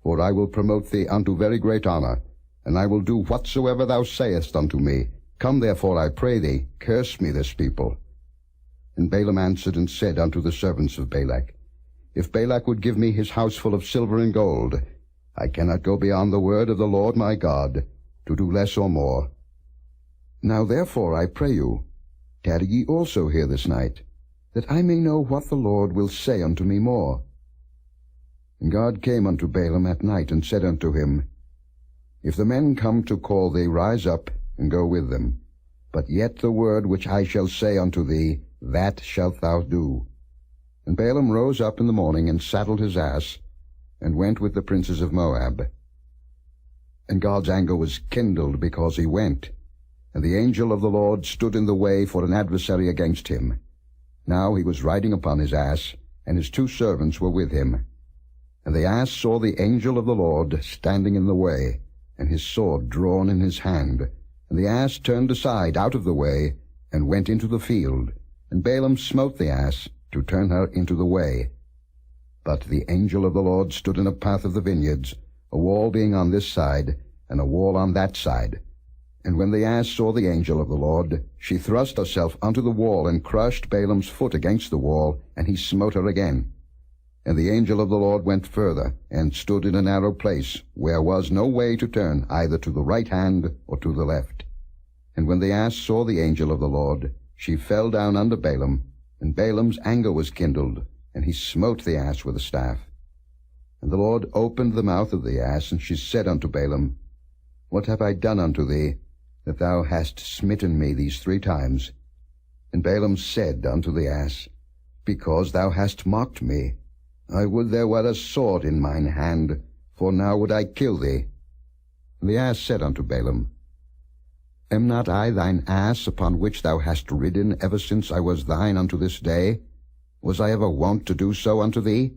For I will promote thee unto very great honor, and I will do whatsoever thou sayest unto me. Come therefore, I pray thee, curse me this people. And Balaam answered and said unto the servants of Balak, If Balak would give me his house full of silver and gold, I cannot go beyond the word of the Lord my God, to do less or more. Now therefore, I pray you, tarry ye also here this night, that I may know what the Lord will say unto me more. And God came unto Balaam at night, and said unto him, If the men come to call thee, rise up, and go with them. But yet the word which I shall say unto thee, that shalt thou do. And Balaam rose up in the morning, and saddled his ass, and went with the princes of Moab. And God's anger was kindled because he went, and the angel of the Lord stood in the way for an adversary against him. Now he was riding upon his ass, and his 2 servants were with him. And the ass saw the angel of the Lord standing in the way, and his sword drawn in his hand. And the ass turned aside out of the way, and went into the field. And Balaam smote the ass, to turn her into the way. But the angel of the Lord stood in a path of the vineyards, a wall being on this side, and a wall on that side. And when the ass saw the angel of the Lord, she thrust herself unto the wall, and crushed Balaam's foot against the wall, and he smote her again. And the angel of the Lord went further, and stood in a narrow place, where was no way to turn, either to the right hand or to the left. And when the ass saw the angel of the Lord, she fell down under Balaam, and Balaam's anger was kindled, and he smote the ass with a staff. And the Lord opened the mouth of the ass, and she said unto Balaam, What have I done unto thee, that thou hast smitten me these 3 times? And Balaam said unto the ass, Because thou hast mocked me. I would there were a sword in mine hand, for now would I kill thee. And the ass said unto Balaam, Am not I thine ass, upon which thou hast ridden ever since I was thine unto this day? Was I ever wont to do so unto thee?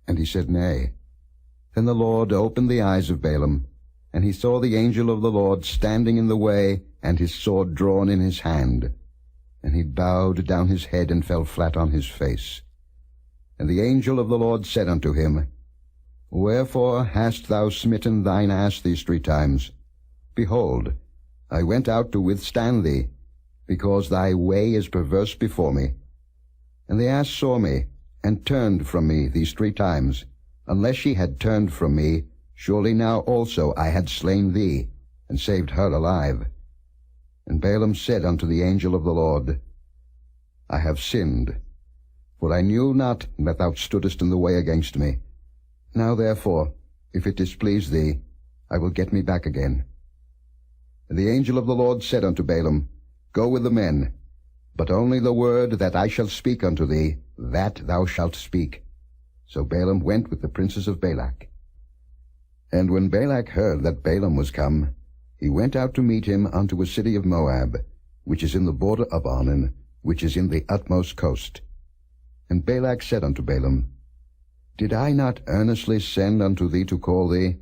And he said, Nay. Then the Lord opened the eyes of Balaam, and he saw the angel of the Lord standing in the way, and his sword drawn in his hand. And he bowed down his head and fell flat on his face. And the angel of the Lord said unto him, Wherefore hast thou smitten thine ass these 3 times? Behold, I went out to withstand thee, because thy way is perverse before me. And the ass saw me, and turned from me these 3 times. Unless she had turned from me, surely now also I had slain thee, and saved her alive. And Balaam said unto the angel of the Lord, I have sinned, for I knew not that thou stoodest in the way against me. Now therefore, if it displease thee, I will get me back again. And the angel of the Lord said unto Balaam, Go with the men, but only the word that I shall speak unto thee, that thou shalt speak. So Balaam went with the princes of Balak. And when Balak heard that Balaam was come, he went out to meet him unto a city of Moab, which is in the border of Arnon, which is in the utmost coast. And Balak said unto Balaam, Did I not earnestly send unto thee to call thee?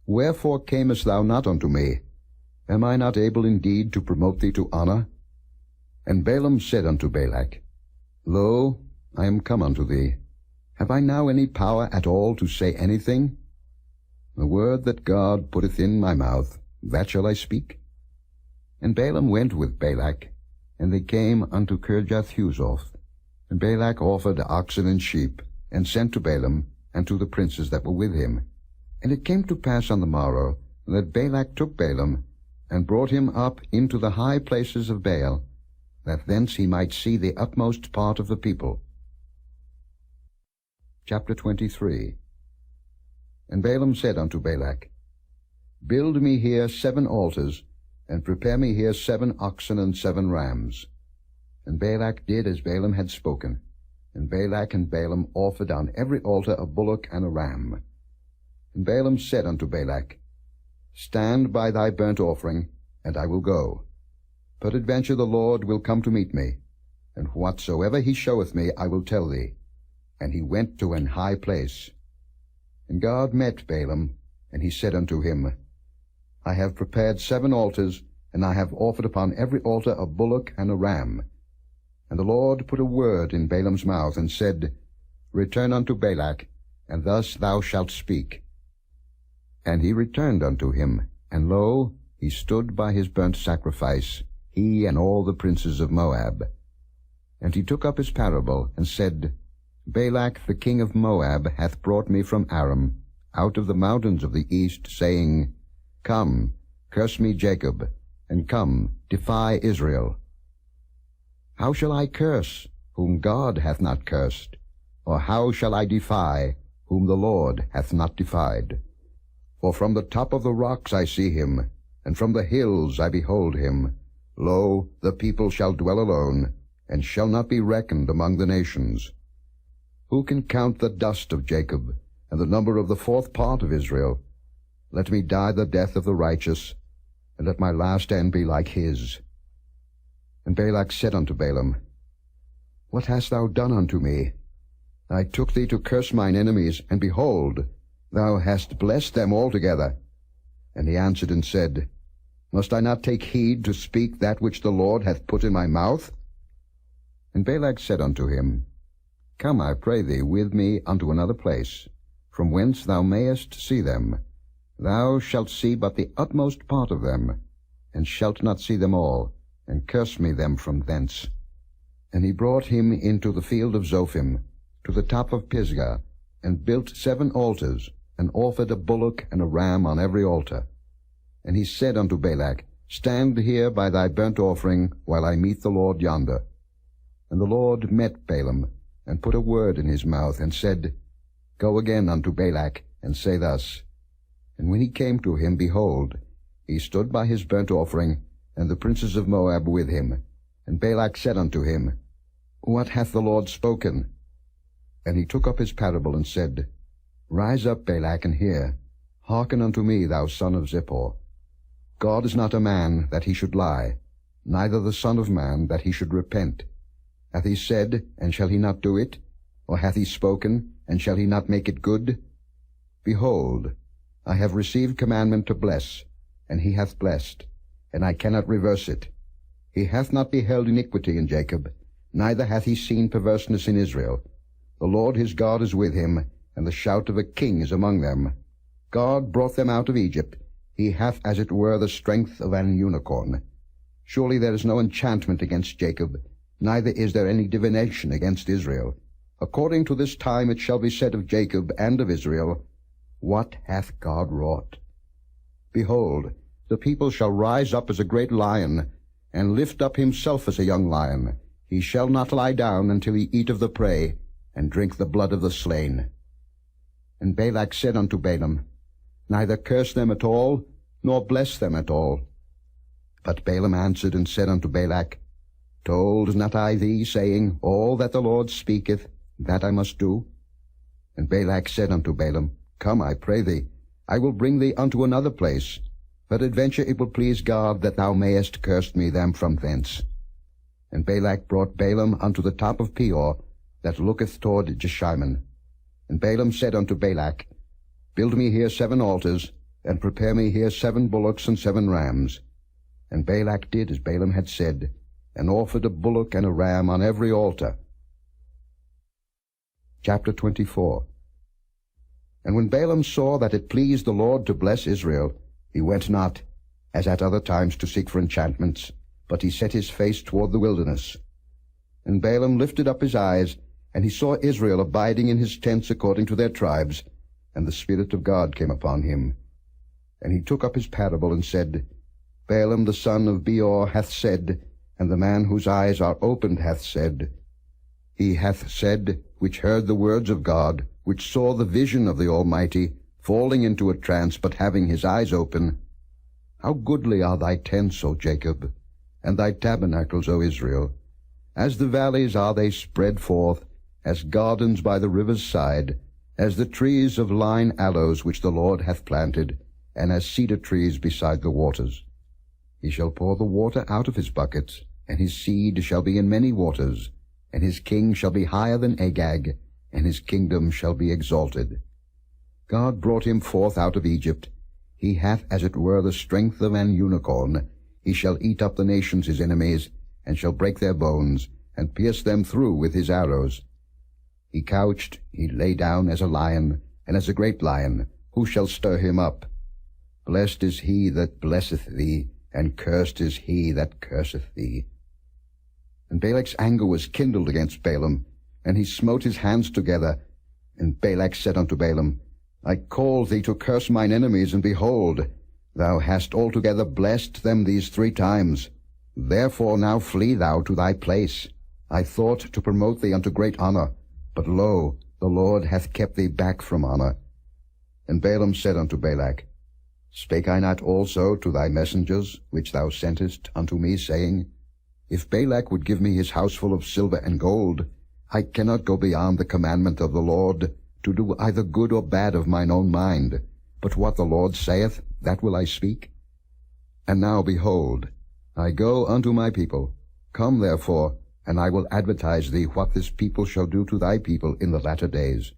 Wherefore camest thou not unto me? Am I not able indeed to promote thee to honor? And Balaam said unto Balak, Lo, I am come unto thee. Have I now any power at all to say anything? The word that God putteth in my mouth, that shall I speak. And Balaam went with Balak, and they came unto Kirjath-huzoth. And Balak offered oxen and sheep, and sent to Balaam, and to the princes that were with him. And it came to pass on the morrow, that Balak took Balaam, and brought him up into the high places of Baal, that thence he might see the utmost part of the people. Chapter 23. And Balaam said unto Balak, Build me here 7 altars, and prepare me here 7 oxen and 7 rams. And Balak did as Balaam had spoken. And Balak and Balaam offered on every altar a bullock and a ram. And Balaam said unto Balak, Stand by thy burnt offering, and I will go. Peradventure the Lord will come to meet me, and whatsoever he showeth me I will tell thee. And he went to an high place. And God met Balaam, and he said unto him, I have prepared 7 altars, and I have offered upon every altar a bullock and a ram. And the Lord put a word in Balaam's mouth, and said, Return unto Balak, and thus thou shalt speak. And he returned unto him, and lo, he stood by his burnt sacrifice, he and all the princes of Moab. And he took up his parable, and said, Balak the king of Moab hath brought me from Aram, out of the mountains of the east, saying, Come, curse me Jacob, and come, defy Israel. How shall I curse, whom God hath not cursed? Or how shall I defy, whom the Lord hath not defied? For from the top of the rocks I see him, and from the hills I behold him. Lo, the people shall dwell alone, and shall not be reckoned among the nations. Who can count the dust of Jacob, and the number of the 4th part of Israel? Let me die the death of the righteous, and let my last end be like his. And Balak said unto Balaam, What hast thou done unto me? I took thee to curse mine enemies, and behold, thou hast blessed them altogether. And he answered and said, Must I not take heed to speak that which the Lord hath put in my mouth? And Balak said unto him, Come, I pray thee, with me unto another place, from whence thou mayest see them. Thou shalt see but the utmost part of them, and shalt not see them all, and curse me them from thence. And he brought him into the field of Zophim, to the top of Pisgah, and built 7 altars, and offered a bullock and a ram on every altar. And he said unto Balak, Stand here by thy burnt offering, while I meet the Lord yonder. And the Lord met Balaam, and put a word in his mouth, and said, Go again unto Balak, and say thus. And when he came to him, behold, he stood by his burnt offering, and the princes of Moab with him. And Balak said unto him, What hath the Lord spoken? And he took up his parable, and said, Rise up, Balak, and hear. Hearken unto me, thou son of Zippor. God is not a man, that he should lie, neither the Son of Man, that he should repent. Hath he said, and shall he not do it? Or hath he spoken, and shall he not make it good? Behold, I have received commandment to bless, and he hath blessed, and I cannot reverse it. He hath not beheld iniquity in Jacob, neither hath he seen perverseness in Israel. The Lord his God is with him, and the shout of a king is among them. God brought them out of Egypt. He hath as it were the strength of an unicorn. Surely there is no enchantment against Jacob, neither is there any divination against Israel. According to this time it shall be said of Jacob and of Israel, What hath God wrought? Behold, the people shall rise up as a great lion, and lift up himself as a young lion. He shall not lie down until he eat of the prey, and drink the blood of the slain. And Balak said unto Balaam, Neither curse them at all, nor bless them at all. But Balaam answered and said unto Balak, Told not I thee, saying, All that the Lord speaketh, that I must do? And Balak said unto Balaam, Come, I pray thee, I will bring thee unto another place. Peradventure it will please God that thou mayest curse me them from thence. And Balak brought Balaam unto the top of Peor, that looketh toward Jeshimon. And Balaam said unto Balak, Build me here 7 altars, and prepare me here 7 bullocks and 7 rams. And Balak did as Balaam had said, and offered a bullock and a ram on every altar. Chapter 24. And when Balaam saw that it pleased the Lord to bless Israel, he went not, as at other times, to seek for enchantments, but he set his face toward the wilderness. And Balaam lifted up his eyes, and he saw Israel abiding in his tents according to their tribes, and the Spirit of God came upon him. And he took up his parable, and said, Balaam the son of Beor hath said, and the man whose eyes are opened hath said, He hath said, which heard the words of God, which saw the vision of the Almighty, falling into a trance, but having his eyes open, How goodly are thy tents, O Jacob, and thy tabernacles, O Israel! As the valleys are they spread forth, as gardens by the river's side, as the trees of lign aloes which the Lord hath planted, and as cedar trees beside the waters. He shall pour the water out of his buckets, and his seed shall be in many waters, and his king shall be higher than Agag, and his kingdom shall be exalted. God brought him forth out of Egypt. He hath as it were the strength of an unicorn. He shall eat up the nations his enemies, and shall break their bones, and pierce them through with his arrows. He couched, he lay down as a lion, and as a great lion. Who shall stir him up? Blessed is he that blesseth thee, and cursed is he that curseth thee. And Balak's anger was kindled against Balaam, and he smote his hands together. And Balak said unto Balaam, I called thee to curse mine enemies, and behold, thou hast altogether blessed them these 3 times. Therefore now flee thou to thy place. I thought to promote thee unto great honor, but lo, the Lord hath kept thee back from honor. And Balaam said unto Balak, Spake I not also to thy messengers, which thou sentest unto me, saying, If Balak would give me his house full of silver and gold, I cannot go beyond the commandment of the Lord, to do either good or bad of mine own mind. But what the Lord saith, that will I speak. And now, behold, I go unto my people. Come therefore, and I will advertise thee what this people shall do to thy people in the latter days.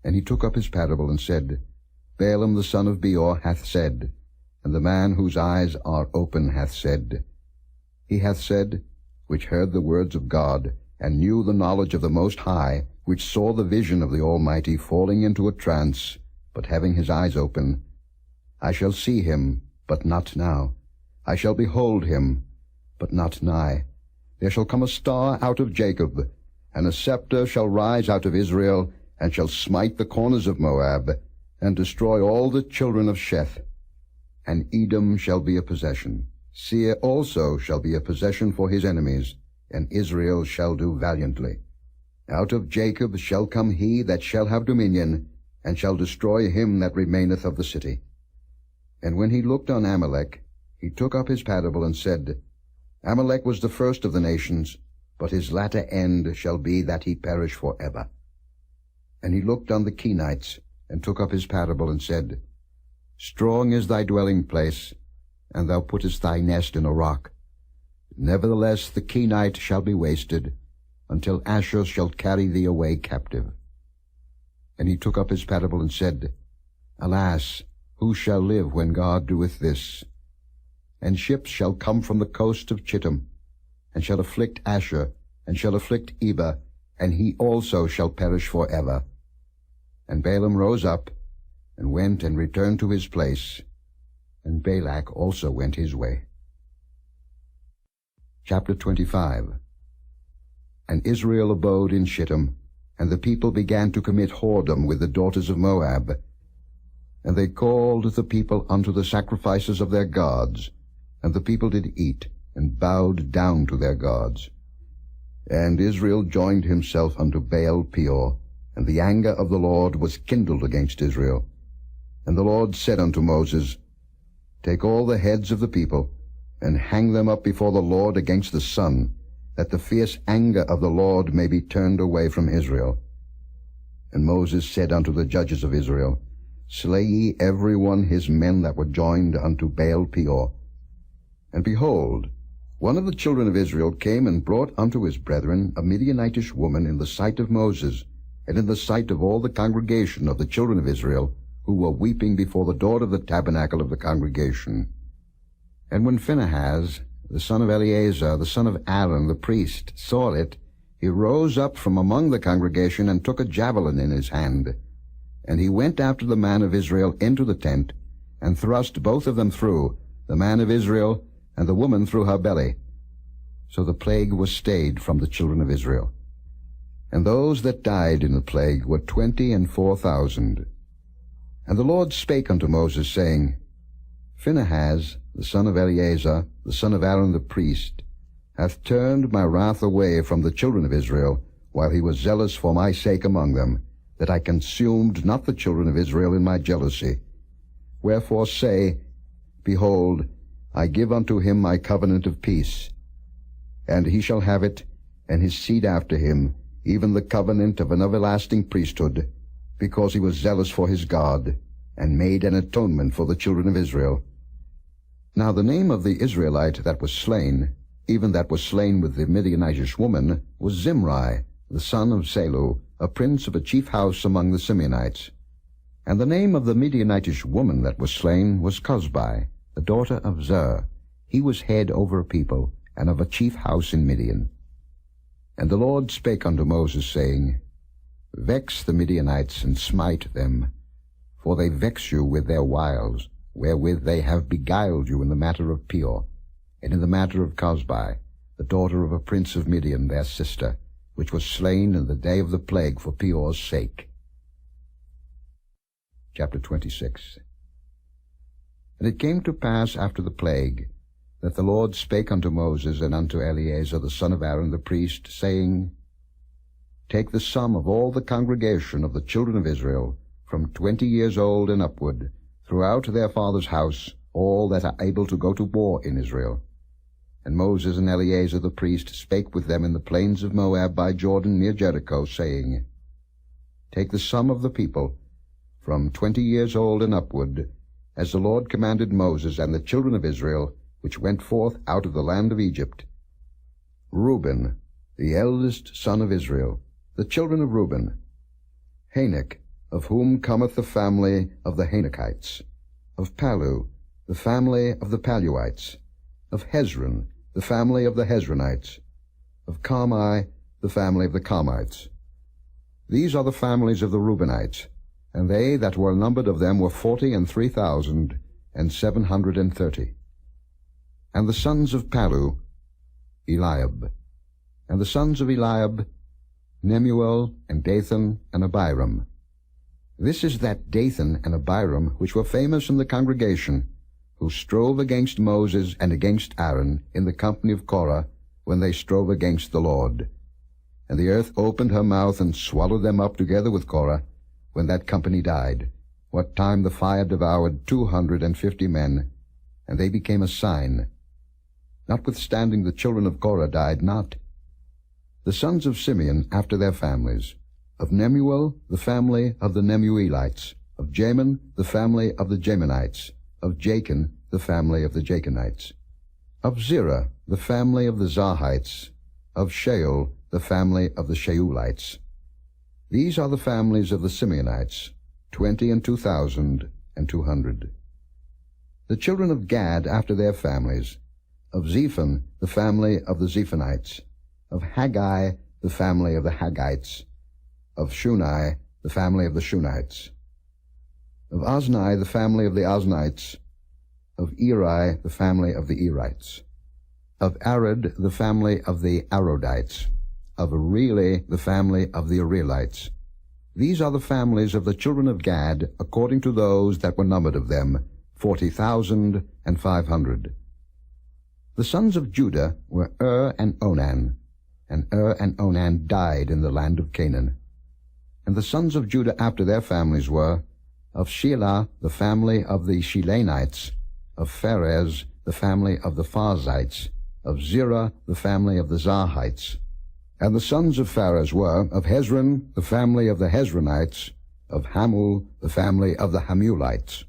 And he took up his parable, and said, Balaam the son of Beor hath said, and the man whose eyes are open hath said. He hath said, which heard the words of God, and knew the knowledge of the Most High, which saw the vision of the Almighty falling into a trance, but having his eyes open, I shall see him, but not now. I shall behold him, but not nigh. There shall come a star out of Jacob, and a scepter shall rise out of Israel, and shall smite the corners of Moab, and destroy all the children of Sheth. And Edom shall be a possession. Seir also shall be a possession for his enemies, and Israel shall do valiantly. Out of Jacob shall come he that shall have dominion, and shall destroy him that remaineth of the city. And when he looked on Amalek, he took up his parable, and said, Amalek was the first of the nations, but his latter end shall be that he perish for ever. And he looked on the Kenites, and took up his parable, and said, Strong is thy dwelling place, and thou puttest thy nest in a rock. Nevertheless the Kenite shall be wasted, until Asher shall carry thee away captive. And he took up his parable and said, Alas, who shall live when God doeth this? And ships shall come from the coast of Chittim, and shall afflict Asher, and shall afflict Eber, and he also shall perish for ever. And Balaam rose up, and went and returned to his place, and Balak also went his way. Chapter 25. And Israel abode in Shittim, and the people began to commit whoredom with the daughters of Moab. And they called the people unto the sacrifices of their gods, and the people did eat, and bowed down to their gods. And Israel joined himself unto Baal Peor, and the anger of the Lord was kindled against Israel. And the Lord said unto Moses, Take all the heads of the people, and hang them up before the Lord against the sun, that the fierce anger of the Lord may be turned away from Israel. And Moses said unto the judges of Israel, Slay ye every one his men that were joined unto Baal Peor. And behold, one of the children of Israel came and brought unto his brethren a Midianitish woman in the sight of Moses, and in the sight of all the congregation of the children of Israel, who were weeping before the door of the tabernacle of the congregation. And when Phinehas, the son of Eleazar, the son of Aaron, the priest, saw it, he rose up from among the congregation and took a javelin in his hand. And he went after the man of Israel into the tent, and thrust both of them through, the man of Israel and the woman through her belly. So the plague was stayed from the children of Israel. And those that died in the plague were 24,000. And the Lord spake unto Moses, saying, Phinehas, the son of Eleazar, the son of Aaron the priest, hath turned my wrath away from the children of Israel, while he was zealous for my sake among them, that I consumed not the children of Israel in my jealousy. Wherefore say, Behold, I give unto him my covenant of peace. And he shall have it, and his seed after him, even the covenant of an everlasting priesthood, because he was zealous for his God, and made an atonement for the children of Israel. Now the name of the Israelite that was slain, even that was slain with the Midianitish woman, was Zimri, the son of Salu, a prince of a chief house among the Simeonites. And the name of the Midianitish woman that was slain was Cozbi, the daughter of Zer. He was head over a people, and of a chief house in Midian. And the Lord spake unto Moses, saying, Vex the Midianites, and smite them, for they vex you with their wiles, wherewith they have beguiled you in the matter of Peor, and in the matter of Cozbi, the daughter of a prince of Midian, their sister, which was slain in the day of the plague for Peor's sake. Chapter 26. And it came to pass after the plague, that the Lord spake unto Moses and unto Eleazar the son of Aaron the priest, saying, Take the sum of all the congregation of the children of Israel, from 20 years old and upward, throughout their father's house, all that are able to go to war in Israel. And Moses and Eleazar the priest spake with them in the plains of Moab by Jordan near Jericho, saying, Take the sum of the people, from 20 years old and upward, as the Lord commanded Moses and the children of Israel, which went forth out of the land of Egypt. Reuben, the eldest son of Israel, the children of Reuben. Hanok, of whom cometh the family of the Hanokites. Of Palu, the family of the Paluites. Of Hezron, the family of the Hezronites. Of Carmi, the family of the Carmites. These are the families of the Reubenites, and they that were numbered of them were 43,730. And the sons of Palu, Eliab. And the sons of Eliab, Nemuel, and Dathan, and Abiram. This is that Dathan and Abiram which were famous in the congregation, who strove against Moses and against Aaron in the company of Korah, when they strove against the Lord. And the earth opened her mouth and swallowed them up together with Korah, when that company died, what time the fire devoured 250 men, and they became a sign. Notwithstanding the children of Korah died not. The sons of Simeon after their families. Of Nemuel, the family of the Nemuelites. Of Jamin, the family of the Jaminites. Of Jachin, the family of the Jachinites. Of Zerah, the family of the Zarhites. Of Shaul, the family of the Sheulites. These are the families of the Simeonites, 22,200. The children of Gad after their families, of Zephon, the family of the Zephonites, of Haggai, the family of the Haggites, of Shuni, the family of the Shunites, of Ozni, the family of the Oznites, of Eri, the family of the Erites, of Arad, the family of the Arodites, of Areli, the family of the Arelites. These are the families of the children of Gad, according to those that were numbered of them, 40,500. The sons of Judah were and Onan died in the land of Canaan. And the sons of Judah after their families were, of Shelah, the family of the Shilanites, of Pharez, the family of the Pharzites, of Zerah, the family of the Zarhites. And the sons of Pharez were, of Hezron, the family of the Hezronites, of Hamul, the family of the Hamulites.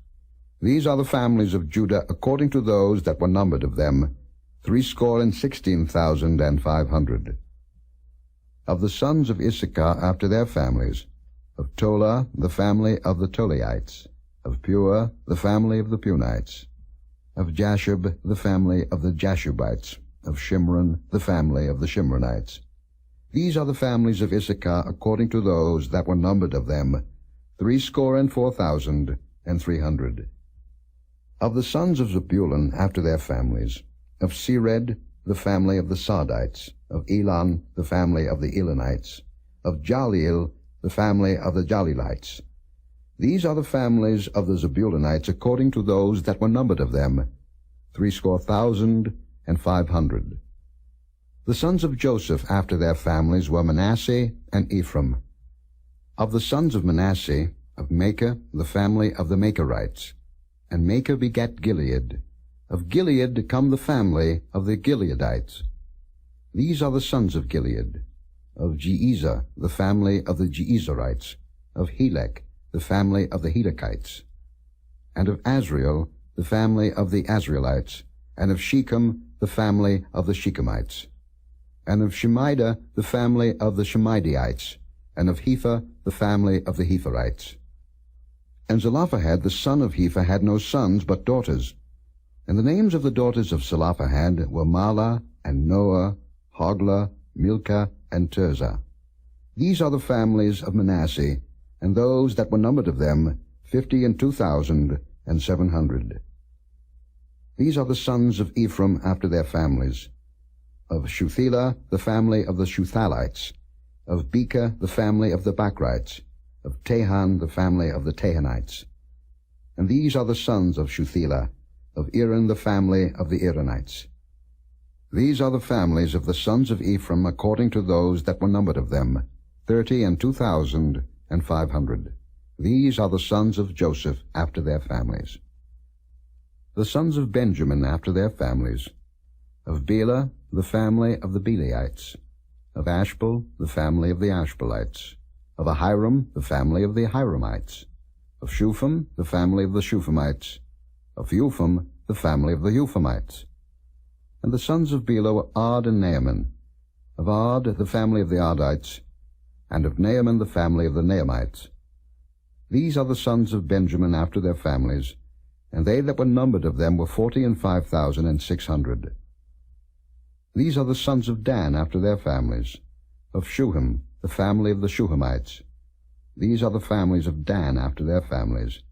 These are the families of Judah according to those that were numbered of them, 16,500. Of the sons of Issachar after their families, of Tola, the family of the Tolaites, of Pua, the family of the Punites, of Jashub, the family of the Jashubites, of Shimron, the family of the Shimronites. These are the families of Issachar according to those that were numbered of them, 64,300. Of the sons of Zebulun after their families, of Sered, the family of the Sardites, of Elon, the family of the Elonites, of Jaleel, the family of the Jalelites. These are the families of the Zebulunites according to those that were numbered of them, 60,500. The sons of Joseph after their families were Manasseh and Ephraim. Of the sons of Manasseh, of Machir, the family of the Machirites, and Machir begat Gilead. Of Gilead come the family of the Gileadites. These are the sons of Gilead. Of Jeezer, the family of the Jeezerites. Of Helek, the family of the Helekites. And of Azriel, the family of the Azrielites. And of Shechem, the family of the Shechemites. And of Shemida, the family of the Shemidaites. And of Hepher, the family of the Hepherites. And Zelophehad, the son of Hepher, had no sons but daughters. And the names of the daughters of Zelophehad were Mahlah, and Noah, Hoglah, Milcah, and Tirzah. These are the families of Manasseh, and those that were numbered of them, 52,700. These are the sons of Ephraim after their families. Of Shuthelah, the family of the Shuthalites. Of Bekah, the family of the Bakrites. Of Tehan, the family of the Tehanites. And these are the sons of Shuthelah, of Eran, the family of the Eranites. These are the families of the sons of Ephraim according to those that were numbered of them, 30,500. These are the sons of Joseph after their families. The sons of Benjamin after their families, of Bela, the family of the Belaites, of Ashbel, the family of the Ashbelites, of Ahiram, the family of the Ahiramites, of Shupham, the family of the Shuphamites, of Eupham, the family of the Euphamites. And the sons of Bela were Ard and Naaman, of Ard, the family of the Ardites, and of Naaman, the family of the Naamites. These are the sons of Benjamin after their families, and they that were numbered of them were 45,600. These are the sons of Dan after their families, of Shuham, the family of the Shuhamites. These are the families of Dan after their families.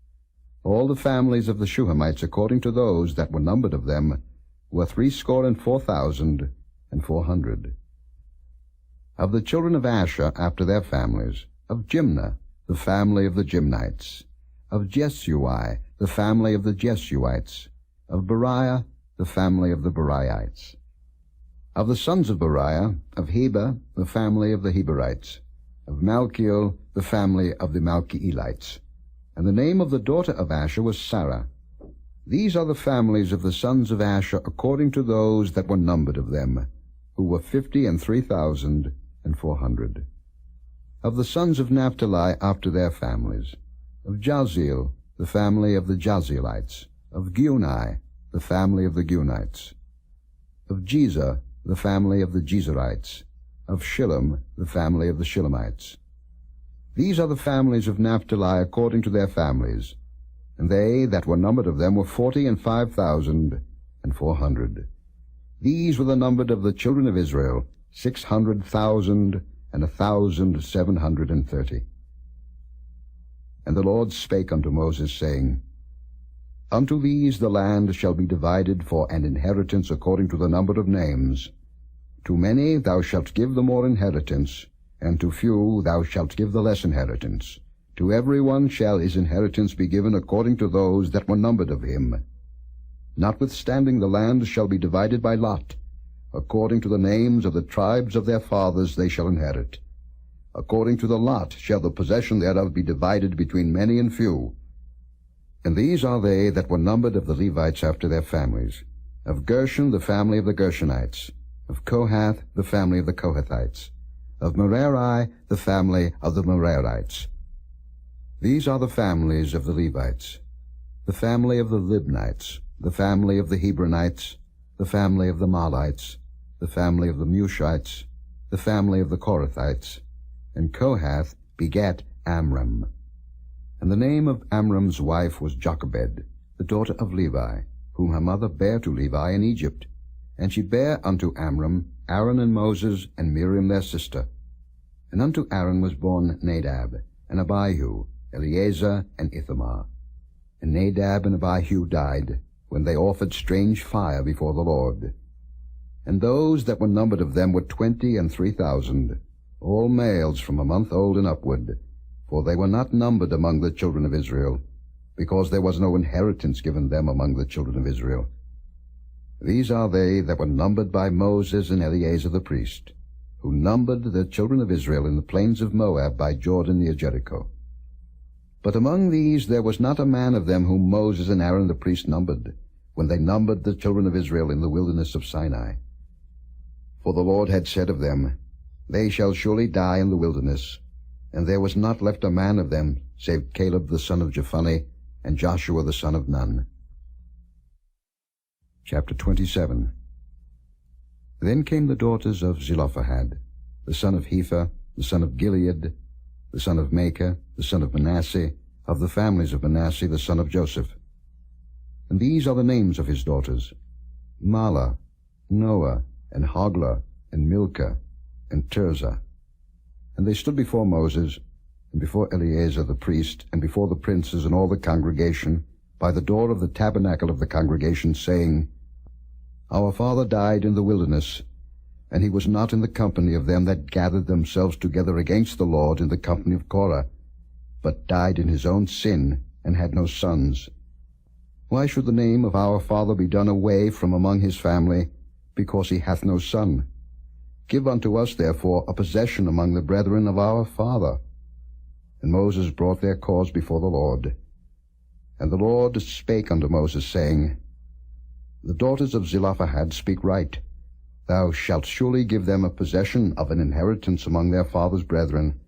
All the families of the Shuhamites according to those that were numbered of them were 64,400. Of the children of Asher after their families, of Jimnah, the family of the Jimnites, of Jesui, the family of the Jesuites, of Beriah, the family of the Beriites. Of the sons of Beriah, of Heber, the family of the Heberites, of Malchiel, the family of the Malchielites. And the name of the daughter of Asher was Sarah. These are the families of the sons of Asher according to those that were numbered of them, who were 53,400. Of the sons of Naphtali after their families, of Jaziel, the family of the Jazielites, of Guni, the family of the Gunites, of Jezer, the family of the Jezerites, of Shilom, the family of the Shilomites. These are the families of Naphtali according to their families, and they that were numbered of them were 45,400. These were the numbered of the children of Israel, 600,1,730. And the Lord spake unto Moses, saying, Unto these the land shall be divided for an inheritance according to the number of names. To many thou shalt give the more inheritance, and to few thou shalt give the less inheritance. To every one shall his inheritance be given according to those that were numbered of him. Notwithstanding the land shall be divided by lot. According to the names of the tribes of their fathers they shall inherit. According to the lot shall the possession thereof be divided between many and few. And these are they that were numbered of the Levites after their families. Of Gershon the family of the Gershonites. Of Kohath the family of the Kohathites. Of Merari the family of the Merarites. These are the families of the Levites. The family of the Libnites, the family of the Hebronites, the family of the Mahlites, the family of the Mushites, the family of the Korathites. And Kohath begat Amram. And the name of Amram's wife was Jochebed, the daughter of Levi, whom her mother bare to Levi in Egypt. And she bare unto Amram Aaron and Moses and Miriam their sister. And unto Aaron was born Nadab, and Abihu, Eleazar, and Ithamar. And Nadab and Abihu died, when they offered strange fire before the Lord. And those that were numbered of them were 23,000, all males from a month old and upward, for they were not numbered among the children of Israel, because there was no inheritance given them among the children of Israel. These are they that were numbered by Moses and Eleazar the priest, who numbered the children of Israel in the plains of Moab by Jordan near Jericho. But among these there was not a man of them whom Moses and Aaron the priest numbered, when they numbered the children of Israel in the wilderness of Sinai. For the Lord had said of them, They shall surely die in the wilderness, and there was not left a man of them, save Caleb the son of Jephunneh, and Joshua the son of Nun. Chapter 27. Then came the daughters of Zelophehad, the son of Hepher, the son of Gilead, the son of Machir, the son of Manasseh, of the families of Manasseh, the son of Joseph. And these are the names of his daughters: Mahlah, Noah, and Hoglah, and Milcah, and Tirzah. And they stood before Moses, and before Eleazar the priest, and before the princes and all the congregation, by the door of the tabernacle of the congregation, saying, Our father died in the wilderness, and he was not in the company of them that gathered themselves together against the Lord in the company of Korah, but died in his own sin, and had no sons. Why should the name of our father be done away from among his family, because he hath no son? Give unto us, therefore, a possession among the brethren of our father. And Moses brought their cause before the Lord. And the Lord spake unto Moses, saying, The daughters of Zelophehad speak right. Thou shalt surely give them a possession of an inheritance among their father's brethren,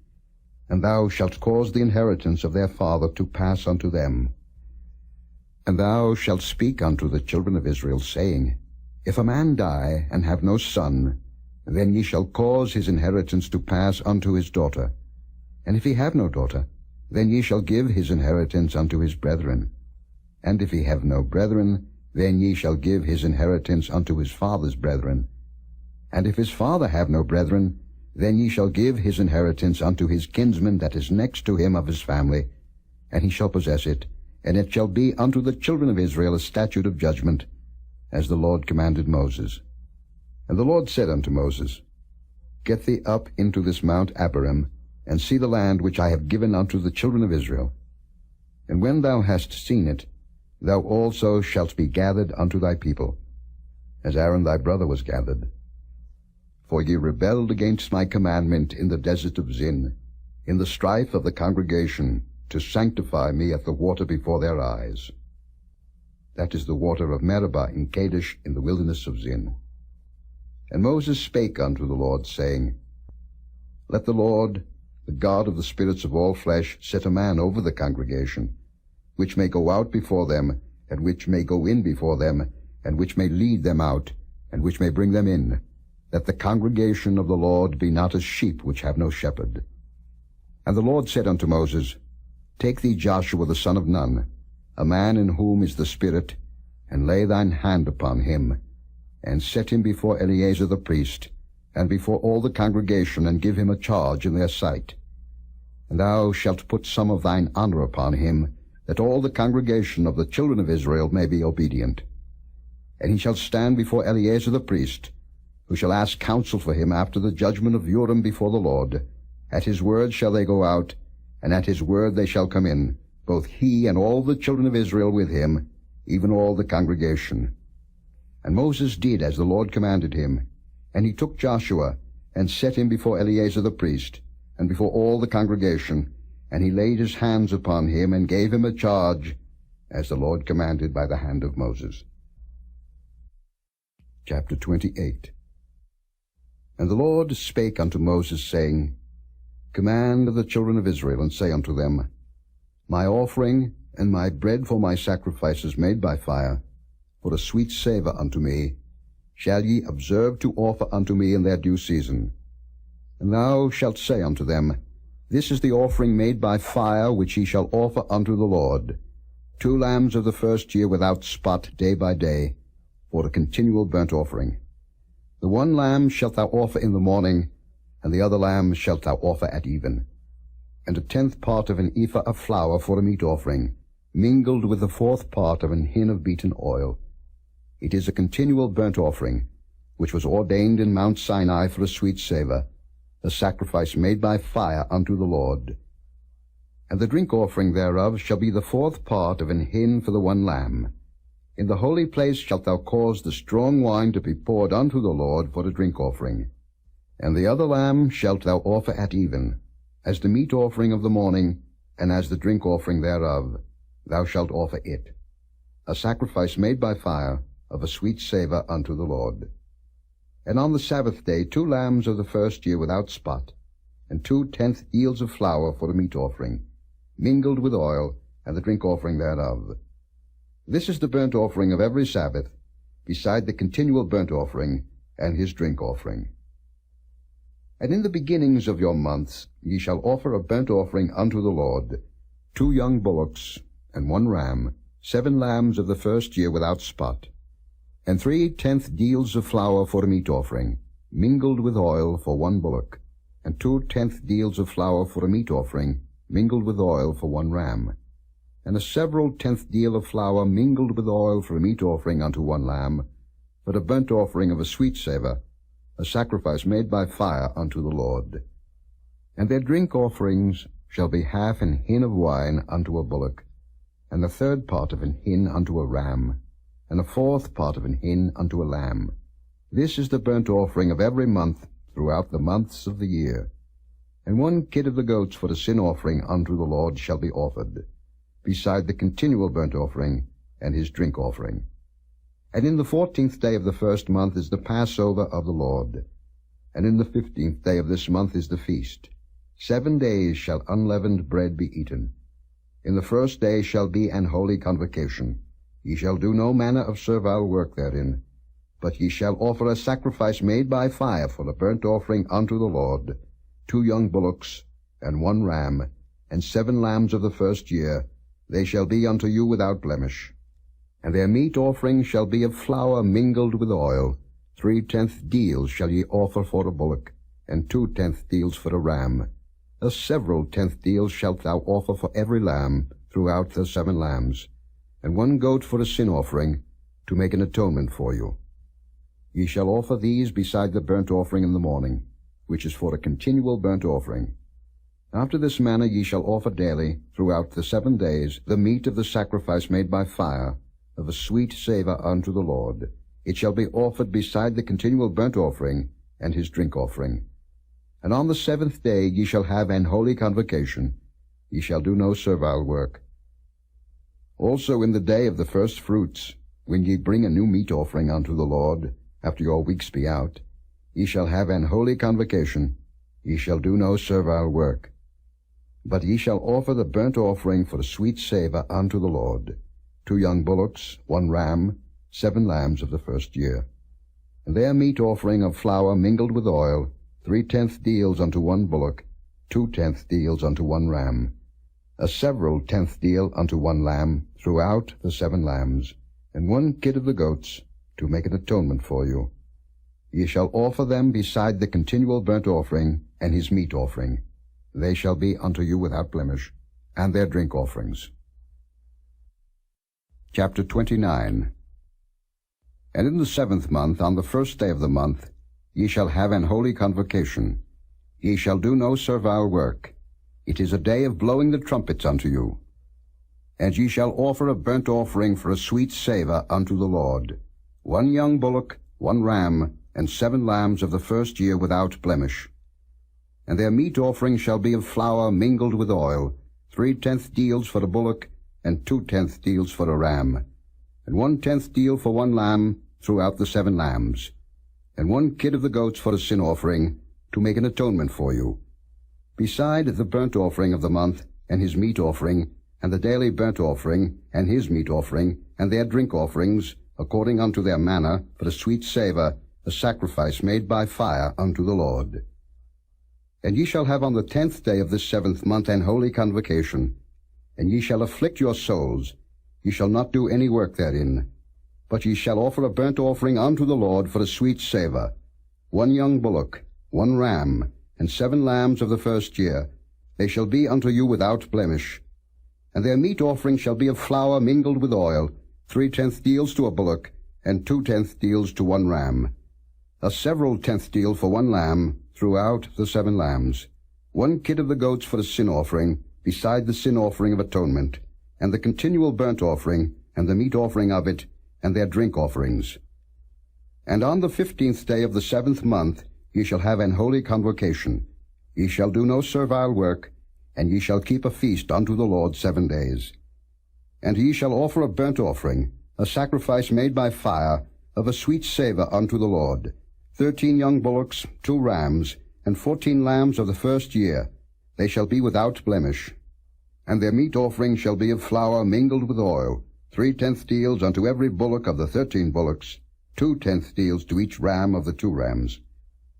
and thou shalt cause the inheritance of their father to pass unto them. And thou shalt speak unto the children of Israel, saying, If a man die, and have no son, then ye shall cause his inheritance to pass unto his daughter. And if he have no daughter, then ye shall give his inheritance unto his brethren. And if he have no brethren, then ye shall give his inheritance unto his father's brethren. And if his father have no brethren, then ye shall give his inheritance unto his kinsman that is next to him of his family, and he shall possess it, and it shall be unto the children of Israel a statute of judgment, as the Lord commanded Moses. And the Lord said unto Moses, Get thee up into this Mount Abarim, and see the land which I have given unto the children of Israel. And when thou hast seen it, thou also shalt be gathered unto thy people, as Aaron thy brother was gathered. For ye rebelled against my commandment in the desert of Zin, in the strife of the congregation, to sanctify me at the water before their eyes. That is the water of Meribah in Kadesh in the wilderness of Zin. And Moses spake unto the Lord, saying, Let the Lord, the God of the spirits of all flesh, set a man over the congregation, which may go out before them, and which may go in before them, and which may lead them out, and which may bring them in, that the congregation of the Lord be not as sheep which have no shepherd. And the Lord said unto Moses, Take thee Joshua the son of Nun, a man in whom is the Spirit, and lay thine hand upon him, and set him before Eleazar the priest, and before all the congregation, and give him a charge in their sight. And thou shalt put some of thine honor upon him, that all the congregation of the children of Israel may be obedient. And he shall stand before Eleazar the priest, who shall ask counsel for him after the judgment of Urim before the Lord. At his word shall they go out, and at his word they shall come in, both he and all the children of Israel with him, even all the congregation. And Moses did as the Lord commanded him, and he took Joshua, and set him before Eleazar the priest, and before all the congregation, and he laid his hands upon him, and gave him a charge, as the Lord commanded by the hand of Moses. Chapter 28. And the Lord spake unto Moses, saying, Command the children of Israel, and say unto them, My offering and my bread for my sacrifices made by fire, for a sweet savour unto me, shall ye observe to offer unto me in their due season. And thou shalt say unto them, This is the offering made by fire, which ye shall offer unto the Lord, 2 lambs of the first year without spot day by day, for a continual burnt offering. The 1 lamb shalt thou offer in the morning, and the other lamb shalt thou offer at even. And a 10th part of an ephah of flour for a meat offering, mingled with the 4th part of an hin of beaten oil. It is a continual burnt offering, which was ordained in Mount Sinai for a sweet savour, a sacrifice made by fire unto the Lord. And the drink offering thereof shall be the 4th part of an hin for the 1 lamb. In the holy place shalt thou cause the strong wine to be poured unto the Lord for the drink offering. And the other lamb shalt thou offer at even, as the meat offering of the morning, and as the drink offering thereof, thou shalt offer it, a sacrifice made by fire, of a sweet savour unto the Lord. And on the Sabbath day 2 lambs of the first year without spot, and 2 tenth eels of flour for the meat offering, mingled with oil, and the drink offering thereof. This is the burnt offering of every Sabbath, beside the continual burnt offering, and his drink offering. And in the beginnings of your months ye shall offer a burnt offering unto the Lord, 2 young bullocks, and 1 ram, 7 lambs of the first year without spot, and 3 tenth deals of flour for a meat offering, mingled with oil for 1 bullock, and 2 tenth deals of flour for a meat offering, mingled with oil for 1 ram, and a several 10th deal of flour mingled with oil for a meat offering unto 1 lamb, for a burnt offering of a sweet savour, a sacrifice made by fire unto the Lord. And their drink offerings shall be half an hin of wine unto a bullock, and the 3rd part of an hin unto a ram, and the 4th part of an hin unto a lamb. This is the burnt offering of every month throughout the months of the year. And 1 kid of the goats for the sin offering unto the Lord shall be offered, beside the continual burnt offering and his drink offering. And in the 14th day of the first month is the Passover of the Lord, and in the 15th day of this month is the feast. 7 days shall unleavened bread be eaten. In the first day shall be an holy convocation. Ye shall do no manner of servile work therein, but ye shall offer a sacrifice made by fire for a burnt offering unto the Lord, 2 young bullocks, and 1 ram, and 7 lambs of the first year. They shall be unto you without blemish. And their meat offering shall be of flour mingled with oil. 3 tenth deals shall ye offer for a bullock, and 2 tenth deals for a ram. A several 10th deals shalt thou offer for every lamb throughout the 7 lambs, and 1 goat for a sin offering, to make an atonement for you. Ye shall offer these beside the burnt offering in the morning, which is for a continual burnt offering. After this manner ye shall offer daily, throughout the 7 days, the meat of the sacrifice made by fire, of a sweet savour unto the Lord. It shall be offered beside the continual burnt offering, and his drink offering. And on the 7th day ye shall have an holy convocation. Ye shall do no servile work. Also in the day of the first fruits, when ye bring a new meat offering unto the Lord, after your weeks be out, ye shall have an holy convocation. Ye shall do no servile work. But ye shall offer the burnt offering for a sweet savour unto the Lord, 2 young bullocks, 1 ram, 7 lambs of the first year. and their meat offering of flour mingled with oil, 3/10 deals unto one bullock, 2/10 deals unto one ram, a several 10th deal unto one lamb throughout the 7 lambs, and 1 kid of the goats, to make an atonement for you. Ye shall offer them beside the continual burnt offering and his meat offering. They shall be unto you without blemish, and their drink offerings. Chapter 29. And in the 7th month, on the 1st day of the month, ye shall have an holy convocation. Ye shall do no servile work. It is a day of blowing the trumpets unto you. And ye shall offer a burnt offering for a sweet savour unto the Lord, 1 young bullock, 1 ram, and 7 lambs of the 1st year without blemish. And their meat offering shall be of flour mingled with oil, 3/10 deals for a bullock, and 2/10 deals for a ram, and 1/10 deal for 1 lamb throughout the 7 lambs, and 1 kid of the goats for a sin offering, to make an atonement for you, beside the burnt offering of the month, and his meat offering, and the daily burnt offering, and his meat offering, and their drink offerings, according unto their manner, for a sweet savour, a sacrifice made by fire unto the Lord. And ye shall have on the 10th day of this 7th month an holy convocation, and ye shall afflict your souls. Ye shall not do any work therein, but ye shall offer a burnt offering unto the Lord for a sweet savour, 1 young bullock, 1 ram, and 7 lambs of the 1st year. They shall be unto you without blemish. And their meat offering shall be of flour mingled with oil, 3/10 deals to a bullock, and 2/10 deals to 1 ram, a several 10th deal for 1 lamb throughout the 7 lambs, 1 kid of the goats for a sin offering, beside the sin offering of atonement, and the continual burnt offering, and the meat offering of it, and their drink offerings. And on the 15th day of the 7th month ye shall have an holy convocation. Ye shall do no servile work, and ye shall keep a feast unto the Lord 7 days. And ye shall offer a burnt offering, a sacrifice made by fire, of a sweet savour unto the Lord, 13 young bullocks, 2 rams, and 14 lambs of the 1st year. They shall be without blemish. And their meat offering shall be of flour mingled with oil, 3/10 deals unto every bullock of the 13 bullocks, 2/10 deals to each ram of the 2 rams,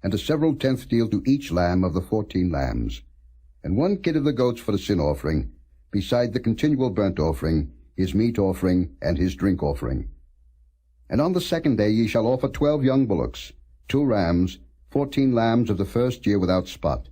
and a several 10th deal to each lamb of the 14 lambs, and 1 kid of the goats for the sin offering, beside the continual burnt offering, his meat offering, and his drink offering. And on the 2nd day ye shall offer 12 young bullocks, 2 rams, 14 lambs of the 1st year without spot,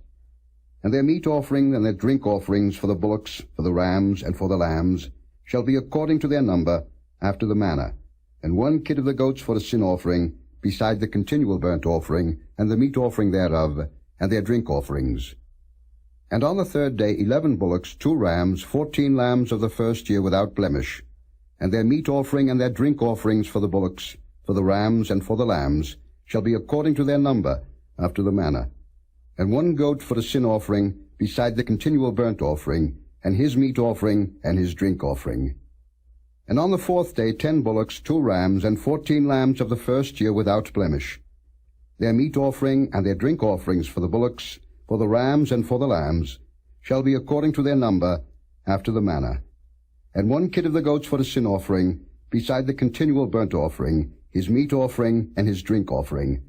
and their meat offering and their drink offerings for the bullocks, for the rams, and for the lambs, shall be according to their number, after the manner, and 1 kid of the goats for the sin offering, beside the continual burnt offering, and the meat offering thereof, and their drink offerings. And on the 3rd day 11 bullocks, 2 rams, 14 lambs of the 1st year without blemish, and their meat offering and their drink offerings for the bullocks, for the rams, and for the lambs, shall be according to their number, after the manner, and 1 goat for the sin offering, beside the continual burnt offering, and his meat offering, and his drink offering. And on the 4th day 10 bullocks, 2 rams, and 14 lambs of the 1st year without blemish. Their meat offering and their drink offerings for the bullocks, for the rams, and for the lambs, shall be according to their number, after the manner. And 1 kid of the goats for the sin offering, beside the continual burnt offering, his meat offering, and his drink offering.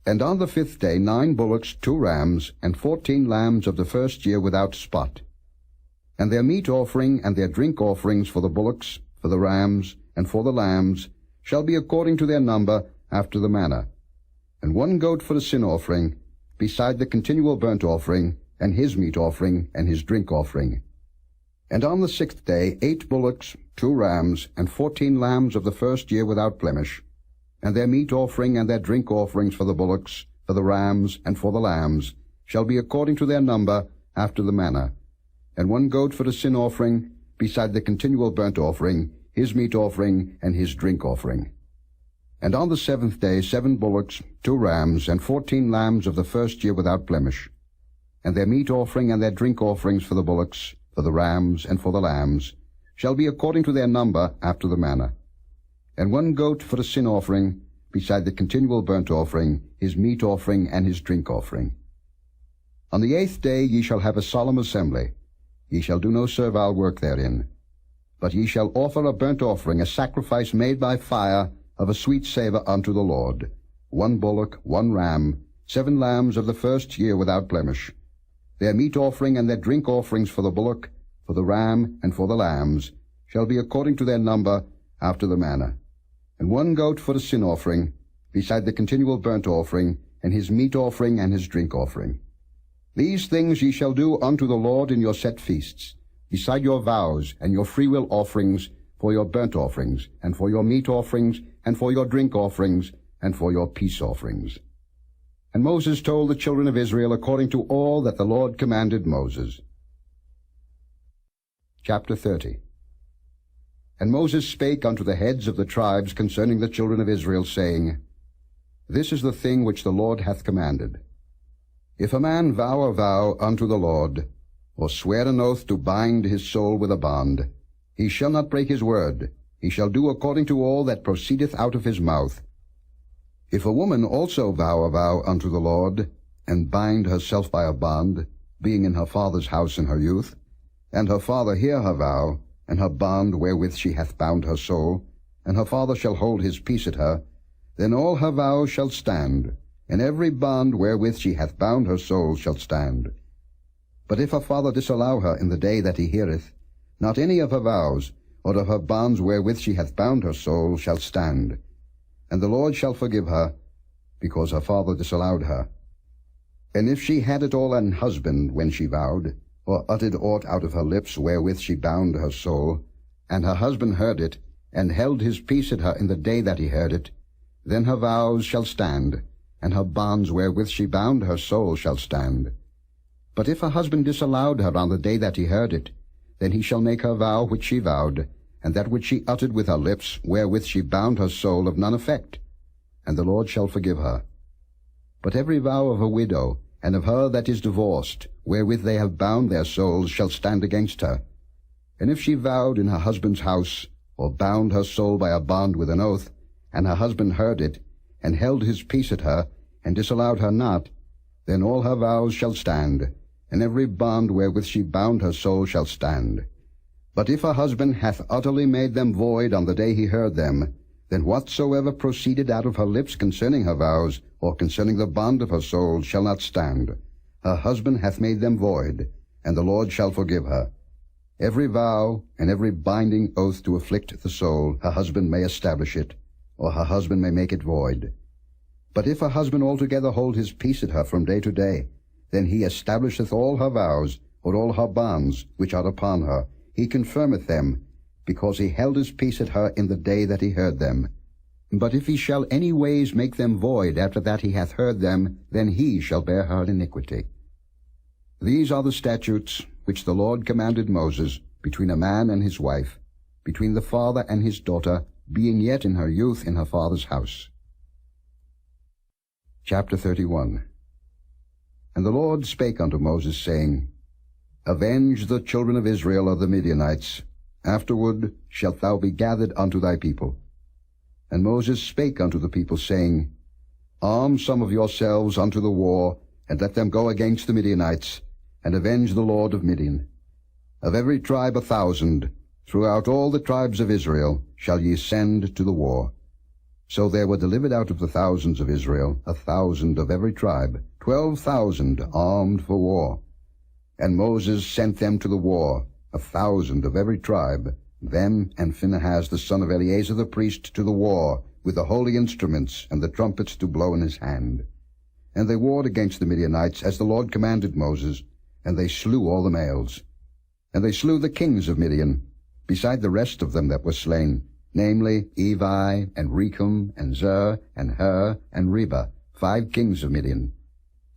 And on the 5th day 9 bullocks, 2 rams, and 14 lambs of the 1st year without spot. And their meat offering and their drink offerings for the bullocks, for the rams, and for the lambs, shall be according to their number, after the manner. And 1 goat for the sin offering, beside the continual burnt offering, and his meat offering, and his drink offering. And on the 6th day 8 bullocks, 2 rams, and 14 lambs of the 1st year without blemish, and their meat offering and their drink offerings for the bullocks, for the rams, and for the lambs, shall be according to their number, after the manner. And 1 goat for the sin offering, beside the continual burnt offering, his meat offering, and his drink offering. And on the 7th day 7 bullocks, 2 rams, and 14 lambs of the 1st year without blemish, and their meat offering and their drink offerings for the bullocks, for the rams, and for the lambs, shall be according to their number, after the manner. And 1 goat for the sin offering, beside the continual burnt offering, his meat offering, and his drink offering. On the 8th day ye shall have a solemn assembly. Ye shall do no servile work therein. But ye shall offer a burnt offering, a sacrifice made by fire, of a sweet savour unto the Lord. 1 bullock, 1 ram, 7 lambs of the first year without blemish. Their meat offering and their drink offerings for the bullock, for the ram, and for the lambs, shall be according to their number after the manner. And 1 goat for a sin offering, beside the continual burnt offering, and his meat offering and his drink offering. These things ye shall do unto the Lord in your set feasts, beside your vows and your freewill offerings, for your burnt offerings, and for your meat offerings, and for your drink offerings, and for your peace offerings. And Moses told the children of Israel according to all that the Lord commanded Moses. Chapter 30. And Moses spake unto the heads of the tribes concerning the children of Israel, saying, This is the thing which the Lord hath commanded. If a man vow a vow unto the Lord, or swear an oath to bind his soul with a bond, he shall not break his word. He shall do according to all that proceedeth out of his mouth. If a woman also vow a vow unto the Lord, and bind herself by a bond, being in her father's house in her youth, and her father hear her vow, and her bond wherewith she hath bound her soul, and her father shall hold his peace at her, then all her vows shall stand, and every bond wherewith she hath bound her soul shall stand. But if her father disallow her in the day that he heareth, not any of her vows, or of her bonds wherewith she hath bound her soul, shall stand. And the Lord shall forgive her, because her father disallowed her. And if she had at all an husband when she vowed, or uttered aught out of her lips wherewith she bound her soul, and her husband heard it, and held his peace at her in the day that he heard it, then her vows shall stand, and her bonds wherewith she bound her soul shall stand. But if her husband disallowed her on the day that he heard it, then he shall make her vow which she vowed, and that which she uttered with her lips, wherewith she bound her soul, of none effect, and the Lord shall forgive her. But every vow of a widow, and of her that is divorced, wherewith they have bound their souls, shall stand against her. And if she vowed in her husband's house, or bound her soul by a bond with an oath, and her husband heard it, and held his peace at her, and disallowed her not, then all her vows shall stand, and every bond wherewith she bound her soul shall stand. But if her husband hath utterly made them void on the day he heard them, then whatsoever proceeded out of her lips concerning her vows, or concerning the bond of her soul, shall not stand. Her husband hath made them void, and the Lord shall forgive her. Every vow and every binding oath to afflict the soul, her husband may establish it, or her husband may make it void. But if her husband altogether hold his peace at her from day to day, then he establisheth all her vows, or all her bonds, which are upon her. He confirmeth them, because he held his peace at her in the day that he heard them. But if he shall any ways make them void after that he hath heard them, then he shall bear her iniquity. These are the statutes which the Lord commanded Moses, between a man and his wife, between the father and his daughter, being yet in her youth in her father's house. Chapter 31. And the Lord spake unto Moses, saying, Avenge the children of Israel of the Midianites. Afterward shalt thou be gathered unto thy people. And Moses spake unto the people, saying, Arm some of yourselves unto the war, and let them go against the Midianites, and avenge the Lord of Midian. Of every tribe 1,000, throughout all the tribes of Israel, shall ye send to the war. So there were delivered out of the thousands of Israel 1,000 of every tribe, 12,000 armed for war. And Moses sent them to the war, 1,000 of every tribe, them and Phinehas the son of Eleazar the priest to the war, with the holy instruments and the trumpets to blow in his hand. And they warred against the Midianites, as the Lord commanded Moses, and they slew all the males. And they slew the kings of Midian, beside the rest of them that were slain, namely Evi, and Rechem, and Zer, and Hur, and Reba, 5 kings of Midian.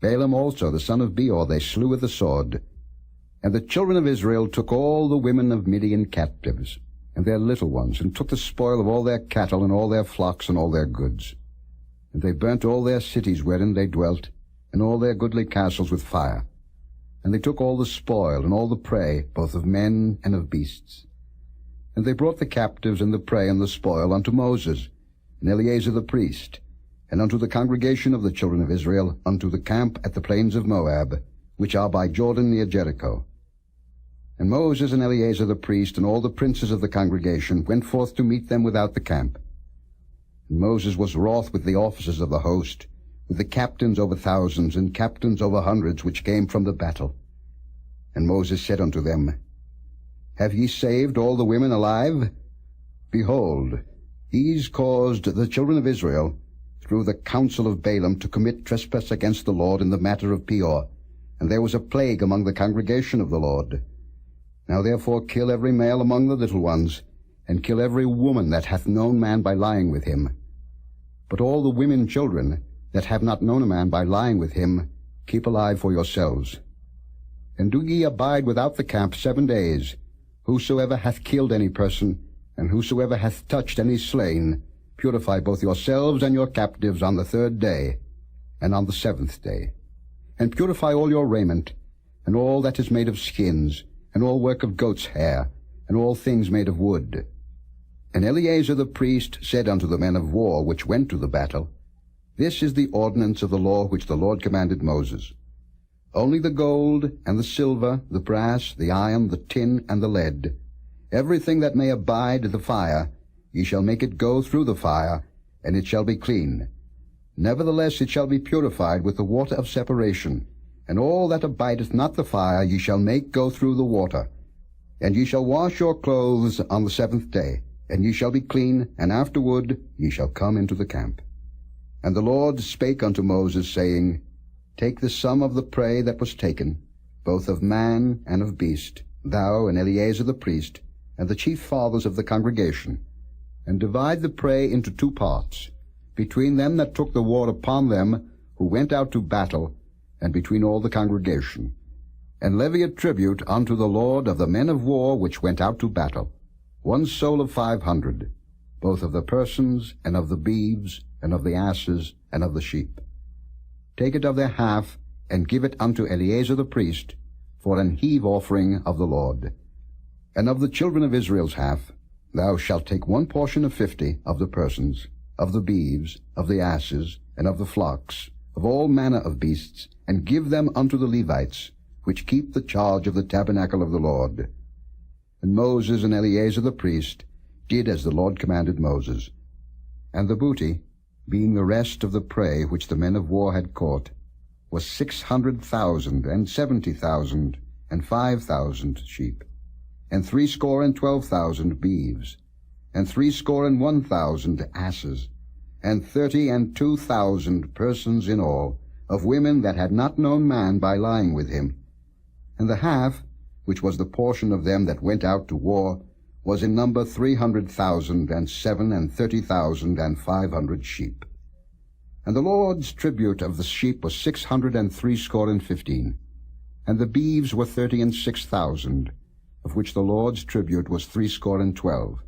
Balaam also the son of Beor they slew with the sword. And the children of Israel took all the women of Midian captives, and their little ones, and took the spoil of all their cattle, and all their flocks, and all their goods. And they burnt all their cities wherein they dwelt, and all their goodly castles with fire. And they took all the spoil, and all the prey, both of men and of beasts. And they brought the captives and the prey and the spoil unto Moses, and Eleazar the priest, and unto the congregation of the children of Israel, unto the camp at the plains of Moab, which are by Jordan near Jericho. And Moses and Eleazar the priest and all the princes of the congregation went forth to meet them without the camp. And Moses was wroth with the officers of the host, with the captains over thousands and captains over hundreds which came from the battle. And Moses said unto them, Have ye saved all the women alive? Behold, these caused the children of Israel, through the counsel of Balaam, to commit trespass against the Lord in the matter of Peor, and there was a plague among the congregation of the Lord. Now therefore kill every male among the little ones, and kill every woman that hath known man by lying with him. But all the women children that have not known a man by lying with him, keep alive for yourselves. And do ye abide without the camp 7 days. Whosoever hath killed any person, and whosoever hath touched any slain, purify both yourselves and your captives on the 3rd day, and on the 7th day. And purify all your raiment, and all that is made of skins, and all work of goat's hair, and all things made of wood. And Eleazar the priest said unto the men of war which went to the battle, This is the ordinance of the law which the Lord commanded Moses. Only the gold, and the silver, the brass, the iron, the tin, and the lead, everything that may abide the fire, ye shall make it go through the fire, and it shall be clean. Nevertheless it shall be purified with the water of separation, and all that abideth not the fire ye shall make go through the water. And ye shall wash your clothes on the 7th day, and ye shall be clean, and afterward ye shall come into the camp. And the Lord spake unto Moses, saying, Take the sum of the prey that was taken, both of man and of beast, thou and Eleazar the priest, and the chief fathers of the congregation, and divide the prey into 2 parts, between them that took the war upon them who went out to battle, and between all the congregation. And levy a tribute unto the Lord of the men of war which went out to battle, 1 soul of 500, both of the persons, and of the beeves, and of the asses, and of the sheep. Take it of their half, and give it unto Eleazar the priest, for an heave offering of the Lord. And of the children of Israel's half, thou shalt take 1 portion of 50 of the persons, of the beeves, of the asses, and of the flocks, of all manner of beasts, and give them unto the Levites, which keep the charge of the tabernacle of the Lord. And Moses and Eleazar the priest did as the Lord commanded Moses. And the booty, being the rest of the prey which the men of war had caught, was 600,000, and 70,000, and 5,000 sheep, and threescore and 12,000 beeves, and 61,000 asses, and 32,000 persons in all, of women that had not known man by lying with him. And the half, which was the portion of them that went out to war, was in number 300,000, and 37,500 sheep. And the Lord's tribute of the sheep was 615, and the beeves were 36,000, of which the Lord's tribute was 12,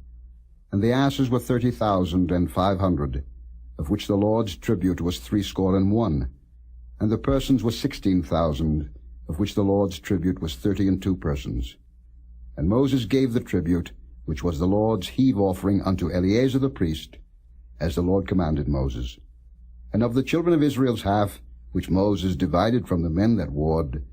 and the asses were 30,500, of which the Lord's tribute was 61, and the persons were 16,000, of which the Lord's tribute was 32 persons. And Moses gave the tribute, which was the Lord's heave offering, unto Eleazar the priest, as the Lord commanded Moses. And of the children of Israel's half, which Moses divided from the men that warred,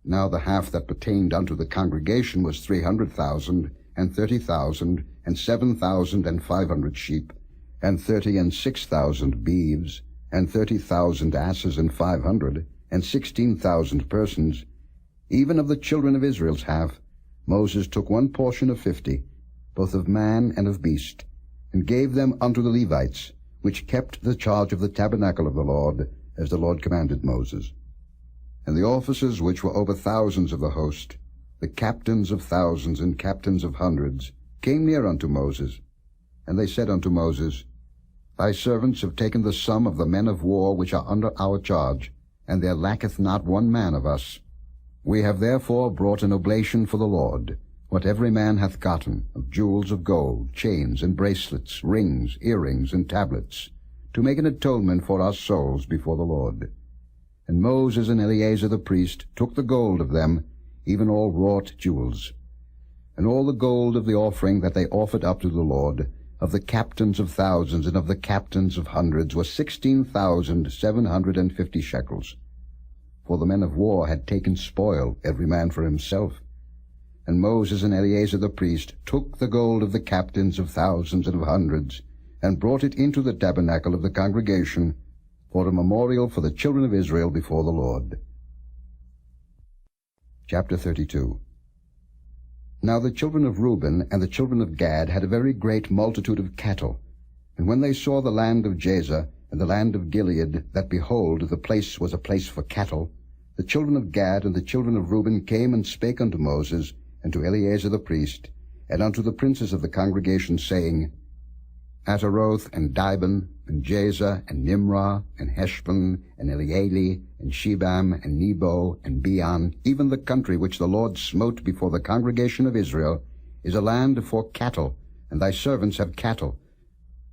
now the half that pertained unto the congregation was 300,000, and 30,000, and 7,500 sheep, and 36,000 beeves, and 30,000 asses, and 500, and 16,000 persons. Even of the children of Israel's half, Moses took 1 portion of 50, both of man and of beast, and gave them unto the Levites, which kept the charge of the tabernacle of the Lord, as the Lord commanded Moses. And the officers which were over thousands of the host, the captains of thousands and captains of hundreds, came near unto Moses. And they said unto Moses, Thy servants have taken the sum of the men of war which are under our charge, and there lacketh not 1 man of us. We have therefore brought an oblation for the Lord, what every man hath gotten, of jewels of gold, chains, and bracelets, rings, earrings, and tablets, to make an atonement for our souls before the Lord. And Moses and Eleazar the priest took the gold of them, even all wrought jewels. And all the gold of the offering that they offered up to the Lord, of the captains of thousands and of the captains of hundreds, was 16,750 shekels. For the men of war had taken spoil, every man for himself. And Moses and Eleazar the priest took the gold of the captains of thousands and of hundreds, and brought it into the tabernacle of the congregation for a memorial for the children of Israel before the Lord. Chapter 32. Now the children of Reuben and the children of Gad had a very great multitude of cattle. And when they saw the land of Jazer and the land of Gilead, that behold, the place was a place for cattle, the children of Gad and the children of Reuben came and spake unto Moses and to Eleazar the priest, and unto the princes of the congregation, saying, Ataroth and Dibon and Jazer and Nimrah and Heshbon and Elealeh and Shebam and Nebo and Beon, even the country which the Lord smote before the congregation of Israel, is a land for cattle, and thy servants have cattle.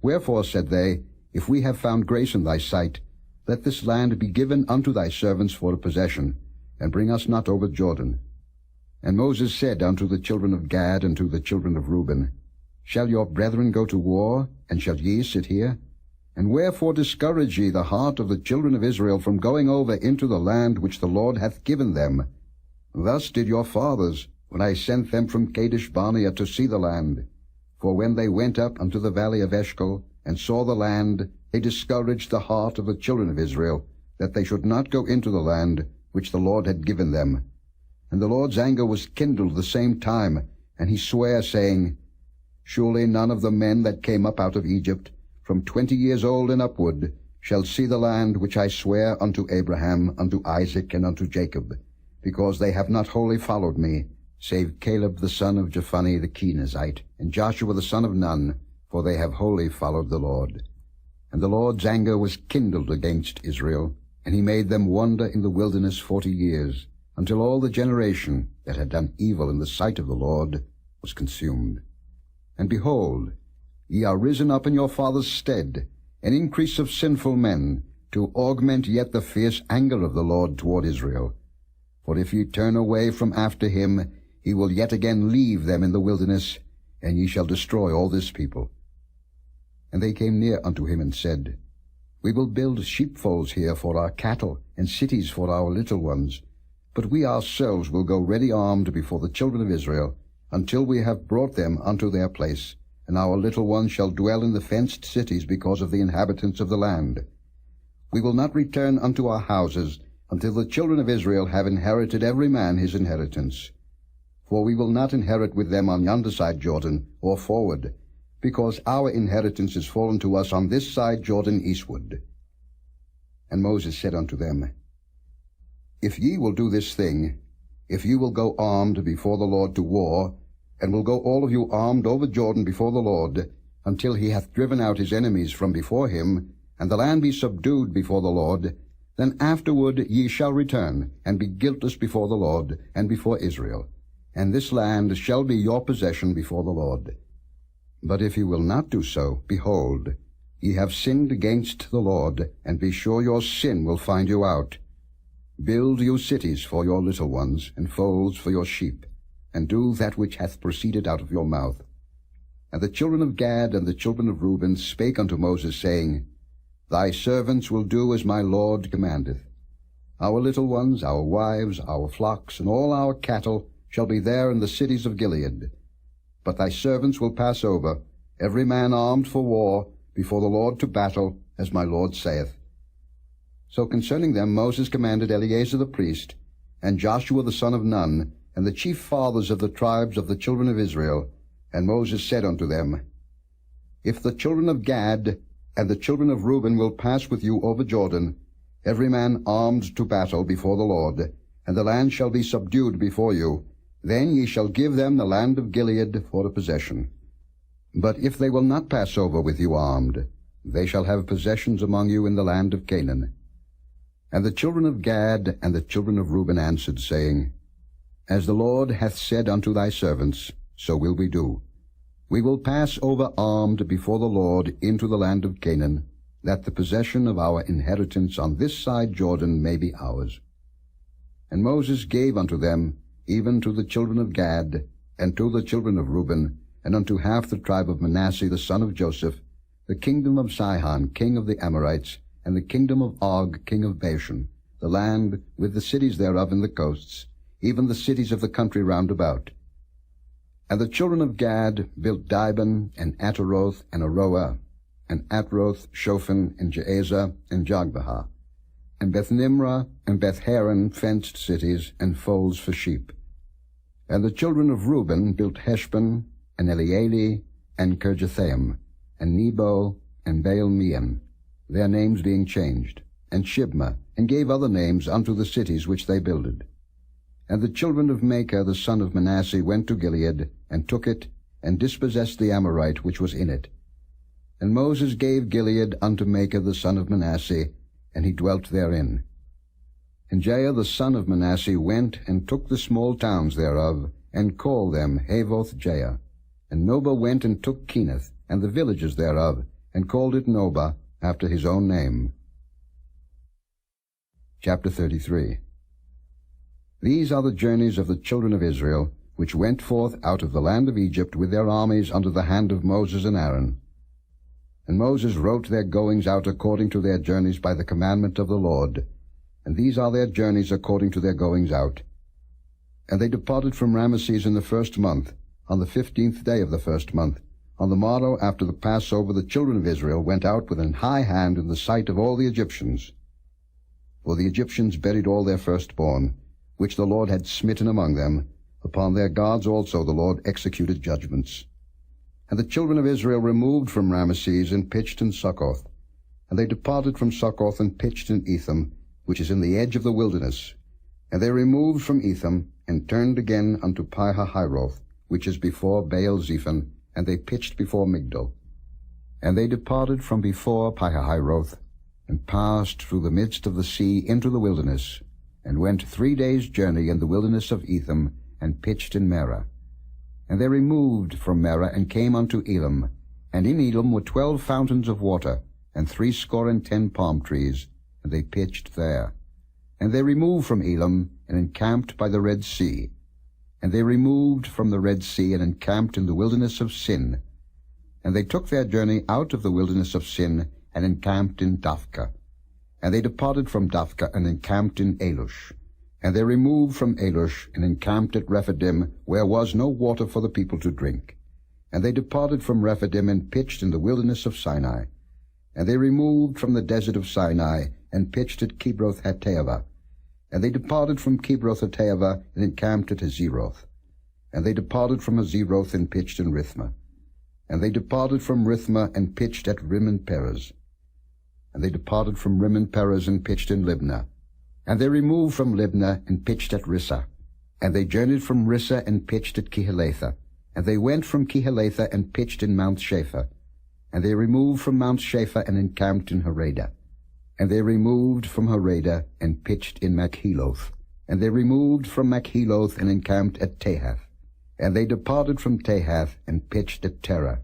Wherefore, said they, if we have found grace in thy sight, let this land be given unto thy servants for a possession, and bring us not over Jordan. And Moses said unto the children of Gad and to the children of Reuben, Shall your brethren go to war, and shall ye sit here? And wherefore discourage ye the heart of the children of Israel from going over into the land which the Lord hath given them? Thus did your fathers, when I sent them from Kadesh-barnea to see the land. For when they went up unto the valley of Eshcol, and saw the land, they discouraged the heart of the children of Israel, that they should not go into the land which the Lord had given them. And the Lord's anger was kindled the same time, and he sware, saying, Surely none of the men that came up out of Egypt, from 20 years old and upward, shall see the land which I swear unto Abraham, unto Isaac, and unto Jacob, because they have not wholly followed me, save Caleb the son of Jephunneh the Kenizzite, and Joshua the son of Nun, for they have wholly followed the Lord. And the Lord's anger was kindled against Israel, and he made them wander in the wilderness 40 years, until all the generation that had done evil in the sight of the Lord was consumed. And behold, ye are risen up in your father's stead, an increase of sinful men, to augment yet the fierce anger of the Lord toward Israel. For if ye turn away from after him, he will yet again leave them in the wilderness, and ye shall destroy all this people. And they came near unto him, and said, We will build sheepfolds here for our cattle, and cities for our little ones. But we ourselves will go ready armed before the children of Israel, until we have brought them unto their place, and our little ones shall dwell in the fenced cities because of the inhabitants of the land. We will not return unto our houses, until the children of Israel have inherited every man his inheritance. For we will not inherit with them on yonder side Jordan, or forward, because our inheritance is fallen to us on this side Jordan eastward. And Moses said unto them, If ye will do this thing, if ye will go armed before the Lord to war, and will go all of you armed over Jordan before the Lord, until he hath driven out his enemies from before him, and the land be subdued before the Lord, then afterward ye shall return, and be guiltless before the Lord, and before Israel. And this land shall be your possession before the Lord. But if ye will not do so, behold, ye have sinned against the Lord, and be sure your sin will find you out. Build you cities for your little ones, and folds for your sheep, and do that which hath proceeded out of your mouth. And the children of Gad and the children of Reuben spake unto Moses, saying, Thy servants will do as my Lord commandeth. Our little ones, our wives, our flocks, and all our cattle shall be there in the cities of Gilead. But thy servants will pass over, every man armed for war, before the Lord to battle, as my Lord saith. So concerning them Moses commanded Eleazar the priest, and Joshua the son of Nun, and the chief fathers of the tribes of the children of Israel. And Moses said unto them, If the children of Gad and the children of Reuben will pass with you over Jordan, every man armed to battle before the Lord, and the land shall be subdued before you, then ye shall give them the land of Gilead for a possession. But if they will not pass over with you armed, they shall have possessions among you in the land of Canaan. And the children of Gad and the children of Reuben answered, saying, As the Lord hath said unto thy servants, so will we do. We will pass over armed before the Lord into the land of Canaan, that the possession of our inheritance on this side Jordan may be ours. And Moses gave unto them, even to the children of Gad, and to the children of Reuben, and unto half the tribe of Manasseh the son of Joseph, the kingdom of Sihon king of the Amorites, and the kingdom of Og king of Bashan, the land with the cities thereof in the coasts, even the cities of the country round about. And the children of Gad built Dibon, and Ataroth, and Aroah, and Atroth, Shophan, and Jaazah, and Jogbehah, and Beth-nimrah and Beth-haran, fenced cities and folds for sheep. And the children of Reuben built Heshbon, and Elealeh, and Kirjathaim, and Nebo, and Baal-meon, their names being changed, and Shibmah, and gave other names unto the cities which they builded. And the children of Machir the son of Manasseh went to Gilead, and took it, and dispossessed the Amorite which was in it. And Moses gave Gilead unto Machir the son of Manasseh, and he dwelt therein. And Jair the son of Manasseh went and took the small towns thereof, and called them Havoth-Jair. And Nobah went and took Kenath, and the villages thereof, and called it Nobah, after his own name. Chapter 33. These are the journeys of the children of Israel, which went forth out of the land of Egypt with their armies under the hand of Moses and Aaron. And Moses wrote their goings out according to their journeys by the commandment of the Lord. And these are their journeys according to their goings out. And they departed from Ramesses in the 1st month, on the 15th day of the 1st month. On the morrow after the Passover the children of Israel went out with an high hand in the sight of all the Egyptians. For the Egyptians buried all their firstborn, which the Lord had smitten among them. Upon their gods also the Lord executed judgments. And the children of Israel removed from Ramesses and pitched in Succoth. And they departed from Succoth and pitched in Etham, which is in the edge of the wilderness. And they removed from Etham, and turned again unto Pi-hahiroth, which is before Baal-zephon, and they pitched before Migdol. And they departed from before Pi-hahiroth, and passed through the midst of the sea into the wilderness, and went 3 days' journey in the wilderness of Etham, and pitched in Merah. And they removed from Merah, and came unto Elam. And in Elam were 12 fountains of water, and 60 palm trees, and they pitched there. And they removed from Elam, and encamped by the Red Sea. And they removed from the Red Sea, and encamped in the wilderness of Sin. And they took their journey out of the wilderness of Sin, and encamped in Daphka. And they departed from Daphka, and encamped in Alush. And they removed from Alush, and encamped at Rephidim, where was no water for the people to drink. And they departed from Rephidim, and pitched in the wilderness of Sinai. And they removed from the desert of Sinai, and pitched at Kibroth-hattaavah. And they departed from Kibroth-hattaavah, and encamped at Hazeroth. And they departed from Hazeroth, and pitched in Rithmah. And they departed from Rithmah, and pitched at Rimmon-Perez. And they departed from Rimmon-Perez, and pitched in Libnah. And they removed from Libnah, and pitched at Rissah. And they journeyed from Rissah, and pitched at Kehelatha. And they went from Kehelatha, and pitched in Mount Shapha. And they removed from Mount Shapha, and encamped in Harada. And they removed from Harada, and pitched in Makheloth. And they removed from Makheloth, and encamped at Tahath. And they departed from Tahath, and pitched at Terah.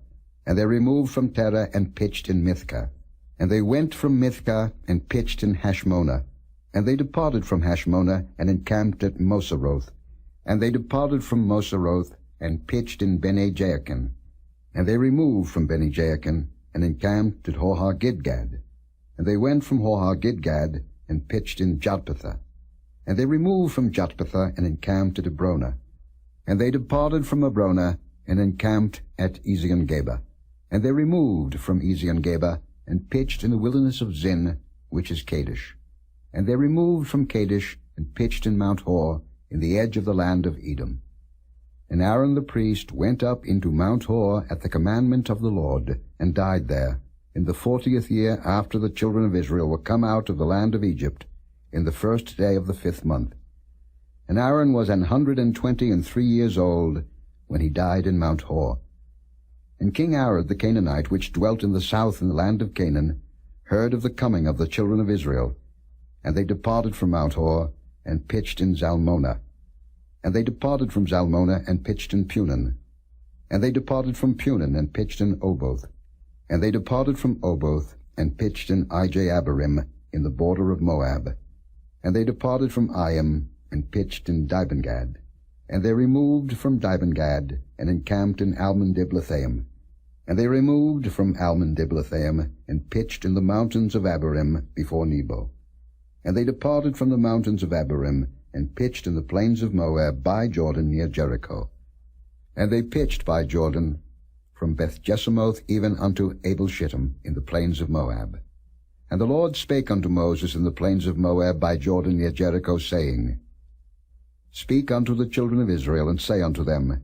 And they removed from Terah, and pitched in Mithkah. And they went from Mithkah, and pitched in Hashmonah. And they departed from Hashmonah, and encamped at Moseroth. And they departed from Moseroth, and pitched in Bene-Jaakan. And they removed from Bene-Jaakan, and encamped at Horhar-Gidgad. And they went from Horhar-Gidgad, and pitched in Jotbathah. And they removed from Jotbathah, and encamped at Abrona. And they departed from Abrona, and encamped at Ezion-Geber. And they removed from Ezion-Geber, and pitched in the wilderness of Zin, which is Kadesh. And they removed from Kadesh, and pitched in Mount Hor, in the edge of the land of Edom. And Aaron the priest went up into Mount Hor at the commandment of the Lord, and died there, in the 40th year after the children of Israel were come out of the land of Egypt, in the 1st day of the 5th month. And Aaron was 123 years old, when he died in Mount Hor. And King Arad the Canaanite, which dwelt in the south in the land of Canaan, heard of the coming of the children of Israel. And they departed from Mount Hor, and pitched in Zalmonah. And they departed from Zalmonah, and pitched in Punon. And they departed from Punon, and pitched in Oboth. And they departed from Oboth, and pitched in Ijeabarim, in the border of Moab. And they departed from Iam, and pitched in Dibengad. And they removed from Dibengad, and encamped in Almon-Diblathaim. And they removed from Almon-Diblathaim, and pitched in the mountains of Abarim before Nebo. And they departed from the mountains of Abarim, and pitched in the plains of Moab by Jordan near Jericho. And they pitched by Jordan from Beth-Jesimoth even unto Abel-Shittim in the plains of Moab. And the Lord spake unto Moses in the plains of Moab by Jordan near Jericho, saying, Speak unto the children of Israel, and say unto them,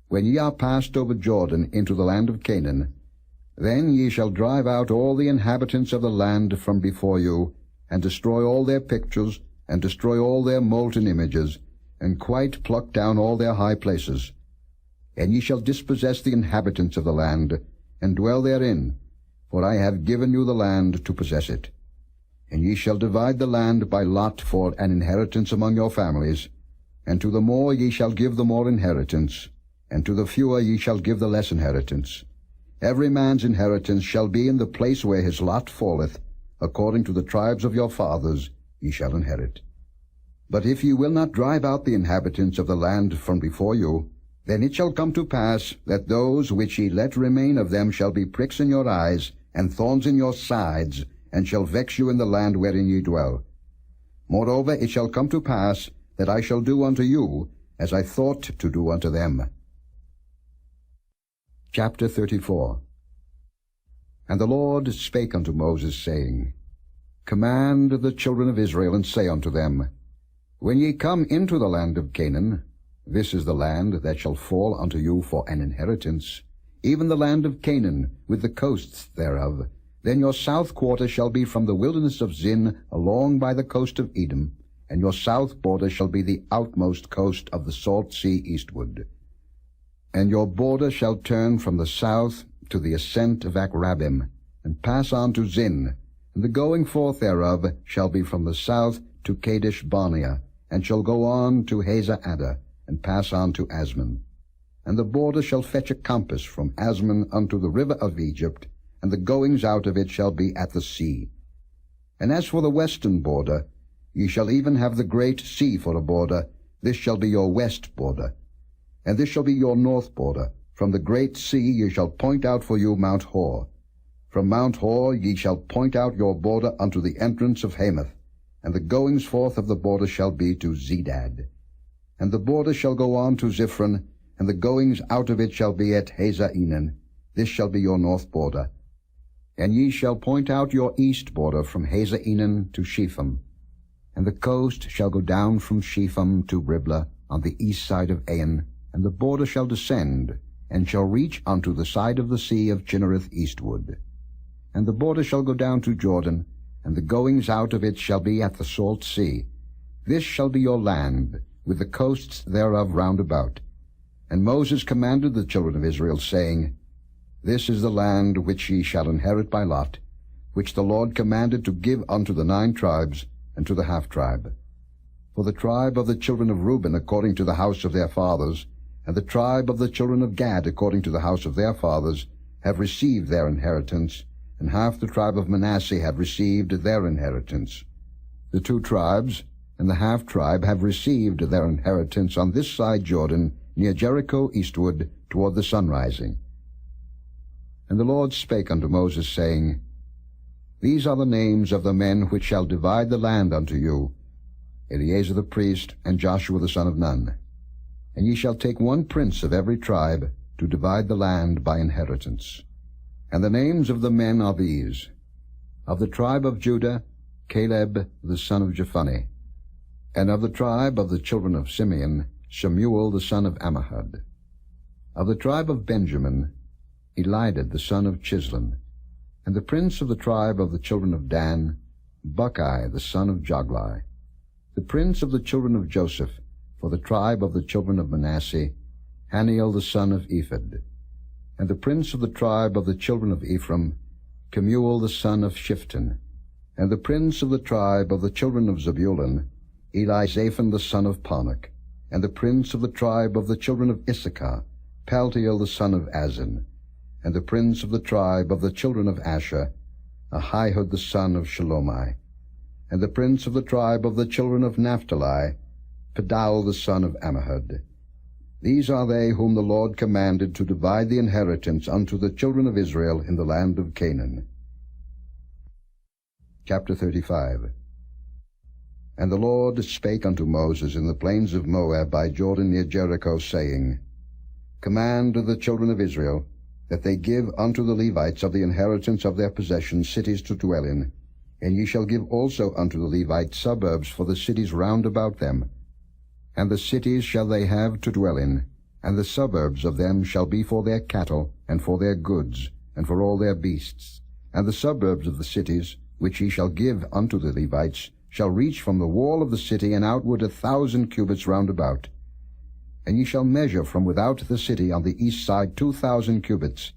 When ye are passed over Jordan into the land of Canaan, then ye shall drive out all the inhabitants of the land from before you, and destroy all their pictures, and destroy all their molten images, and quite pluck down all their high places. And ye shall dispossess the inhabitants of the land, and dwell therein, for I have given you the land to possess it. And ye shall divide the land by lot for an inheritance among your families, and to the more ye shall give the more inheritance, and to the fewer ye shall give the less inheritance. Every man's inheritance shall be in the place where his lot falleth, according to the tribes of your fathers ye shall inherit. But if ye will not drive out the inhabitants of the land from before you, then it shall come to pass that those which ye let remain of them shall be pricks in your eyes, and thorns in your sides, and shall vex you in the land wherein ye dwell. Moreover, it shall come to pass that I shall do unto you as I thought to do unto them. Chapter 34. And the Lord spake unto Moses, saying, Command the children of Israel, and say unto them, When ye come into the land of Canaan, this is the land that shall fall unto you for an inheritance, even the land of Canaan, with the coasts thereof. Then your south quarter shall be from the wilderness of Zin along by the coast of Edom, and your south border shall be the outmost coast of the salt sea eastward. And your border shall turn from the south to the ascent of Akrabbim, and pass on to Zin, and the going forth thereof shall be from the south to Kadesh Barnea, and shall go on to Hazar-Addah, and pass on to Asmon. And the border shall fetch a compass from Asmon unto the river of Egypt, and the goings out of it shall be at the sea. And as for the western border, ye shall even have the great sea for a border. This shall be your west border. And this shall be your north border. From the great sea ye shall point out for you Mount Hor. From Mount Hor ye shall point out your border unto the entrance of Hamath, and the goings forth of the border shall be to Zedad. And the border shall go on to Ziphron, and the goings out of it shall be at Hazar-Enan. This shall be your north border. And ye shall point out your east border from Hazar-Enan to Shepham. And the coast shall go down from Shepham to Riblah on the east side of Ain, and the border shall descend, and shall reach unto the side of the sea of Chinnereth eastward. And the border shall go down to Jordan, and the goings out of it shall be at the salt sea. This shall be your land, with the coasts thereof round about. And Moses commanded the children of Israel, saying, This is the land which ye shall inherit by lot, which the Lord commanded to give unto the 9 tribes, and to the half-tribe. For the tribe of the children of Reuben according to the house of their fathers, and the tribe of the children of Gad according to the house of their fathers, have received their inheritance, and half the tribe of Manasseh have received their inheritance. The 2 tribes and the half-tribe have received their inheritance on this side Jordan, near Jericho eastward, toward the sunrising. And the Lord spake unto Moses, saying, These are the names of the men which shall divide the land unto you, Eleazar the priest, and Joshua the son of Nun. And ye shall take 1 prince of every tribe, to divide the land by inheritance. And the names of the men are these: of the tribe of Judah, Caleb the son of Jephunneh; and of the tribe of the children of Simeon, Shemuel the son of Ammihud; of the tribe of Benjamin, Elidad the son of Chislon; and the prince of the tribe of the children of Dan, Buckai the son of Joglai; the prince of the children of Joseph, for the tribe of the children of Manasseh, Haniel the son of Ephod; and the prince of the tribe of the children of Ephraim, Kemuel the son of Shifton; and the prince of the tribe of the children of Zebulun, Elizaphan the son of Parnak; and the prince of the tribe of the children of Issachar, Paltiel the son of Azan; and the prince of the tribe of the children of Asher, Ahihud the son of Shalomai; and the prince of the tribe of the children of Naphtali, Pedal the son of Ammihud. These are they whom the Lord commanded to divide the inheritance unto the children of Israel in the land of Canaan. Chapter 35. And the Lord spake unto Moses in the plains of Moab by Jordan near Jericho, saying, Command the children of Israel, that they give unto the Levites of the inheritance of their possession cities to dwell in. And ye shall give also unto the Levites suburbs for the cities round about them. And the cities shall they have to dwell in, and the suburbs of them shall be for their cattle, and for their goods, and for all their beasts. And the suburbs of the cities, which ye shall give unto the Levites, shall reach from the wall of the city and outward 1,000 cubits round about. And ye shall measure from without the city on the east side 2,000 cubits,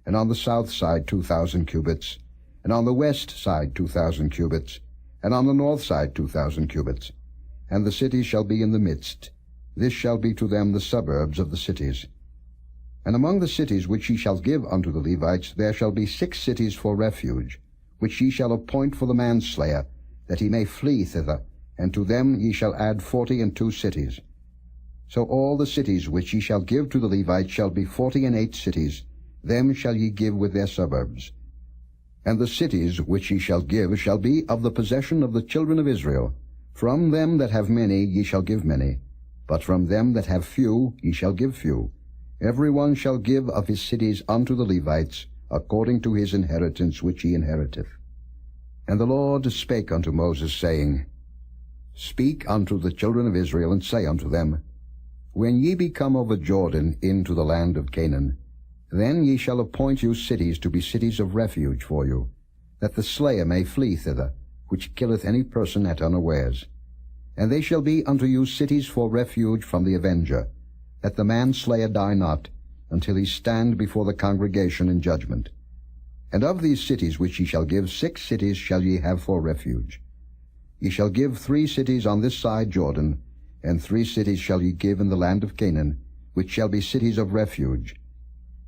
and on the south side 2,000 cubits, and on the west side 2,000 cubits, and on the north side 2,000 cubits. And the city shall be in the midst. This shall be to them the suburbs of the cities. And among the cities which ye shall give unto the Levites there shall be 6 cities for refuge, which ye shall appoint for the manslayer, that he may flee thither, and to them ye shall add 42 cities. So all the cities which ye shall give to the Levites shall be 48 cities, them shall ye give with their suburbs. And the cities which ye shall give shall be of the possession of the children of Israel. From them that have many ye shall give many, but from them that have few ye shall give few. Every one shall give of his cities unto the Levites, according to his inheritance which he inheriteth. And the Lord spake unto Moses, saying, Speak unto the children of Israel, and say unto them, When ye be come over Jordan into the land of Canaan, then ye shall appoint you cities to be cities of refuge for you, that the slayer may flee thither, which killeth any person at unawares. And they shall be unto you cities for refuge from the avenger, that the manslayer die not, until he stand before the congregation in judgment. And of these cities which ye shall give, 6 cities shall ye have for refuge. Ye shall give 3 cities on this side Jordan, and 3 cities shall ye give in the land of Canaan, which shall be cities of refuge.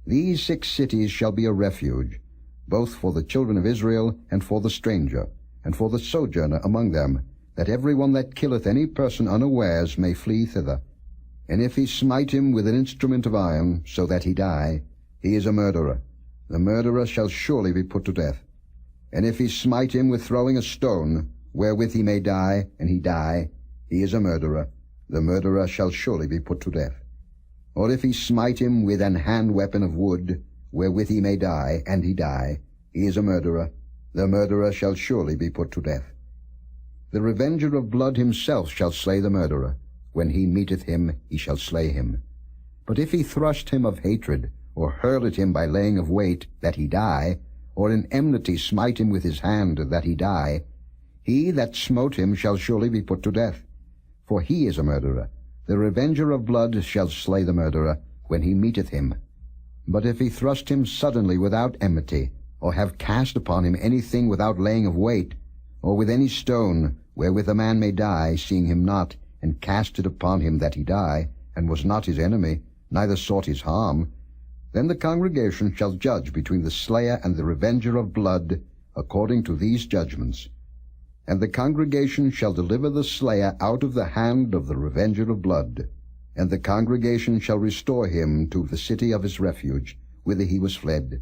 These 6 cities shall be a refuge, both for the children of Israel, and for the stranger, and for the sojourner among them, that every one that killeth any person unawares may flee thither. And if he smite him with an instrument of iron, so that he die, he is a murderer. The murderer shall surely be put to death. And if he smite him with throwing a stone, wherewith he may die, and he die, he is a murderer. The murderer shall surely be put to death. Or if he smite him with an hand weapon of wood, wherewith he may die, and he die, he is a murderer. The murderer shall surely be put to death. The revenger of blood himself shall slay the murderer. When he meeteth him, he shall slay him. But if he thrust him of hatred, or hurl at him by laying of weight, that he die, or in enmity smite him with his hand, that he die, he that smote him shall surely be put to death. For he is a murderer. The revenger of blood shall slay the murderer, when he meeteth him. But if he thrust him suddenly without enmity, or have cast upon him anything without laying of weight, or with any stone, wherewith a man may die, seeing him not, and cast it upon him that he die, and was not his enemy, neither sought his harm, then the congregation shall judge between the slayer and the revenger of blood, according to these judgments. And the congregation shall deliver the slayer out of the hand of the revenger of blood, and the congregation shall restore him to the city of his refuge, whither he was fled,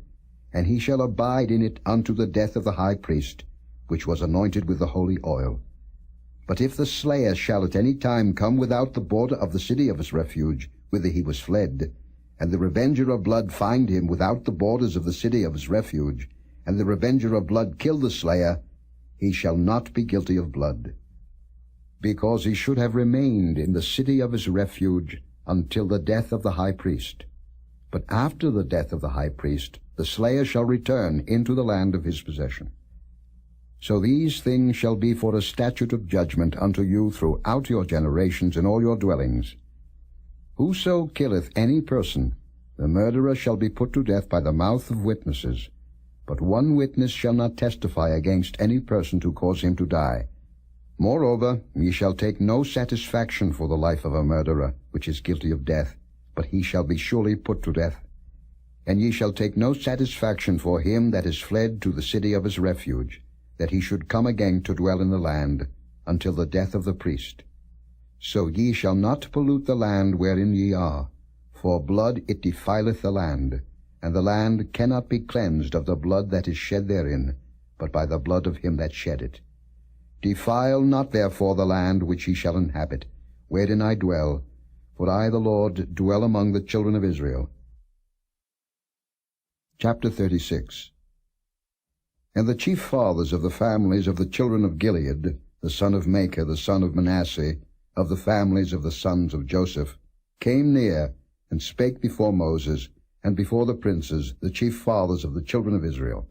and he shall abide in it unto the death of the high priest, which was anointed with the holy oil. But if the slayer shall at any time come without the border of the city of his refuge, whither he was fled, and the revenger of blood find him without the borders of the city of his refuge, and the revenger of blood kill the slayer, he shall not be guilty of blood, because he should have remained in the city of his refuge until the death of the high priest. But after the death of the high priest, the slayer shall return into the land of his possession. So these things shall be for a statute of judgment unto you throughout your generations in all your dwellings. Whoso killeth any person, the murderer shall be put to death by the mouth of witnesses. But one witness shall not testify against any person to cause him to die. Moreover, ye shall take no satisfaction for the life of a murderer, which is guilty of death, but he shall be surely put to death. And ye shall take no satisfaction for him that is fled to the city of his refuge, that he should come again to dwell in the land, until the death of the priest. So ye shall not pollute the land wherein ye are, for blood it defileth the land, and the land cannot be cleansed of the blood that is shed therein, but by the blood of him that shed it. Defile not therefore the land which ye shall inhabit, wherein I dwell, for I the Lord dwell among the children of Israel. Chapter 36. And the chief fathers of the families of the children of Gilead, the son of Machir, the son of Manasseh, of the families of the sons of Joseph, came near, and spake before Moses, and before the princes, the chief fathers of the children of Israel.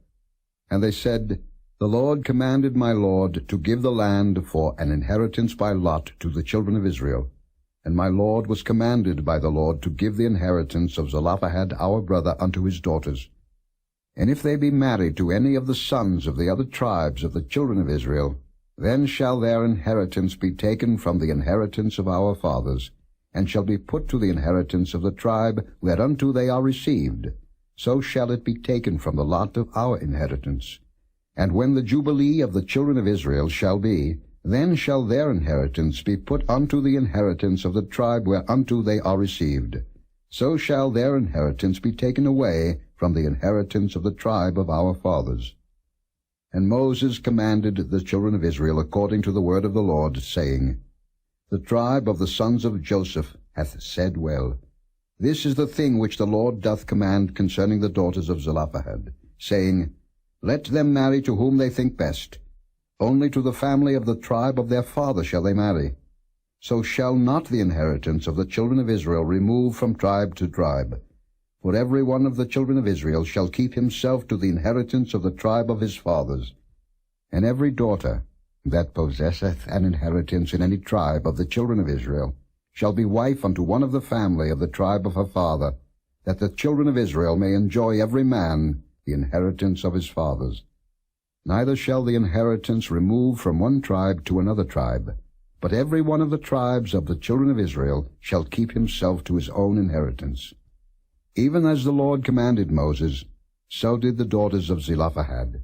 And they said, The Lord commanded my Lord to give the land for an inheritance by lot to the children of Israel. And my Lord was commanded by the Lord to give the inheritance of Zelophehad our brother unto his daughters. And if they be married to any of the sons of the other tribes of the children of Israel, then shall their inheritance be taken from the inheritance of our fathers, and shall be put to the inheritance of the tribe whereunto they are received. So shall it be taken from the lot of our inheritance. And when the jubilee of the children of Israel shall be, then shall their inheritance be put unto the inheritance of the tribe whereunto they are received. So shall their inheritance be taken away from the inheritance of the tribe of our fathers. And Moses commanded the children of Israel according to the word of the Lord, saying, The tribe of the sons of Joseph hath said well. This is the thing which the Lord doth command concerning the daughters of Zelophehad, saying, Let them marry to whom they think best. Only to the family of the tribe of their father shall they marry. So shall not the inheritance of the children of Israel remove from tribe to tribe. For every one of the children of Israel shall keep himself to the inheritance of the tribe of his fathers. And every daughter that possesseth an inheritance in any tribe of the children of Israel shall be wife unto one of the family of the tribe of her father, that the children of Israel may enjoy every man the inheritance of his fathers. Neither shall the inheritance remove from one tribe to another tribe, but every one of the tribes of the children of Israel shall keep himself to his own inheritance. Even as the Lord commanded Moses, so did the daughters of Zelophehad.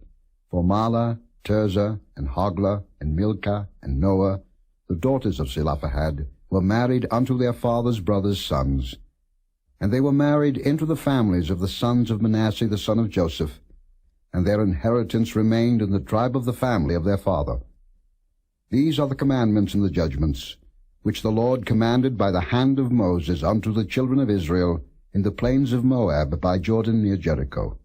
For Mahlah, Tirzah, and Hoglah, and Milcah, and Noah, the daughters of Zelophehad, were married unto their father's brothers' sons. And they were married into the families of the sons of Manasseh the son of Joseph, and their inheritance remained in the tribe of the family of their father. These are the commandments and the judgments, which the Lord commanded by the hand of Moses unto the children of Israel, in the plains of Moab by Jordan near Jericho.